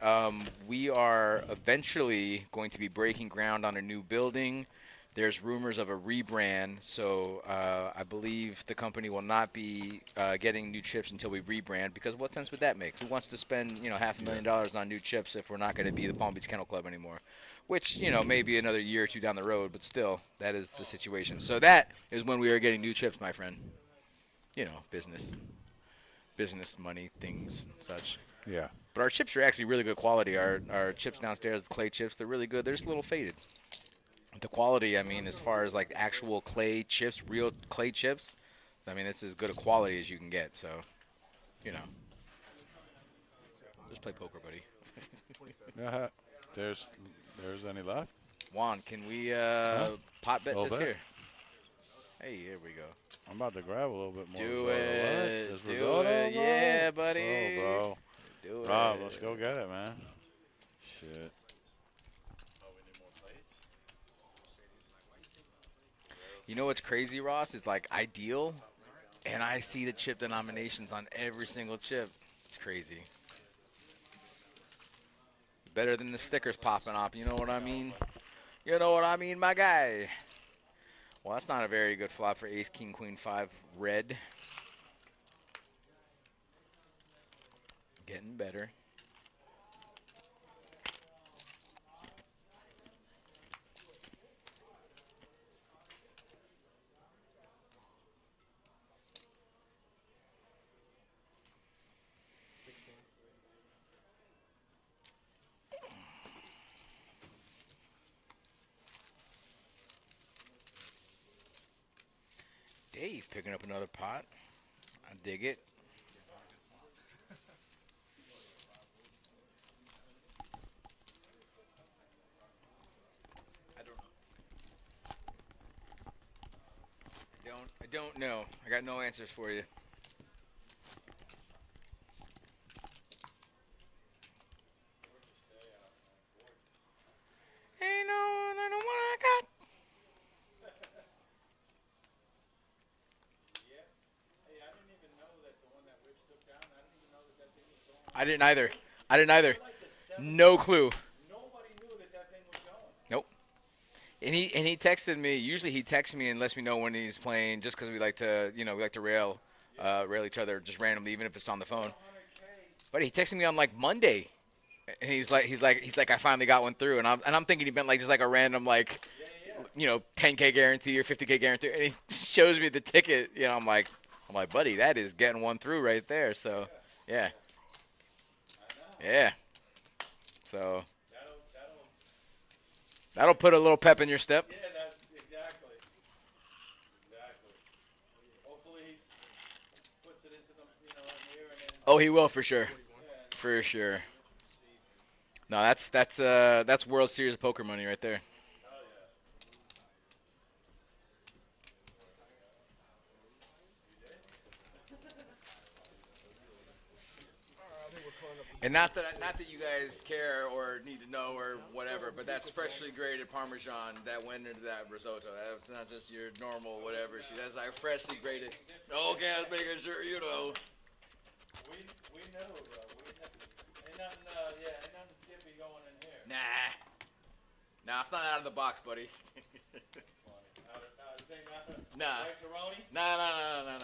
we are eventually going to be breaking ground on a new building. There's rumors of a rebrand, so I believe the company will not be getting new chips until we rebrand, because what sense would that make? Who wants to spend, $500,000 on new chips if we're not going to be the Palm Beach Kennel Club anymore? Which, maybe another year or two down the road, but still, that is the situation. So that is when we are getting new chips, my friend. Business, money, things, such. Yeah. But our chips are actually really good quality. Our chips downstairs, the clay chips, they're really good. They're just a little faded. The quality, I mean, as far as like actual clay chips, real clay chips, I mean, it's as good a quality as you can get. So, just play poker, buddy. There's any left? Juan, can we pot bet this here? Hey, here we go. I'm about to grab a little bit more. Do it. This Do risotto, it. bro? Yeah, buddy. Oh, bro. Do it. Rob, let's go get it, man. Shit. You know what's crazy, Ross, is like ideal, and I see the chip denominations on every single chip. It's crazy. Better than the stickers popping up, you know what I mean? You know what I mean, my guy? Well, that's not a very good flop for ace, king, queen, 5, red. Getting better. Dave picking up another pot. I dig it. I don't know. I got no answers for you. Ain't no what I got. I didn't either. No clue. Nobody knew that thing was going. Nope. And he texted me. Usually he texts me and lets me know when he's playing, just because we like to rail each other just randomly, even if it's on the phone. But he texted me on like Monday, and he's like I finally got one through, and I'm thinking he meant like just like a random 10K guarantee or 50K guarantee, and he shows me the ticket. I'm like, buddy, that is getting one through right there. So yeah. Yeah. So that'll put a little pep in your step. Yeah, that's exactly. Hopefully he puts it into the, in here and then. Oh, he will for sure. For sure. No, that's World Series of Poker money right there. And not that you guys care or need to know or whatever, but that's freshly grated Parmesan that went into that risotto. That's not just your normal whatever. That's like freshly grated. Okay, I was making sure you know. We know, bro. Ain't nothing skippy going in here. Nah, it's not out of the box, buddy. Out of Nah. Nah.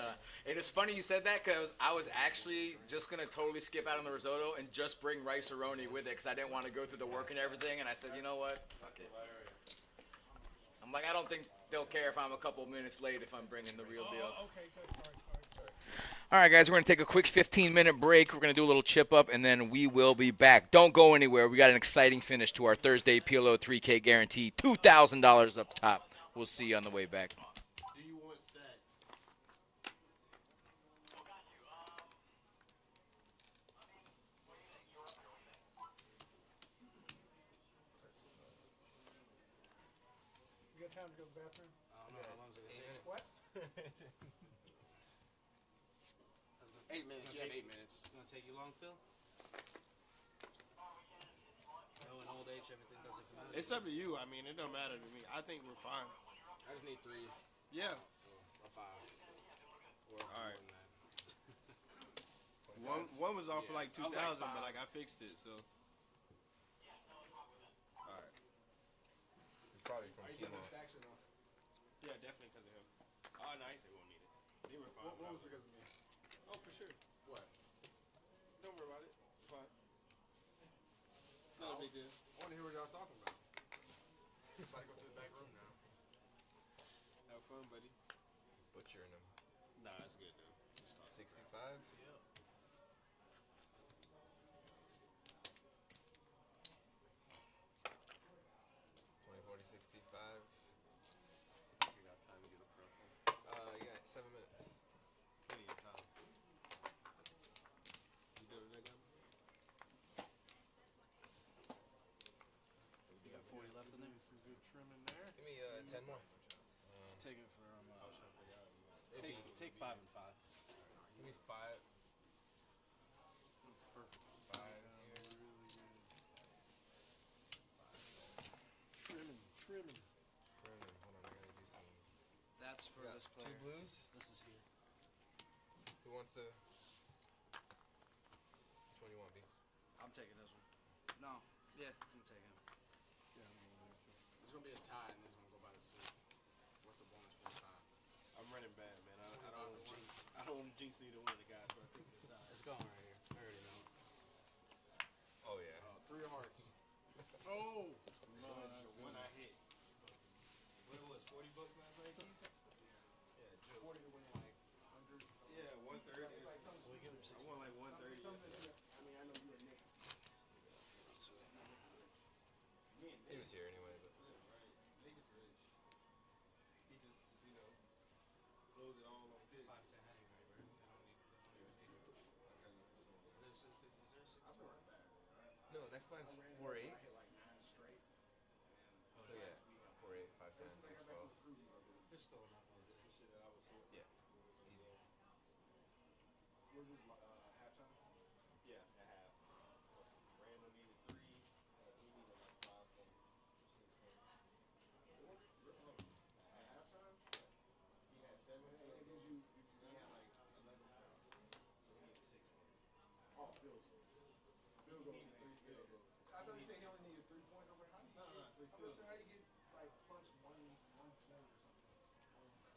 And it's funny you said that because I was actually just gonna totally skip out on the risotto and just bring rice-a-roni with it because I didn't want to go through the work and everything. And I said, you know what? Fuck it. I'm like, I don't think they'll care if I'm a couple minutes late if I'm bringing the real deal. Okay, good. Sorry. All right, guys, we're going to take a quick 15-minute break. We're going to do a little chip up, and then we will be back. Don't go anywhere. We got an exciting finish to our Thursday PLO 3K guarantee, $2,000 up top. We'll see you on the way back. Do you want stacks? You got time to go to the bathroom? I don't know how long is it gonna take. What? 8 minutes. You have 8 minutes. It's gonna take you long, Phil? No, in old age, everything doesn't come out. It's up to you. I mean, it don't matter to me. I think we're fine. I just need 3 Yeah. or 5. Or All right. more than that. One was off for like I was 2,000, like but 5. like I fixed it, so. All right. It's probably from Kilo. Yeah, definitely because of him. Oh, nice. They won't need it. They were fine. What was because of me? Oh, for sure. What? Don't worry about it. It's fine. Not a big deal. I want to hear what y'all talking about. About to go to the back room now. Have fun, buddy. Butchering them. Nah, it's good though. Just talk. 65? Yeah. 40, 65. You got time to get a pretzel. Yeah, 7 minutes. Plenty of time. You do it again? You got 40 left in there? Some good trim in there. Give me 10 more. Take it from. It'd be, Take 5 and 5. give me 5. That's perfect. 5 here. Trimming. Hold on, I gotta do some. That's for We got this 2 player. blues. This is here. Who wants to? Which one you want, B? I'm taking this one. No. Yeah, I'm gonna take him. There's gonna be a tie, and then it's gonna go by the suit. What's the bonus for the tie? I'm running bad, man. I don't want to jinx neither one of the guys, so I think this side. It's going right here. I already know. Oh yeah. 3 hearts. Oh! No, that's the one I hit. What it was, $40 last night, Keith? Yeah, Joe. 40 to win like 100. Yeah, 130. We give him I won like 130. I mean, I know you were Nick. He was here anyway, but. Niggas rich. He just, blows it all on picks. 5-10 anyway, bro. I don't need it. Is there a 6? I've been running bad. No, next line's 4-8. hit like 9 straight. So yeah, 4-8, 5-10, 6-12. There's still enough on this. Shit that I was so. Yeah, easy. Was this halftime? Yeah, at half. Randall needed 3. He needed like 5 points. 6 points. At halftime? He had 7 points. He had like 11 points. So he had 6 points. Oh, Bills. Bill goes 3 field goals. I thought you said he only needed 3 points over. How do you get 3 field goals? How do you get like plus 1 point or something?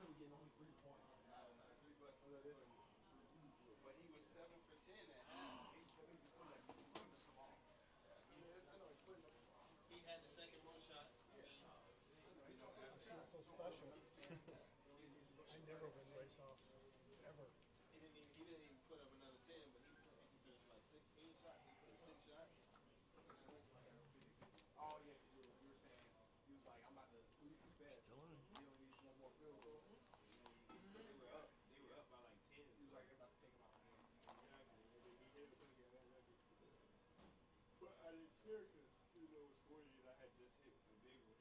I'm getting only 3 points. But he was 7 for 10 at half. He had the second most shots. That's so special. I never win face-offs. Ever. He didn't even put up another 10, but he finished like 16 shots. He put up 6 shots. Oh, yeah, you were saying, he was like, I'm about to lose his best. He only needs 1 more field goal. They were up by like 10. He was like, they're about to take him out the game. But I didn't care because, it was 40 and I had just hit the big one.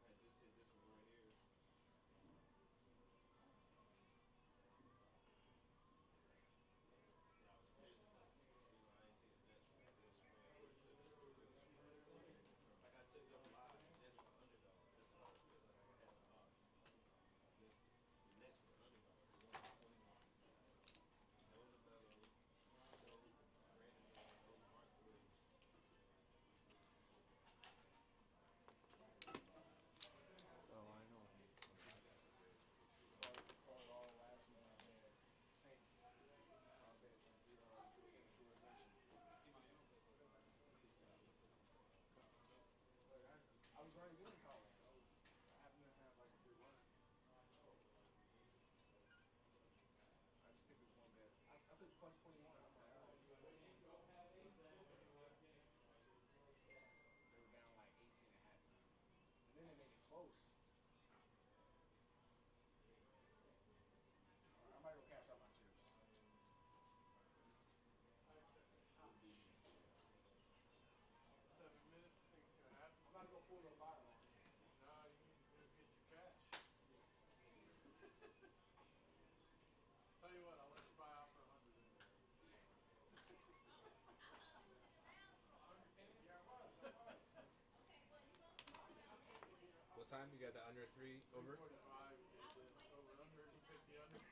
I had just hit this one right here. And I was pissed because, I ain't taking bets from Bill spread. Like I took them live, bets from underdog. That's all. time? You got the under 3 over? 345 over under. He picked the under.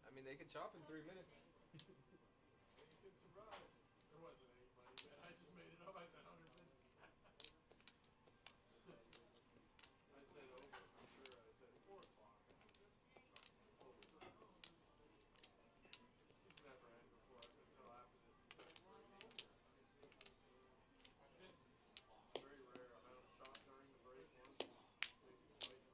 I mean, they can chop in 3 minutes. He could survive. There wasn't any money bet. I just made it up. I said 150. I said over for sure. I said 4 o'clock. I said just over. He's never end before until after the break. Very rare. I don't chop during the break once, maybe twice.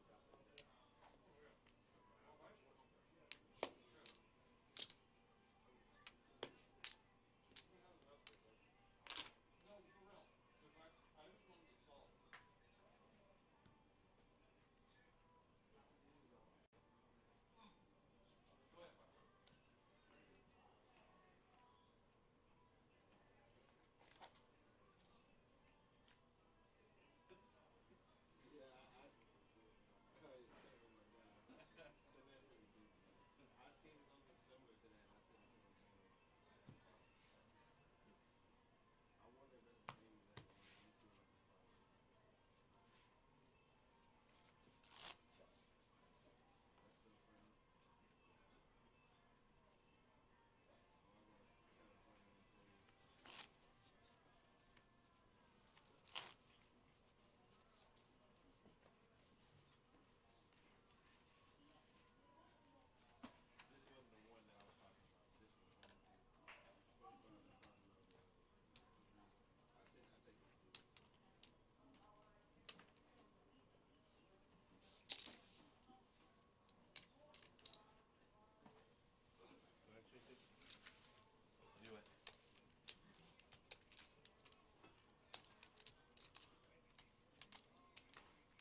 Do it.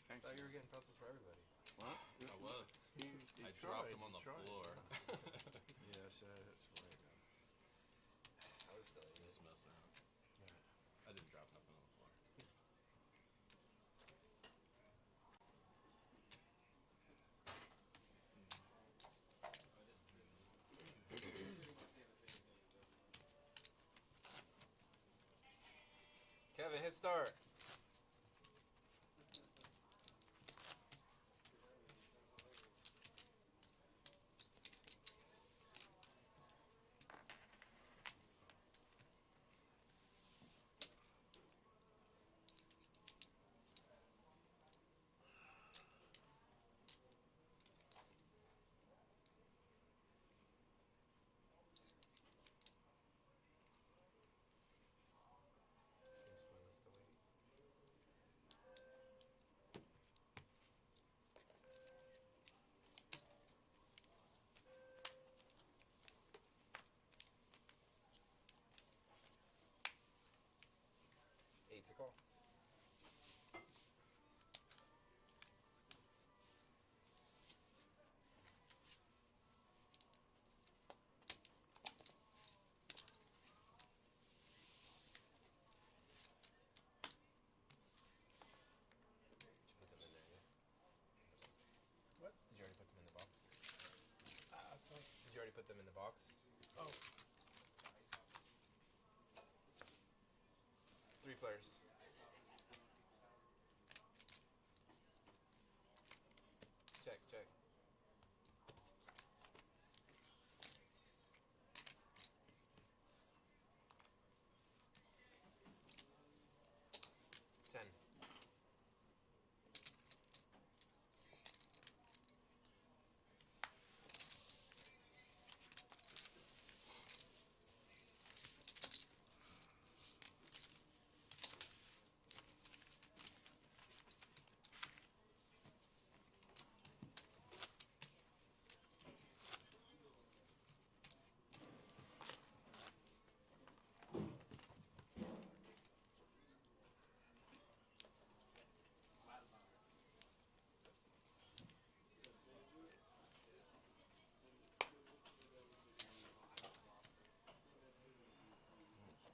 I thought you were getting pencils for everybody. What? I was. He I tried, dropped him on he the tried. floor. Yes, that's right. I was still Just messing around. I didn't drop nothing on the floor. Kevin, hit start. Seems pointless to wait. Eight's a call. Did you put them in there, yeah? What? Did you already put them in the box? Sorry. Did you already put them in the box? Oh. 3 players. Check, check. Ten.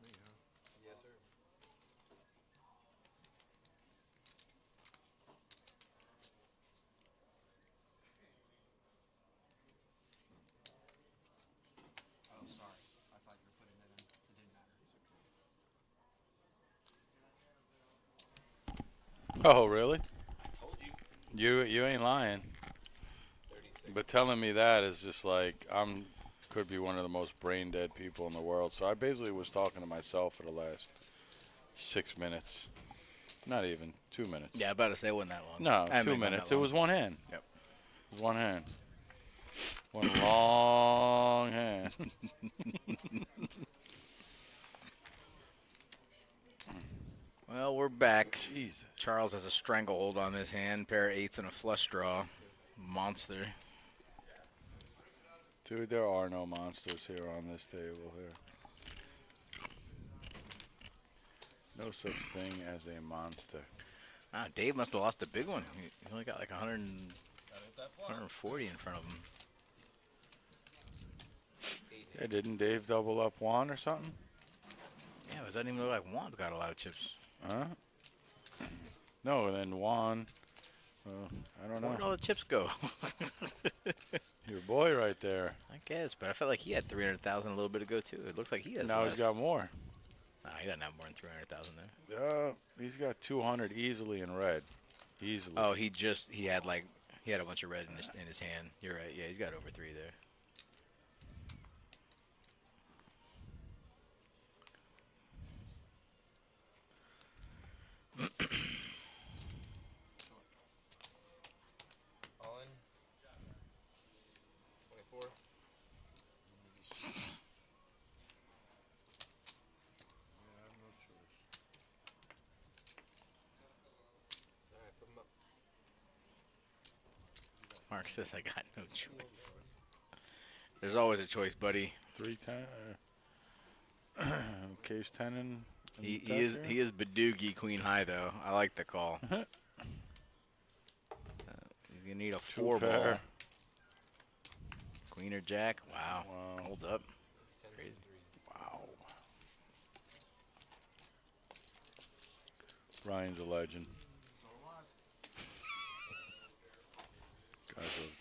Me, huh? Yes, sir. Oh, sorry. I thought you were putting it in. It didn't matter. Oh, really? You ain't lying. 36. But telling me that is just like could be one of the most brain dead people in the world. So I basically was talking to myself for the last 6 minutes. Not even 2 minutes. Yeah, I about to say it wasn't that long. No, I haven't 2 been gone minutes. that It long. was one hand. Yep. It was one hand. One long hand. Well, we're back. Jesus. Charles has a stranglehold on his hand. Pair of 8s and a flush draw. Monster. Dude, there are no monsters here on this table here. No such thing as a monster. Ah, Dave must have lost a big one. He only got like 140 in front of him. Yeah, didn't Dave double up Juan or something? Yeah, it doesn't even look like Juan's got a lot of chips. Huh? No, and then Juan. Well, I don't Where'd know. all the chips go? Your boy right there. I guess, but I felt like he had 300,000 a little bit ago too. It looks like he has Now less. he's got more. Nah, he doesn't have more than 300,000 there. He's got 200 easily in red. Easily. Oh, he had a bunch of red in his hand. You're right. Yeah, he's got over 3 there. All in. 24. Alright, flip 'em up. Mark says I got no choice. There's always a choice, buddy. 310. Case 10 and. He is Badoogie Queen High though. I like the call. He's gonna need a 4 ball. pair. Queen or Jack. Wow. Wow. Holds up. Tens Crazy. and threes. Wow. Ryan's a legend.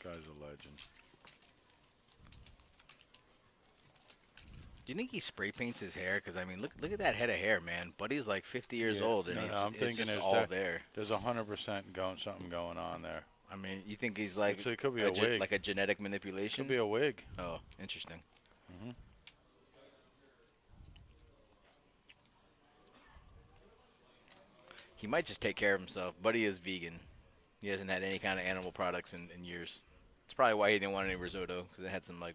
Guy's a legend. Do you think he spray paints his hair? Because I mean, look at that head of hair, man. Buddy's like 50 years Yeah, old, and no, it's, I'm it's thinking just there's all that- there. There's 100% something going on there. I mean, you think he's like It could be a wig. like a genetic manipulation? Could be a wig. Oh, interesting. Mhm. He might just take care of himself. Buddy is vegan. He hasn't had any kind of animal products in years. It's probably why he didn't want any risotto, because it had some like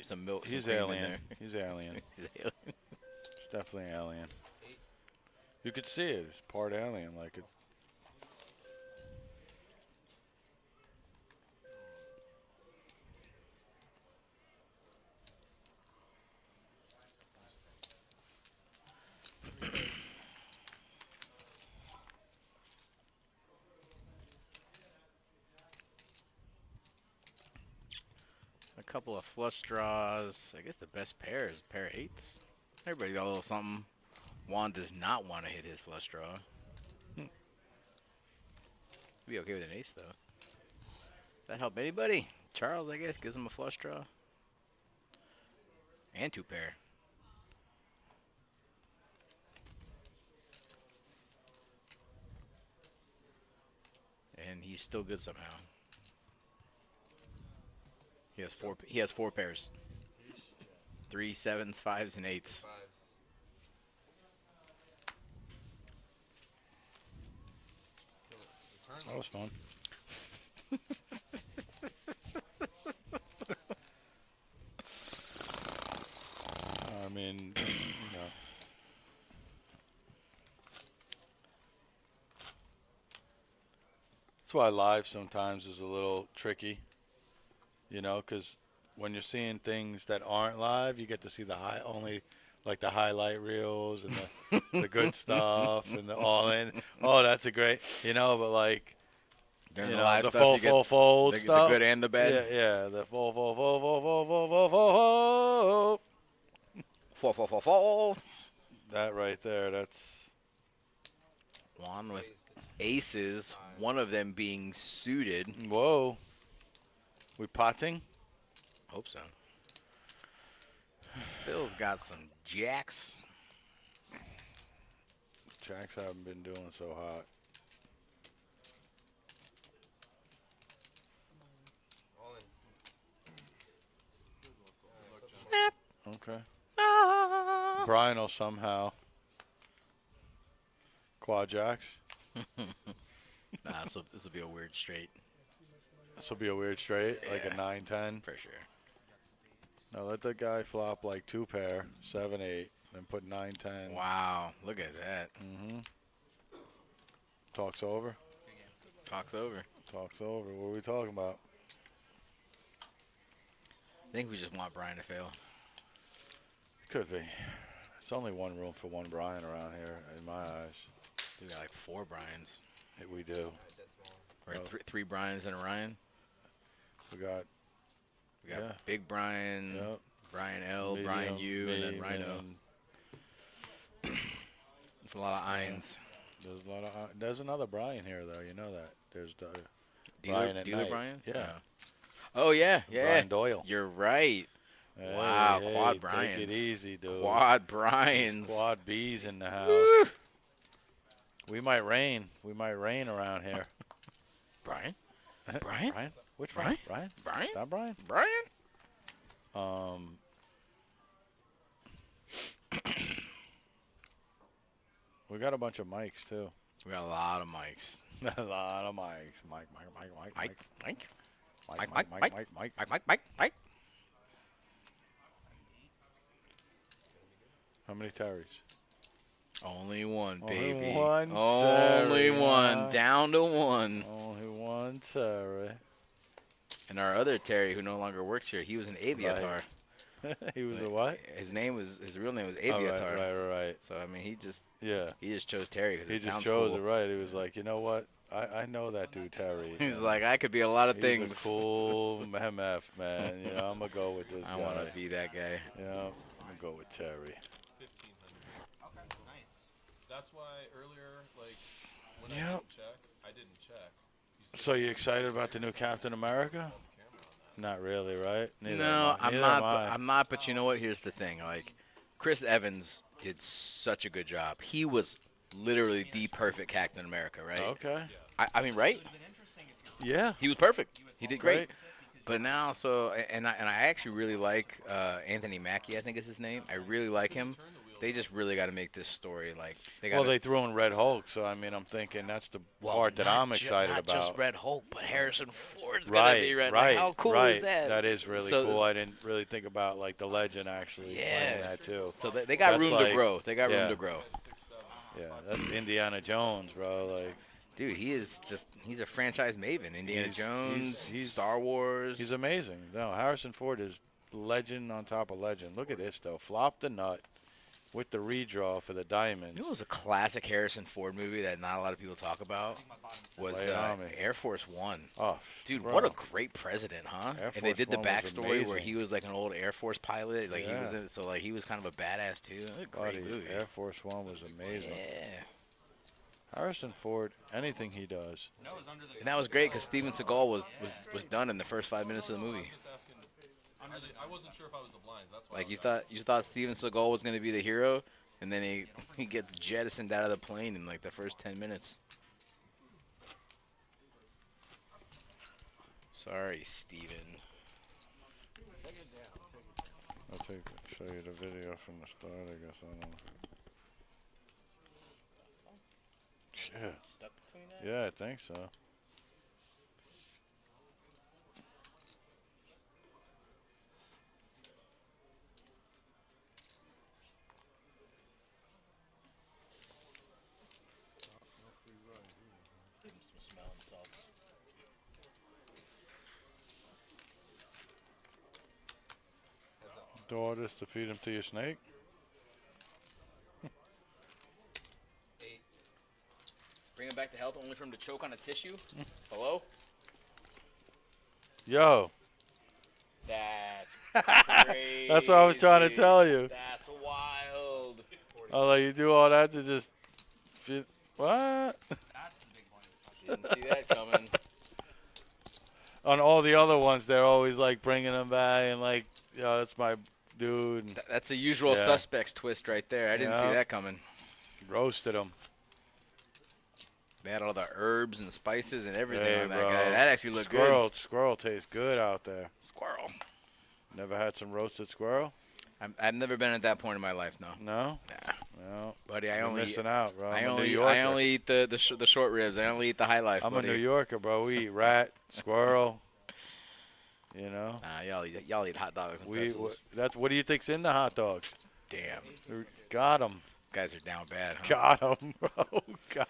some milk. He's some cream in alien. there. He's alien. He's alien. It's definitely alien. You could see it. It's part alien. Like it's. A couple of flush draws. I guess the best pair is a pair of 8s. Everybody got a little something. Juan does not want to hit his flush draw. Be okay with an ace though. That help anybody? Charles, I guess, gives him a flush draw. And 2 pair. And he's still good somehow. He has 4. He has 4 pairs. 3 7s, 5s, and 8s. Fives. That was fun. I mean, you know. That's why live sometimes is a little tricky, you know, because when you're seeing things that aren't live, you get to see the like the highlight reels and the good stuff and the all in. Oh, that's a great, you know, but like, During you the know, live the stuff, full you get fold the stuff. good and the bad. Yeah, the full. Four. That right there, that's Juan with aces, one of them being suited. whoa. We potting? Hope so. Phil's got some jacks. Jacks haven't been doing so hot. Snap. Okay. Ah. Brian will somehow. Quad jacks. Nah, this will be a weird straight This will be a weird straight, like a Yeah. 9-10. for sure. Now let the guy flop like 2 pair, 7-8, then put 9-10. Wow, look at that. Mm-hmm. Talks over. Talk's over. Talks over. What are we talking about? I think we just want Brian to fail. Could be. It's only one room for one Brian around here, in my eyes. We got like 4 Brians. We do. Or Oh. 3 Brians and a Ryan. We got yeah. Big Brian, Yep. Brian L, Medium, Brian U, and then me, Rhino. and It's a lot of Irons. There's a lot of. There's another Brian here, though. You know that. There's the Dealer, at Dealer night. Brian? Yeah. Oh, yeah, yeah. Brian Doyle. You're right. Hey, Wow, hey, Quad Bryans. Take it easy, dude. Quad Brians. Quad B's in the house. We might rain. We might rain around here. Brian? Brian? Brian? Which Brian? Brian? Brian? That Brian? Brian? We got a bunch of mics too. We got a lot of mics. A lot of mics. Mike. Mike. How many Terrys? Only one, Only baby. one Only Terry, one. huh? Down to one. Only one Terry. And our other Terry, who no longer works here, he was an Aviatar. He was a what? His real name was Oh, Aviatar. right. So I mean, he just chose Terry because He it just sounds chose cool. it right. He was like, you know what? I know that dude Terry. He's like, I could be a lot of He's things. a cool MF, man. You know, I'm gonna go with this I guy. want to be that guy. You know, I'm gonna go with Terry. 1500. Okay, nice. That's why earlier, like, when Yep. I didn't check. So you excited about the new Captain America? Not really, right? Neither No, am I. I'm Neither not. am I. I'm not. But you know what? Here's the thing. Like, Chris Evans did such a good job. He was literally the perfect Captain America, right? Okay. I mean, right? Yeah. He was perfect. He did great. Right. But now, and I actually really like Anthony Mackie. I think is his name. I really like him. They just really got to make this story like they got. Well, they threw in Red Hulk, so I mean, I'm thinking that's the part that I'm excited not about. Not just Red Hulk, but Harrison Ford's Right, gonna be Red. right, Like, how cool right. is that? That is really So- cool. I didn't really think about like the Legend actually playing that too. So they got That's room like- to grow. They got yeah. room to grow. Yeah, that's Indiana Jones, bro. Like, Dude, he's a franchise maven. Indiana Jones, he's Star Wars. he's amazing. No, Harrison Ford is legend on top of legend. Look at this though. Flop the nut with the redraw for the diamonds. You know, it was a classic Harrison Ford movie that not a lot of people talk about. Was Lay it on me. Air Force One. Oh, Dude, bro. what a great president, huh? Air And they Force did the One was backstory where amazing. he was like an old Air Force pilot. Like he was Yeah. in, so like he was kind of a badass too. It was a great Buddy, movie. Air Force One was amazing. Yeah. Harrison Ford, anything he does. And that was great because Steven Seagal was done in the first 5 minutes of the movie. I wasn't sure if I was the blinds. That's why. Like you thought Steven Seagal was going to be the hero, and then he gets jettisoned out of the plane in like the first 10 minutes. Sorry, Steven. I'll show you the video from the start, I guess. I don't know. Yeah. Stuck between that? Yeah, I think so. Give him some smelling salts. Do all this to feed him to your snake? Bring him back to health only for him to choke on a tissue? Hello? Yo. That's crazy. That's what I was trying to tell you. That's wild. Oh, like you do all that to just feed. What? Didn't see that coming. On all the other ones, they're always like bringing them back and like, yo, that's my dude. And That's a usual Yeah. suspects twist right there. I didn't see Yeah. that coming. roasted him. They had all the herbs and spices and everything Hey, on that bro. guy. That actually looked Squirrel, good. Squirrel tastes good out there. Squirrel. Never had some roasted squirrel? I've never been at that point in my life. No. No. Nah. No. Buddy, I You're only missing out, bro. I I'm a New only Yorker. I only eat the short ribs. I only eat the high life. I'm buddy. a New Yorker, bro. We eat rat, squirrel. You know. Nah, y'all eat hot dogs and pretzels. That's what do you think's in the hot dogs? Damn. Got them. Guys are down bad. Huh? Got them, bro.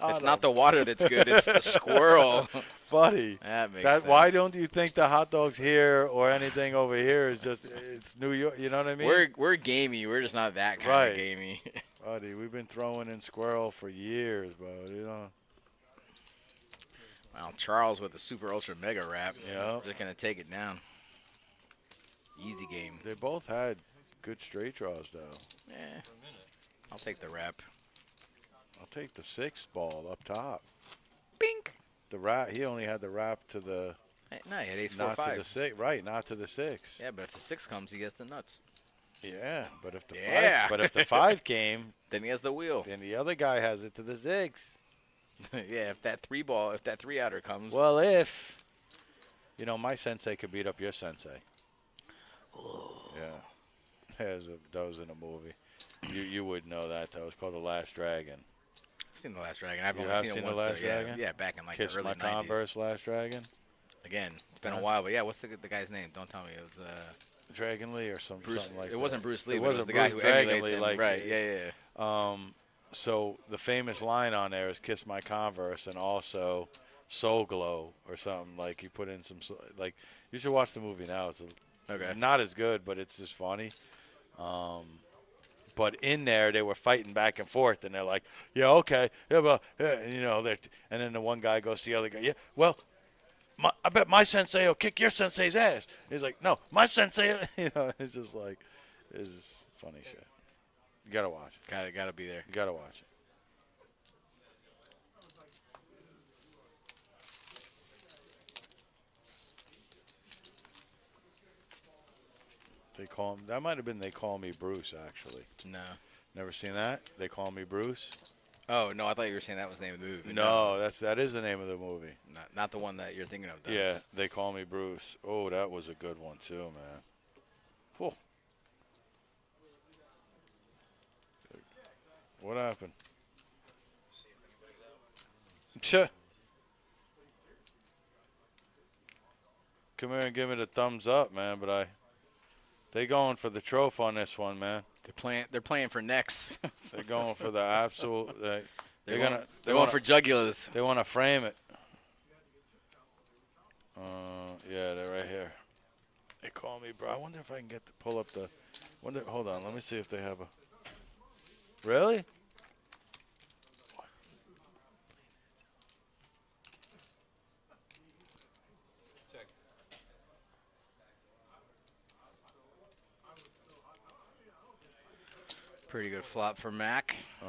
It's not the water that's good. It's the squirrel. Buddy. That makes sense. Why don't you think the hot dogs here or anything over here is just it's New York? You know what I mean? We're gamey. We're just not that kind of gamey. Buddy, we've been throwing in squirrel for years, bro. You know. Well, Charles with the super ultra mega wrap. Yeah. He's just gonna take it down. Easy game. They both had good straight draws, though. Yeah. I'll take the wrap. I'll take the 6 ball up top. Bink. The wrap. He only had the wrap to the. No, he had ace 4 not 5. to the 6. Right, not to the 6. Yeah, but if the 6 comes, he gets the nuts. Yeah, but if the 5 came, then he has the wheel. Then the other guy has it to the 6. Yeah, if that 3 outer comes. Well, if my sensei could beat up your sensei. Yeah, that was in a movie. You would know that. That was called The Last Dragon. I've seen The Last Dragon. I've You only have seen seen it The once. Last Dragon? Yeah, back in like Kiss the early My 90s. Converse, Last Dragon. Again, it's been a while, but yeah, what's the guy's name? Don't tell me. It was Dragon Lee or something like that. It wasn't Bruce Lee, It but it was wasn't the guy Bruce who emulates Dragon Lee, him. Right, yeah. So the famous line on there is "Kiss My Converse" and also "Soul Glow" or something. Like he put in some like. You should watch the movie now. It's not as good, but it's just funny. But in there, they were fighting back and forth, and they're like, "Yeah, okay, yeah, well, yeah, and then the one guy goes to the other guy, "Yeah, well, I bet my sensei will kick your sensei's ass." He's like, "No, my sensei," it's just like, it's funny shit. You gotta watch. Gotta be there. You gotta watch it. They call him. That might have been They Call Me Bruce, actually. No. Never seen that? They Call Me Bruce? Oh, no, I thought you were saying that was the name of the movie. No, that is the name of the movie. Not the one that you're thinking of, though. Yeah, They Call Me Bruce. Oh, that was a good one, too, man. Oh. What happened? Come here and give me the thumbs up, man, but they going for the trophy on this one, man. They're playing for necks. They're going for the absolute. They're going for jugulars. They want to frame it. Yeah, they're right here. They call me, bro. I wonder if I can pull up the. Hold on, let me see if they have a. Really? Pretty good flop for Mac. I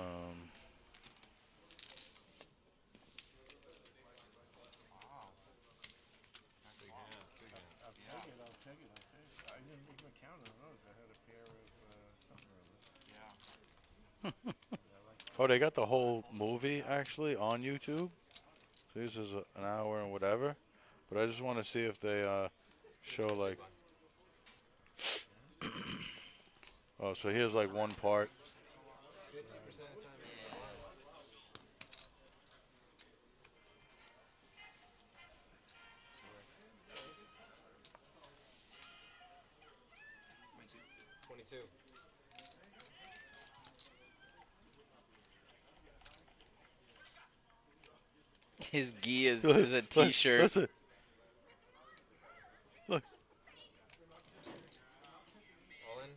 didn't even count on those. I had a pair of something or other. Yeah. Oh, they got the whole movie actually on YouTube. So this is an hour and whatever. But I just want to see if they show like. Oh, so here's like one part. 50% of the time you're 22. His gi is a T-shirt. Listen. Look. All in?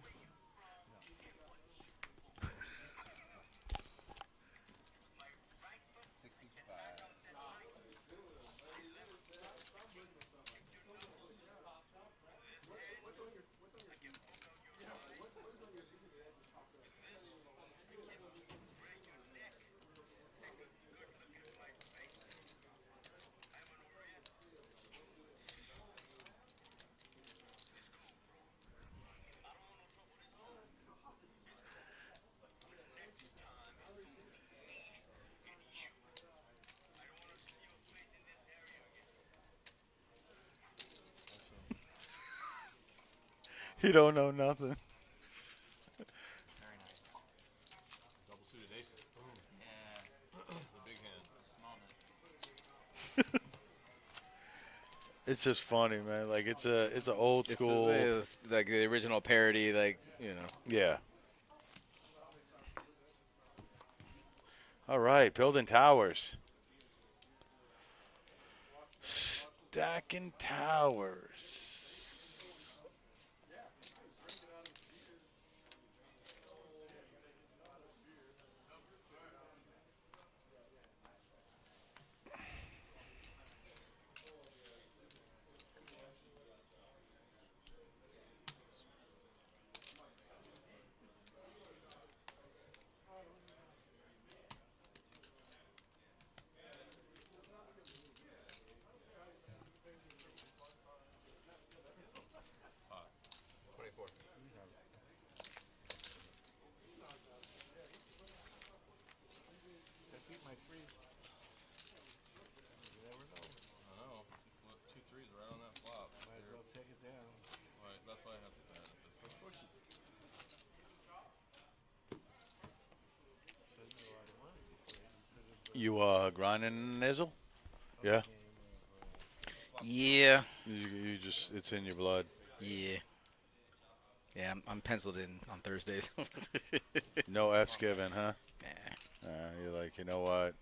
He don't know nothing. It's just funny, man. Like it's an old school. It's like the original parody, like, you know. Yeah. All right, building towers. Stacking towers. I beat my threes. You never know. I know. Two threes right on that flop. Might as well take it down. That's why I have to bet. Of course you do. Said you already won before. You grinding nizzle? Yeah. Yeah. You just it's in your blood. Yeah. Yeah, I'm penciled in on Thursdays. No F's given, huh? Yeah. You're like, you know what?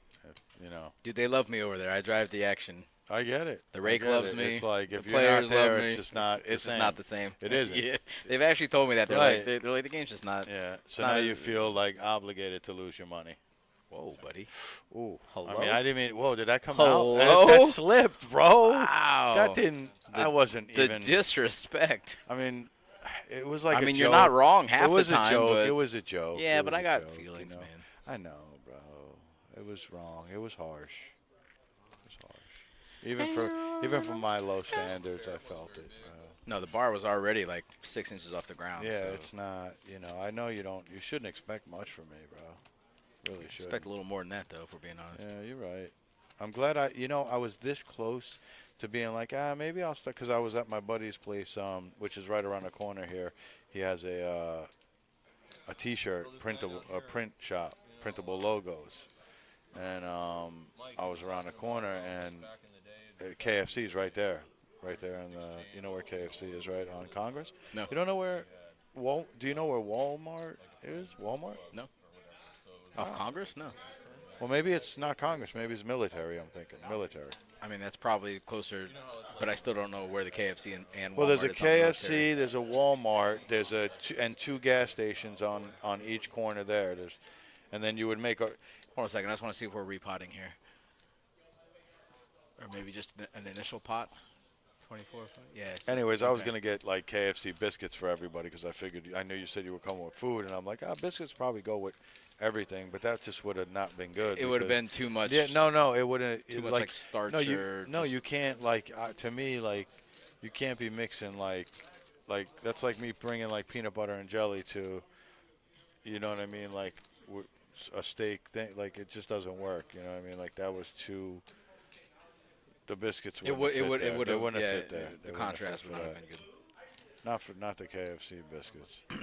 You know. Dude, they love me over there. I drive the action. I get it. The rake I get loves it. me. It's like The if you're not players there, love me. it's just not. It's the just same. not the same. It isn't. Yeah. They've actually told me that. They're Right. like, they're like, the game's just not. Yeah. So not now as- you feel like obligated to lose your money. Whoa, buddy. Ooh. Hello? I mean, I didn't mean. Whoa, did that come Hello? out? That slipped, bro. Wow. That didn't. I wasn't The even. disrespect. I mean, it was like. I a mean, you're joke. not wrong half it was the time, a joke. but It was a joke. yeah, It but was I a got joke, feelings, you know? man. I know, bro. It was wrong. It was harsh. It was harsh. Even for my low standards, I felt it. No, the bar was already like 6 inches off the ground. Yeah, so it's not. You know, I know you don't. You shouldn't expect much from me, bro. Really should. expect a little more than that, though, if we're being honest. Yeah, you're right. I'm glad I was this close to being like, maybe I'll start, because I was at my buddy's place, which is right around the corner here. He has a T-shirt printable, a print shop, printable logos, and I was around the corner, and KFC's right there, and you know where KFC is, right on Congress. No. You don't know where? Do you know where Walmart is? Walmart? No. Off Congress? No. Well, maybe it's not Congress. Maybe it's military. I'm thinking military. I mean, that's probably closer, but I still don't know where the KFC and Walmart Well, there's a is on military. KFC, there's a Walmart, there's two gas stations on each corner there. And then you would make a. Hold on a second. I just want to see if we're repotting here, or maybe just an initial pot. 24. Yeah. Anyways, I was gonna get like KFC biscuits for everybody because I knew you said you were coming with food, and I'm like, biscuits probably go with everything, but that just would have not been good. It would have been too much. Yeah, no, it wouldn't. Too much like starch. You can't like. To me, like, you can't be mixing like that's like me bringing like peanut butter and jelly to, you know what I mean, like a steak thing. Like it just doesn't work. You know what I mean? Like that was too. The biscuits wouldn't fit there. They wouldn't have fit there. The contrast would not have been good. Not the KFC biscuits. I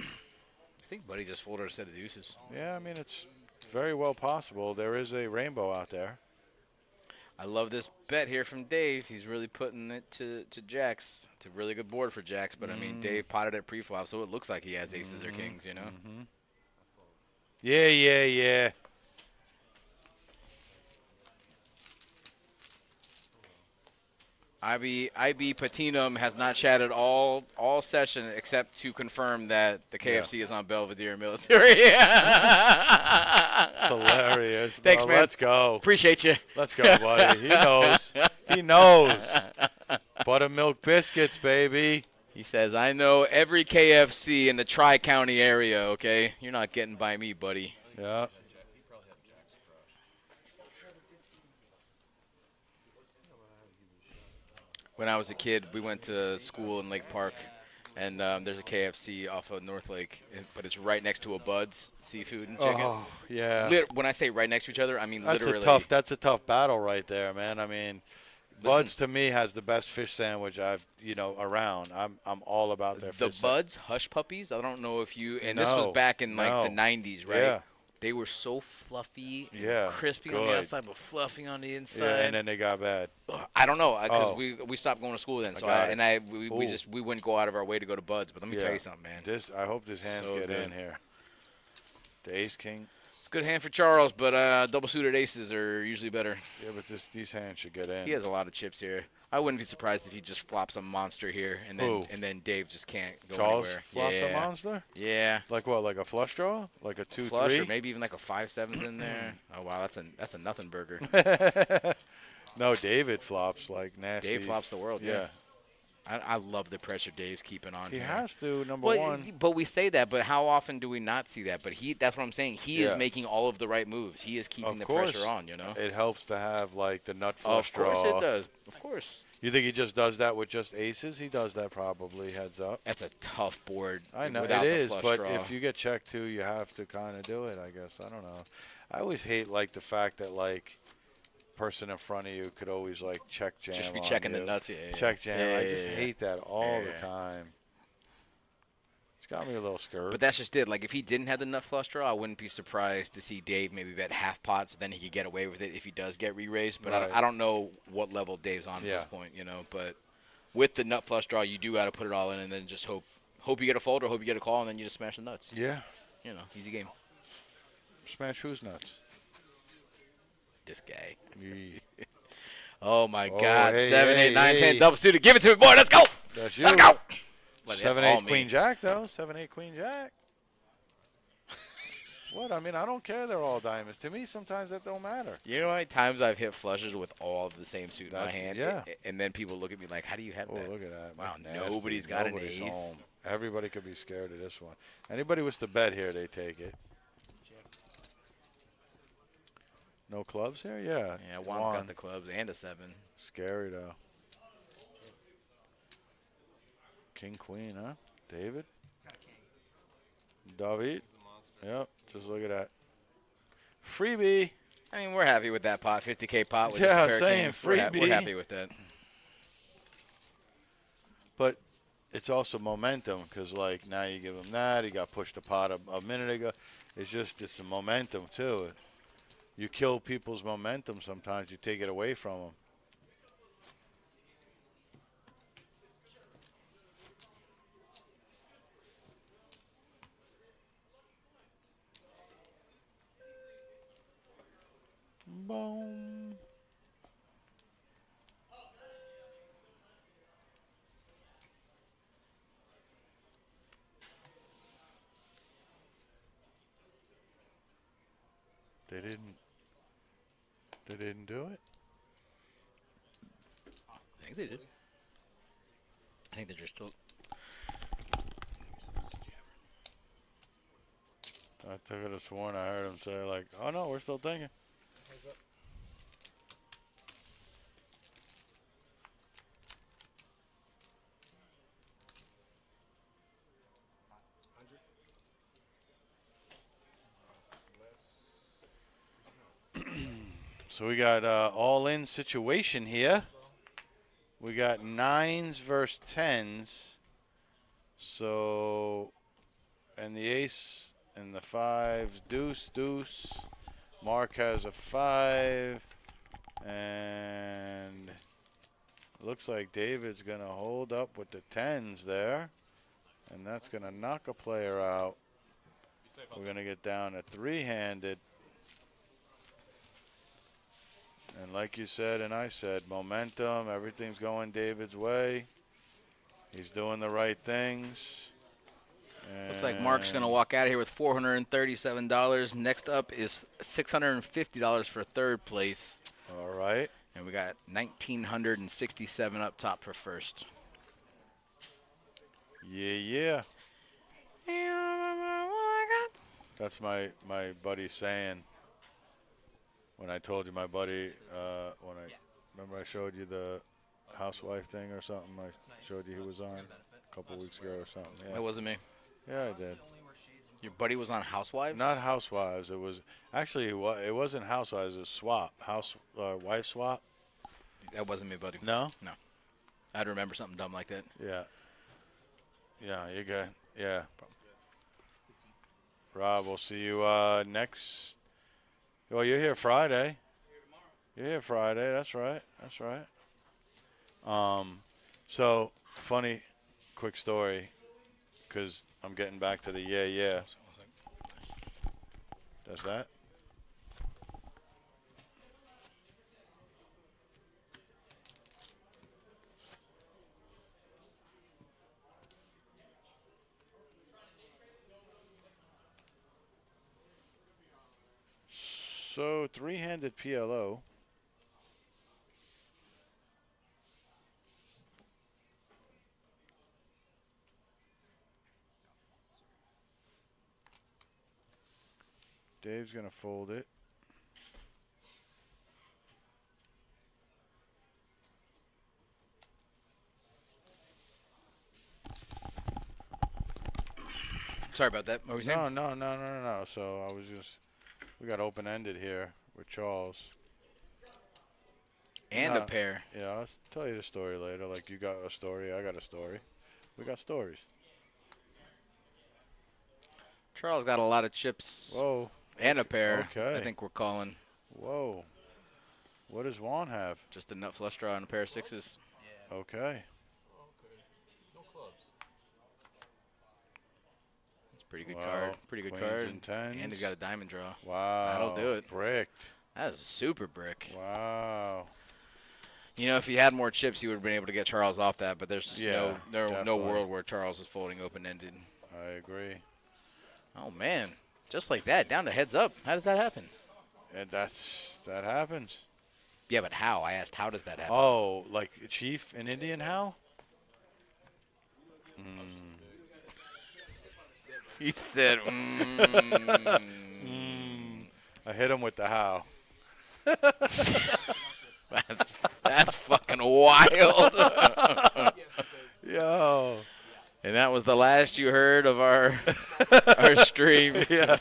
think Buddy just folded a set of deuces. Yeah, I mean it's very well possible. There is a rainbow out there. I love this bet here from Dave. He's really putting it to jacks. It's a really good board for jacks, but I mean Dave potted it pre-flop, so it looks like he has aces or kings, you know. Yeah. IB Patinum has not chatted all session except to confirm that the KFC is on Belvedere Military. It's hilarious. Thanks, bro. man. Let's go. Appreciate you. Let's go, buddy. He knows. He knows. Buttermilk biscuits, baby. He says, I know every KFC in the Tri-County area, okay? You're not getting by me, buddy. Yeah. When I was a kid, we went to school in Lake Park, and there's a KFC off of North Lake, but it's right next to a Bud's Seafood and Chicken. Oh, yeah. When I say right next to each other, I mean literally. That's a tough battle right there, man. I mean, Bud's to me has the best fish sandwich I've around. I'm all about their fish. The Bud's Hush Puppies. I don't know if you and this was back in like the 90s, right? Yeah. They were so fluffy, and Yeah, crispy on the good. outside, but fluffy on the inside. Yeah, and then they got bad. I don't know because Oh. we stopped going to school then. So got it. we Ooh. wouldn't go out of our way to go to Bud's. But let me tell you something, man. I hope his hands So get good. in here. The ace king. It's a good hand for Charles, but double suited aces are usually better. Yeah, but these hands should get in. He has a lot of chips here. I wouldn't be surprised if he just flops a monster here, and then Dave just can't go Charles anywhere. flops yeah. a monster? Yeah. Like what? Like a flush draw? Like a 2-3? Flush or maybe even like a 5-7's in there. Oh wow, that's a nothing burger. No, David flops like nasty. Dave flops the world. Yeah. I love the pressure Dave's keeping on. He here. has to, number Well, one. But we say that, but how often do we not see that? But that's what I'm saying. He is making all of the right moves. He is keeping the pressure on, you know? It helps to have, like, the nut flush draw. Of course it does. Of course. You think he just does that with just aces? He does that probably, heads up. That's a tough board. I know, without it the is, flush but draw. if you get checked too, you have to kind of do it, I guess. I don't know. I always hate, like, the fact that, like, person in front of you could always, like, check jam Just be on checking you. the nuts. Yeah, Check jam. Yeah, I just yeah, hate that all Yeah. the time. It's got me a little scared. But that's just it. Like, if he didn't have the nut flush draw, I wouldn't be surprised to see Dave maybe bet half pot, so then he could get away with it if he does get re-raised. But Right. I don't know what level Dave's on at this point, you know. But with the nut flush draw, you do got to put it all in and then just hope you get a fold or hope you get a call, and then you just smash the nuts. Yeah. You know, easy game. Smash who's nuts? This guy. Me. Oh, my God. Hey, 7, hey, 8, 9, 10, hey. double suited. Give it to me, boy. Let's go. That's you. Let's go. But that's 7, all 8, me. queen, jack, though. 7, 8, queen, jack. What? I mean, I don't care they're all diamonds. To me, sometimes that don't matter. You know how many times I've hit flushes with all of the same suit in my hand? Yeah. And then people look at me like, how do you have Oh, that? look at that. Wow, Nasty. nobody's got Nobody's an ace. home. Everybody could be scared of this one. Anybody was to bet here, they take it. No clubs here? Yeah. Yeah, Juan's got the clubs and a 7. Scary, though. King, queen, huh? David? David? Yep, just look at that. Freebie. I mean, we're happy with that pot, 50K pot with Yeah, just a pair same, of kings. We're freebie. happy with that. But it's also momentum because, like, now you give him that. He got pushed a pot a minute ago. It's the momentum, too. You kill people's momentum sometimes. You take it away from them. Boom. They didn't do it? I think they did. I think they're just still. I could have sworn I heard him say, like, oh, no, we're still thinking. So we got all-in situation here. We got 9s versus 10s. So, and the ace and the 5s, deuce, deuce. Mark has a 5. And looks like David's going to hold up with the 10s there. And that's going to knock a player out. We're going to get down to 3-handed. And like you said and I said, momentum, everything's going David's way. He's doing the right things. Looks like Mark's going to walk out of here with $437. Next up is $650 for third place. All right. And we got $1,967 up top for first. Yeah. That's my buddy saying. When I told you my buddy, remember I showed you the housewife thing or something? I showed you he was on a couple weeks ago or something. Yeah. That wasn't me. Yeah, I did. Your buddy was on Housewives? Not Housewives. It was actually it wasn't Housewives. It was Swap. Wife Swap. That wasn't me, buddy. No. No. I'd remember something dumb like that. Yeah. Yeah, you're good. Yeah. Rob, we'll see you next. Well, you're here Friday. You're here Friday. That's right. That's right. So funny, quick story, because I'm getting back to the yeah. That's that. So three-handed PLO. Dave's going to fold it. Sorry about that. What were you saying? No. So I was just, we got open-ended here with Charles. And a pair. Yeah, I'll tell you the story later. Like, you got a story, I got a story. We got stories. Charles got a lot of chips. Whoa. And a pair. Okay. I think we're calling. Whoa. What does Juan have? Just a nut flush draw and a pair of sixes. Okay. Okay. No clubs. It's a pretty good Wow. card. Pretty good Queens card. and tens. And he's got a diamond draw. Wow. That'll do it. Bricked. That is a super brick. Wow. You know, if he had more chips, he would have been able to get Charles off that, but there's just no definitely. world where Charles is folding open-ended. I agree. Oh, man. Just like that, down to heads up. How does that happen? And that happens. Yeah, but how? I asked, how does that happen? Oh, like Chief in Indian how? He said, I hit him with the how. That's fucking wild. Yo. And that was the last you heard of our stream. Yeah.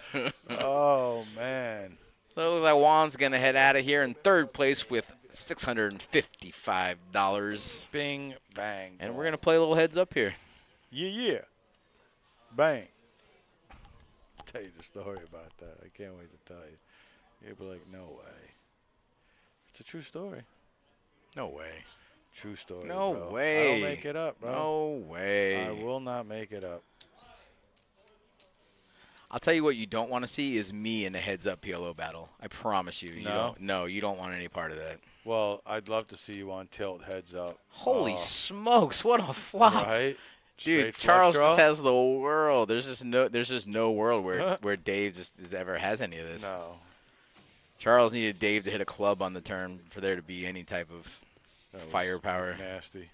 Oh, man. So it looks like Juan's going to head out of here in third place with $655. Bing, bang. And we're going to play a little heads up here. Yeah. Bang. I'll tell you the story about that. I can't wait to tell you. You'll be like, no way. It's a true story. No way. True story, No bro. way. I don't make it up, bro. No way. I will not make it up. I'll tell you what you don't want to see is me in a heads-up PLO battle. I promise you. No? You don't want any part of that. Well, I'd love to see you on tilt heads up. Holy smokes, what a flop. Right? Dude, Straight Charles flush draw? just has the world. There's just no world where Dave just ever has any of this. No. Charles needed Dave to hit a club on the turn for there to be any type of firepower. Nasty.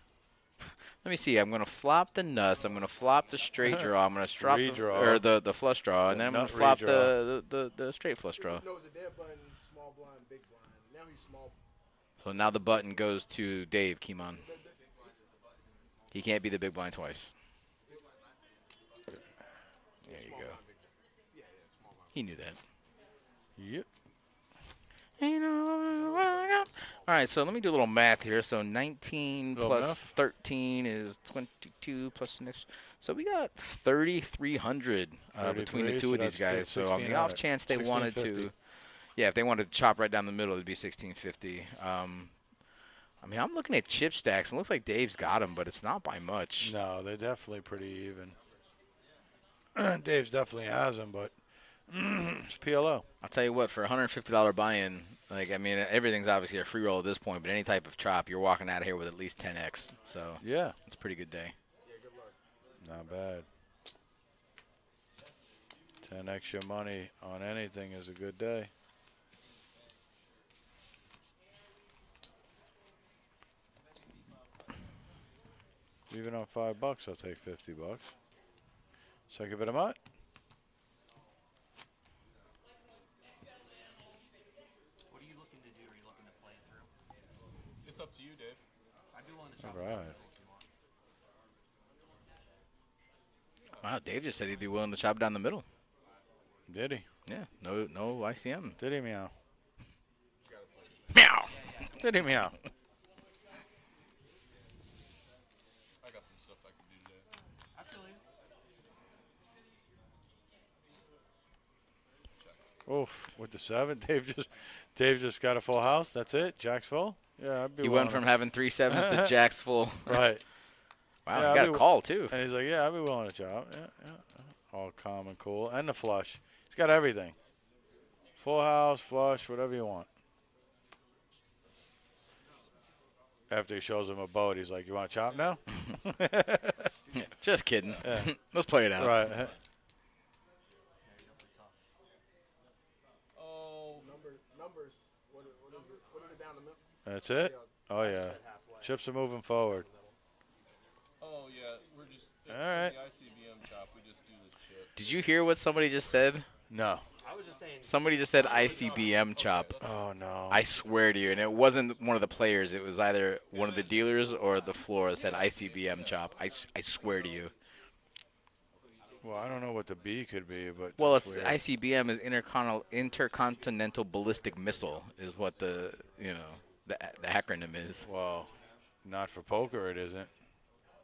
Let me see. I'm going to flop the nuts. I'm going to flop the straight draw. I'm going to drop the flush draw, and then I'm going to flop the straight flush draw. No, it's a dead button, small blind, big blind. Now he's small. So now the button goes to Dave Kimon. He can't be the big blind twice. There you go. He knew that. Yep. All right, so let me do a little math here. So 19 Little plus enough? 13 is 22 plus the next. So we got 3,300 between the two so of these that's guys. So on the off chance they wanted to, if they wanted to chop right down the middle, it'd be 1650. I mean, I'm looking at chip stacks, and it looks like Dave's got them, but it's not by much. No, they're definitely pretty even. Dave's definitely has them, but it's PLO. I'll tell you what, for a $150 buy-in, like, I mean, everything's obviously a free roll at this point, but any type of chop, you're walking out of here with at least 10x. So yeah, it's a pretty good day. Yeah, good luck. Not bad. 10x your money on anything is a good day. Even on $5, I'll take $50. Second bit of mutt. What are you looking to do? Are you looking to play it through? It's up to you, Dave. I'd be willing to chop All it down right. the middle if you want. Wow, Dave just said he'd be willing to chop down the middle. Did he? Yeah, no ICM. Did he meow? Meow. Did he meow? I got some stuff I can do today. I feel you. Oof, with the 7, Dave just got a full house. That's it. Jack's full. Yeah, I'd be. He willing went from to- having 3 sevens to Jack's full. Right. Wow, Yeah, he got I'd a be- call too. And he's like, yeah, I'd be willing to chop. Yeah. All calm and cool, and the flush. He's got everything. Full house, flush, whatever you want. After he shows him a boat, he's like, you want to chop now? Just kidding. Yeah. Let's play it out. Right. Numbers. What is it down the middle? That's it? Oh, yeah. Chips are moving forward. Oh yeah, we're just All right. the ICBM chop. We just do the chip. Did you hear what somebody just said? No. I was just saying. Somebody just said ICBM chop. Oh, no. I swear to you, and it wasn't one of the players. It was either one of the dealers or the floor that said ICBM chop. I swear to you. Well, I don't know what the B could be, but Well, that's it's weird. ICBM is intercontinental ballistic missile is what the acronym is. Well, not for poker, it isn't.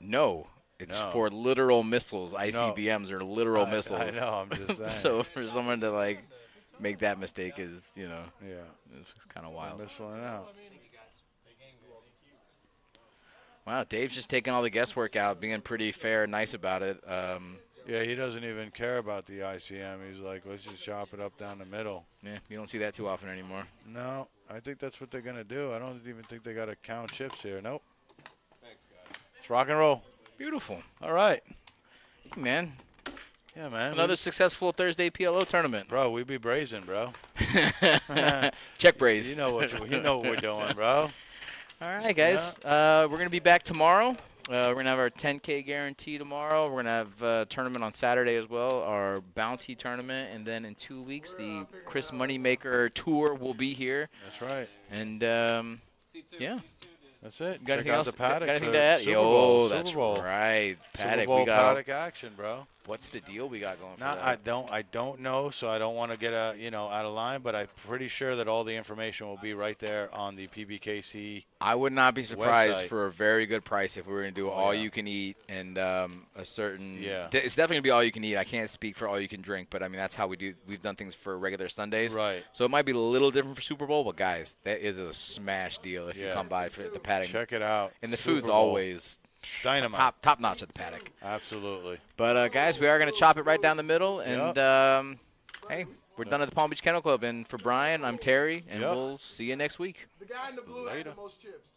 No, it's No. for literal missiles. ICBMs are literal missiles. I know. I'm just saying. So for someone to like make that mistake is yeah, it's kind of wild. missiling out. Wow, Dave's just taking all the guesswork out, being pretty fair and nice about it. Yeah, he doesn't even care about the ICM. He's like, let's just chop it up down the middle. Yeah, you don't see that too often anymore. No, I think that's what they're going to do. I don't even think they got to count chips here. Nope. Thanks, guys. It's rock and roll. Beautiful. All right. Hey, man. Yeah, man. Another successful Thursday PLO tournament. Bro, we be brazen, bro. Check brace. You know what we're doing, bro. All right, guys. We're going to be back tomorrow. We're going to have our 10K guarantee tomorrow. We're going to have a tournament on Saturday as well, our bounty tournament. And then in 2 weeks, the Chris Moneymaker Tour will be here. That's right. And, yeah. That's it. Got Check anything out else? the paddock. Got anything for to add? Super Yo, Bowl. that's Super Bowl. right. Paddock. Super Bowl We got paddock action, bro. What's the deal we got going for Not, that? I don't know, so I don't want to get out of line. But I'm pretty sure that all the information will be right there on the PBKC. I would not be surprised website. for a very good price if we were going to do all yeah. you can eat and a certain. Yeah. It's definitely going to be all you can eat. I can't speak for all you can drink, but I mean that's how we do. We've done things for regular Sundays. Right. So it might be a little different for Super Bowl, but guys, that is a smash deal if you Yeah. come by for the paddock. Check it out. And the Super food's Bowl. always Dynamite. top notch at the paddock. Absolutely. But guys, we are going to chop it right down the middle, and hey, we're done at the Palm Beach Kennel Club. And for Brian, I'm Terry, and Yep. we'll see you next week. The guy in the blue had Later. the most chips.